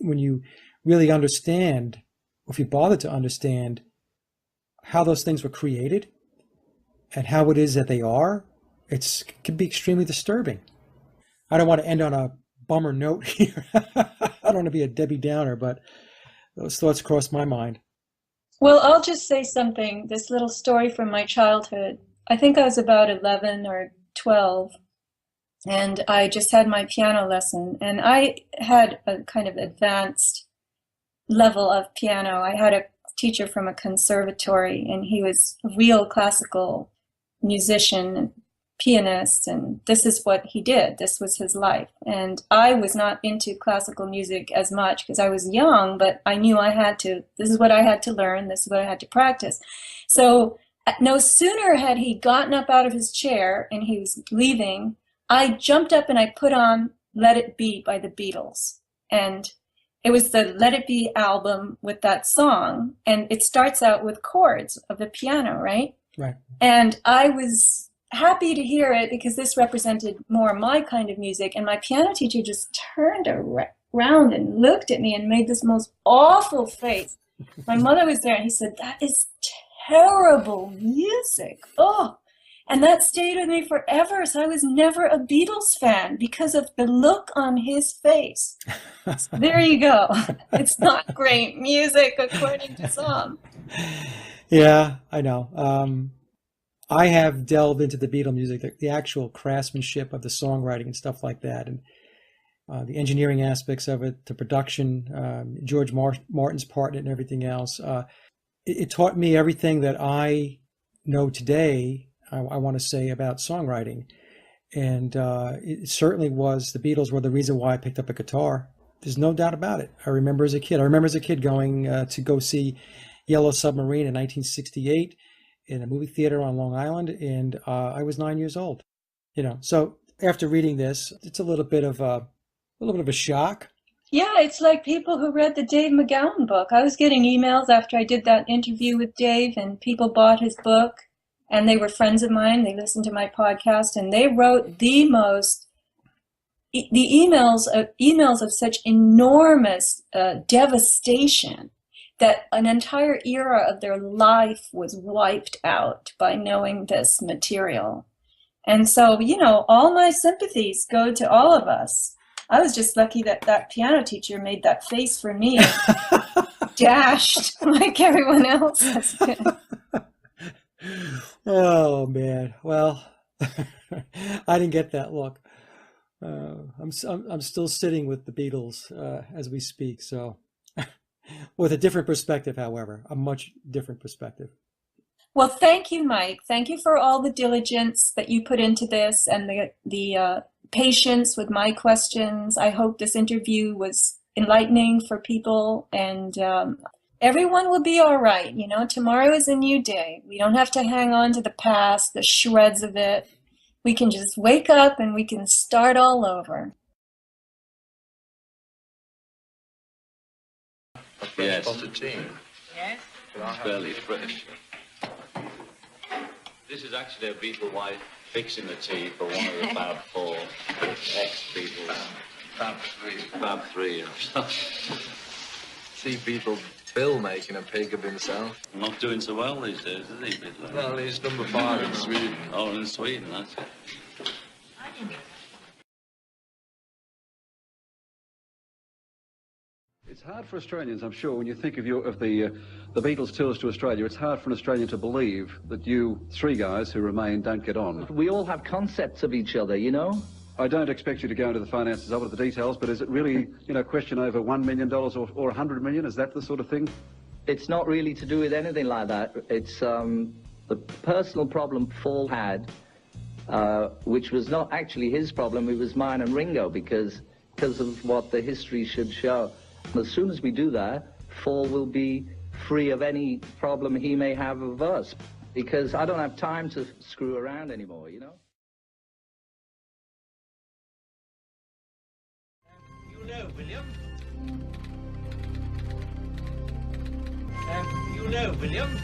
[SPEAKER 2] when you really understand, or if you bother to understand how those things were created and how it is that they are, it can be extremely disturbing. I don't want to end on a bummer note here. I don't want to be a Debbie Downer, but those thoughts crossed my mind.
[SPEAKER 1] Well, I'll just say something, this little story from my childhood. I think I was about 11 or 12, and I just had my piano lesson, and I had a kind of advanced level of piano. I had a teacher from a conservatory, and he was a real classical musician and pianist, and this is what he did. This was his life. And I was not into classical music as much because I was young, but I knew this is what I had to learn, this is what I had to practice. So no sooner had he gotten up out of his chair and he was leaving, I jumped up and I put on Let It Be by the Beatles. And it was the Let It Be album with that song, and it starts out with chords of the piano, right?
[SPEAKER 2] Right.
[SPEAKER 1] And I was happy to hear it because this represented more my kind of music, and my piano teacher just turned around and looked at me and made this most awful face. My mother was there, and he said, "That is terrible music." Oh, and that stayed with me forever. So I was never a Beatles fan because of the look on his face. So there you go. It's not great music according to some.
[SPEAKER 2] Yeah, I know. I have delved into the Beatle music, the actual craftsmanship of the songwriting and stuff like that, and the engineering aspects of it, the production, George Martin's part in it and everything else. It taught me everything that I know today, I want to say, about songwriting. And it certainly was, the Beatles were the reason why I picked up a guitar. There's no doubt about it. I remember as a kid going to go see Yellow Submarine in 1968 in a movie theater on Long Island, and I was 9 years old. So after reading this, it's a little bit of a shock.
[SPEAKER 1] Yeah, it's like people who read the Dave McGowan book. I was getting emails after I did that interview with Dave, and people bought his book, and they were friends of mine. They listened to my podcast, and they wrote the emails of such enormous devastation that an entire era of their life was wiped out by knowing this material. And so, all my sympathies go to all of us. I was just lucky that that piano teacher made that face for me, dashed like everyone else has been.
[SPEAKER 2] Oh man, well, I didn't get that look. I'm still sitting with the Beatles as we speak, so with a different perspective, however, a much different perspective.
[SPEAKER 1] Well, thank you, Mike. Thank you for all the diligence that you put into this and the patience with my questions. I hope this interview was enlightening for people, and everyone will be all right. Tomorrow is a new day. We don't have to hang on to the past, the shreds of it. We can just wake up and we can start all over.
[SPEAKER 3] Yes. Yes. Fairly fresh. This is actually a Beatle wife fixing the tea for one of the Fab Four ex-Beatles. Fab Three.
[SPEAKER 4] See Beatle Bill making a pig of himself.
[SPEAKER 3] Not doing so well these days, is he, Beatle?
[SPEAKER 4] Well, he's number 5 in Sweden.
[SPEAKER 3] Oh, in Sweden, that's it.
[SPEAKER 5] It's hard for Australians, I'm sure, when you think of the Beatles' tours to Australia, it's hard for an Australian to believe that you three guys who remain don't get on.
[SPEAKER 6] We all have concepts of each other, you know?
[SPEAKER 5] I don't expect you to go into the finances of it, the details, but is it really, you know, a question over $1 million or $100 million? Is that the sort of thing?
[SPEAKER 6] It's not really to do with anything like that. It's the personal problem Paul had, which was not actually his problem, it was mine and Ringo, because of what the history should show. As soon as we do that, Paul will be free of any problem he may have of us, because I don't have time to screw around anymore, you know?
[SPEAKER 7] You know, William. You know, William.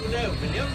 [SPEAKER 7] You know, William.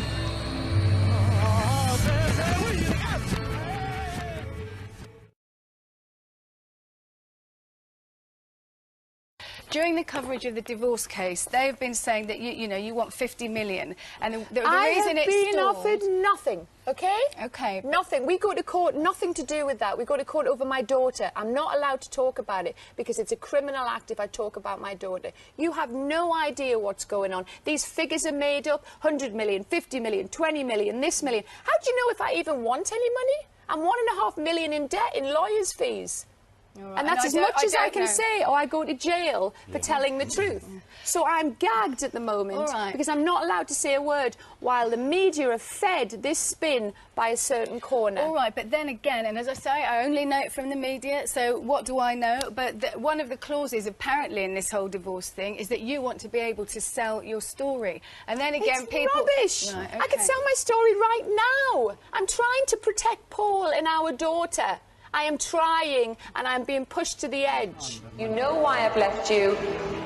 [SPEAKER 8] During the coverage of the divorce case, they've been saying that you want 50 million, and the reason it's
[SPEAKER 9] been
[SPEAKER 8] stalled...
[SPEAKER 9] offered nothing. Okay?
[SPEAKER 8] Okay.
[SPEAKER 9] Nothing. We go to court, nothing to do with that. We go to court over my daughter. I'm not allowed to talk about it because it's a criminal act if I talk about my daughter. You have no idea what's going on. These figures are made up, 100 million, 50 million, 20 million, this million. How do you know if I even want any money? I'm $1.5 million in debt in lawyers' fees. Right. And that's as much as I can say, or I go to jail for telling the truth. So I'm gagged at the moment because I'm not allowed to say a word while the media are fed this spin by a certain corner.
[SPEAKER 8] All right, but then again, and as I say, I only know it from the media, so what do I know? But one of the clauses apparently in this whole divorce thing is that you want to be able to sell your story. And then again,
[SPEAKER 9] it's rubbish.
[SPEAKER 8] Right, okay.
[SPEAKER 9] I can sell my story right now. I'm trying to protect Paul and our daughter. I am trying, and I'm being pushed to the edge. You know why I've left you.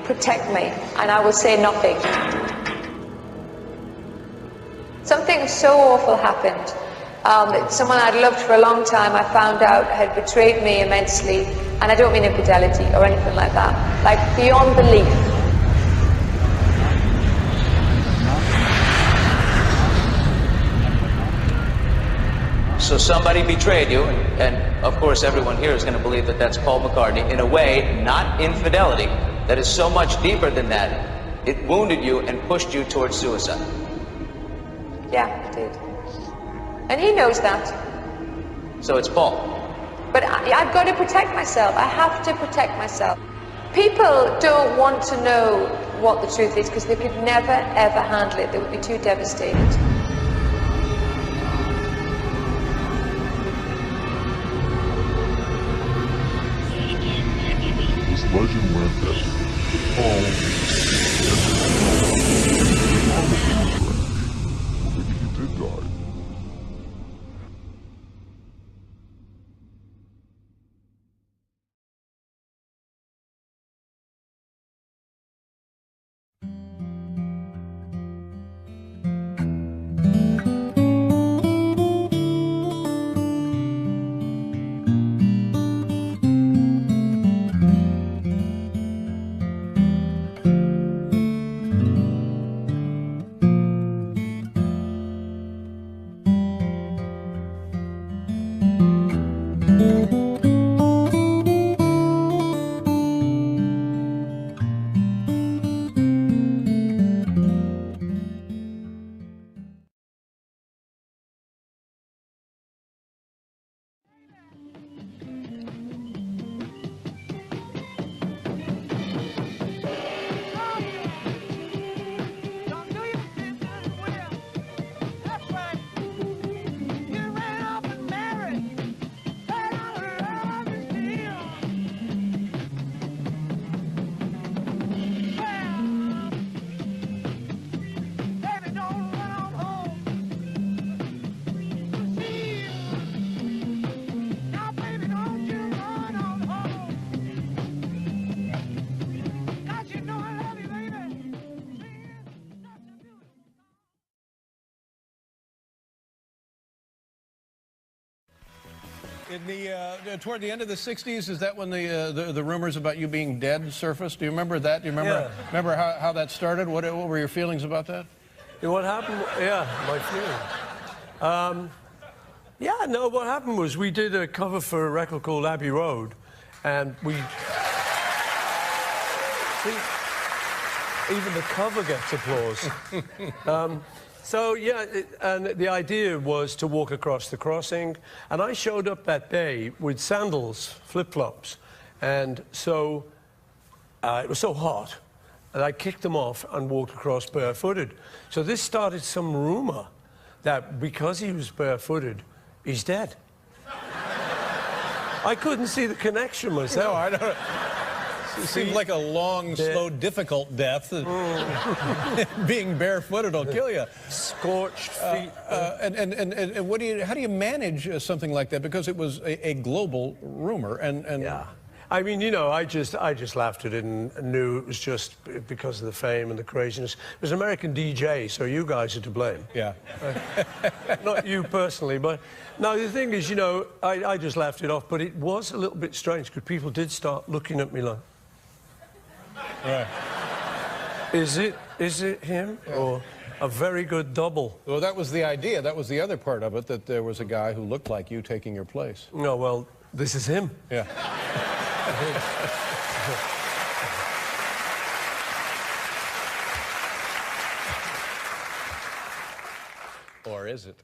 [SPEAKER 9] Protect me, and I will say nothing. Something so awful happened. Someone I'd loved for a long time, I found out, had betrayed me immensely, and I don't mean infidelity or anything like that. Like, beyond belief.
[SPEAKER 3] So somebody betrayed you, and of course everyone here is going to believe that that's Paul McCartney. In a way, not infidelity, that is so much deeper than that. It wounded you and pushed you towards suicide.
[SPEAKER 9] Yeah, it did. And he knows that.
[SPEAKER 3] So it's Paul.
[SPEAKER 9] But I've got to protect myself. I have to protect myself. People don't want to know what the truth is because they could never, ever handle it. They would be too devastated.
[SPEAKER 10] Legend went that Paul he did die.
[SPEAKER 11] In toward the end of the 60s, is that when the rumors about you being dead surfaced? Do you remember that? Do you remember how that started? What were your feelings about that?
[SPEAKER 12] What happened? Yeah, my feeling. Yeah, no, what happened was we did a cover for a record called Abbey Road, and we... See, even the cover gets applause. So, yeah, and the idea was to walk across the crossing, and I showed up that day with sandals, flip-flops, and so it was so hot that I kicked them off and walked across barefooted. So this started some rumor that because he was barefooted, he's dead. I couldn't see the connection myself.
[SPEAKER 11] No, I don't. It seems like a long, slow, difficult death. Being barefooted will kill you.
[SPEAKER 12] Scorched feet.
[SPEAKER 11] And what do you? How do you manage something like that? Because it was a global rumor, and
[SPEAKER 12] yeah. I mean, you know, I just laughed at it and knew it was just because of the fame and the craziness. It was an American DJ, so you guys are to blame.
[SPEAKER 11] Yeah.
[SPEAKER 12] Not you personally, but no, the thing is, you know, I just laughed it off, but it was a little bit strange because people did start looking at me like,
[SPEAKER 11] right.
[SPEAKER 12] Is it him or a very good double?
[SPEAKER 11] Well, that was the idea. That was the other part of it, that there was a guy who looked like you taking your place.
[SPEAKER 12] No, well, this is him.
[SPEAKER 11] Yeah. Or is it?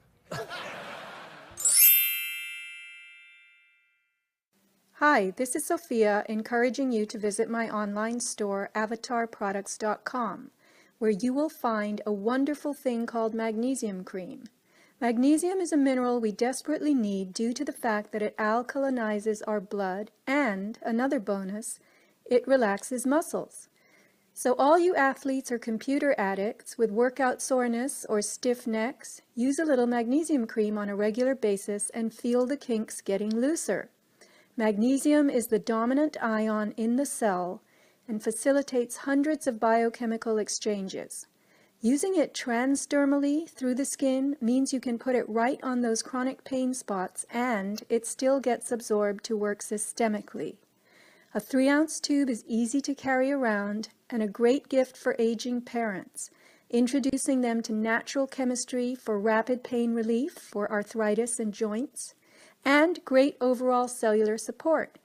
[SPEAKER 13] Hi, this is Sophia, encouraging you to visit my online store, avatarproducts.com, where you will find a wonderful thing called magnesium cream. Magnesium is a mineral we desperately need due to the fact that it alkalinizes our blood and, another bonus, it relaxes muscles. So all you athletes or computer addicts with workout soreness or stiff necks, use a little magnesium cream on a regular basis and feel the kinks getting looser. Magnesium is the dominant ion in the cell and facilitates hundreds of biochemical exchanges. Using it transdermally through the skin means you can put it right on those chronic pain spots and it still gets absorbed to work systemically. A 3-ounce tube is easy to carry around and a great gift for aging parents, introducing them to natural chemistry for rapid pain relief for arthritis and joints, and great overall cellular support.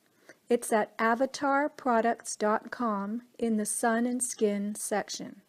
[SPEAKER 13] It's at avatarproducts.com in the Sun and Skin section.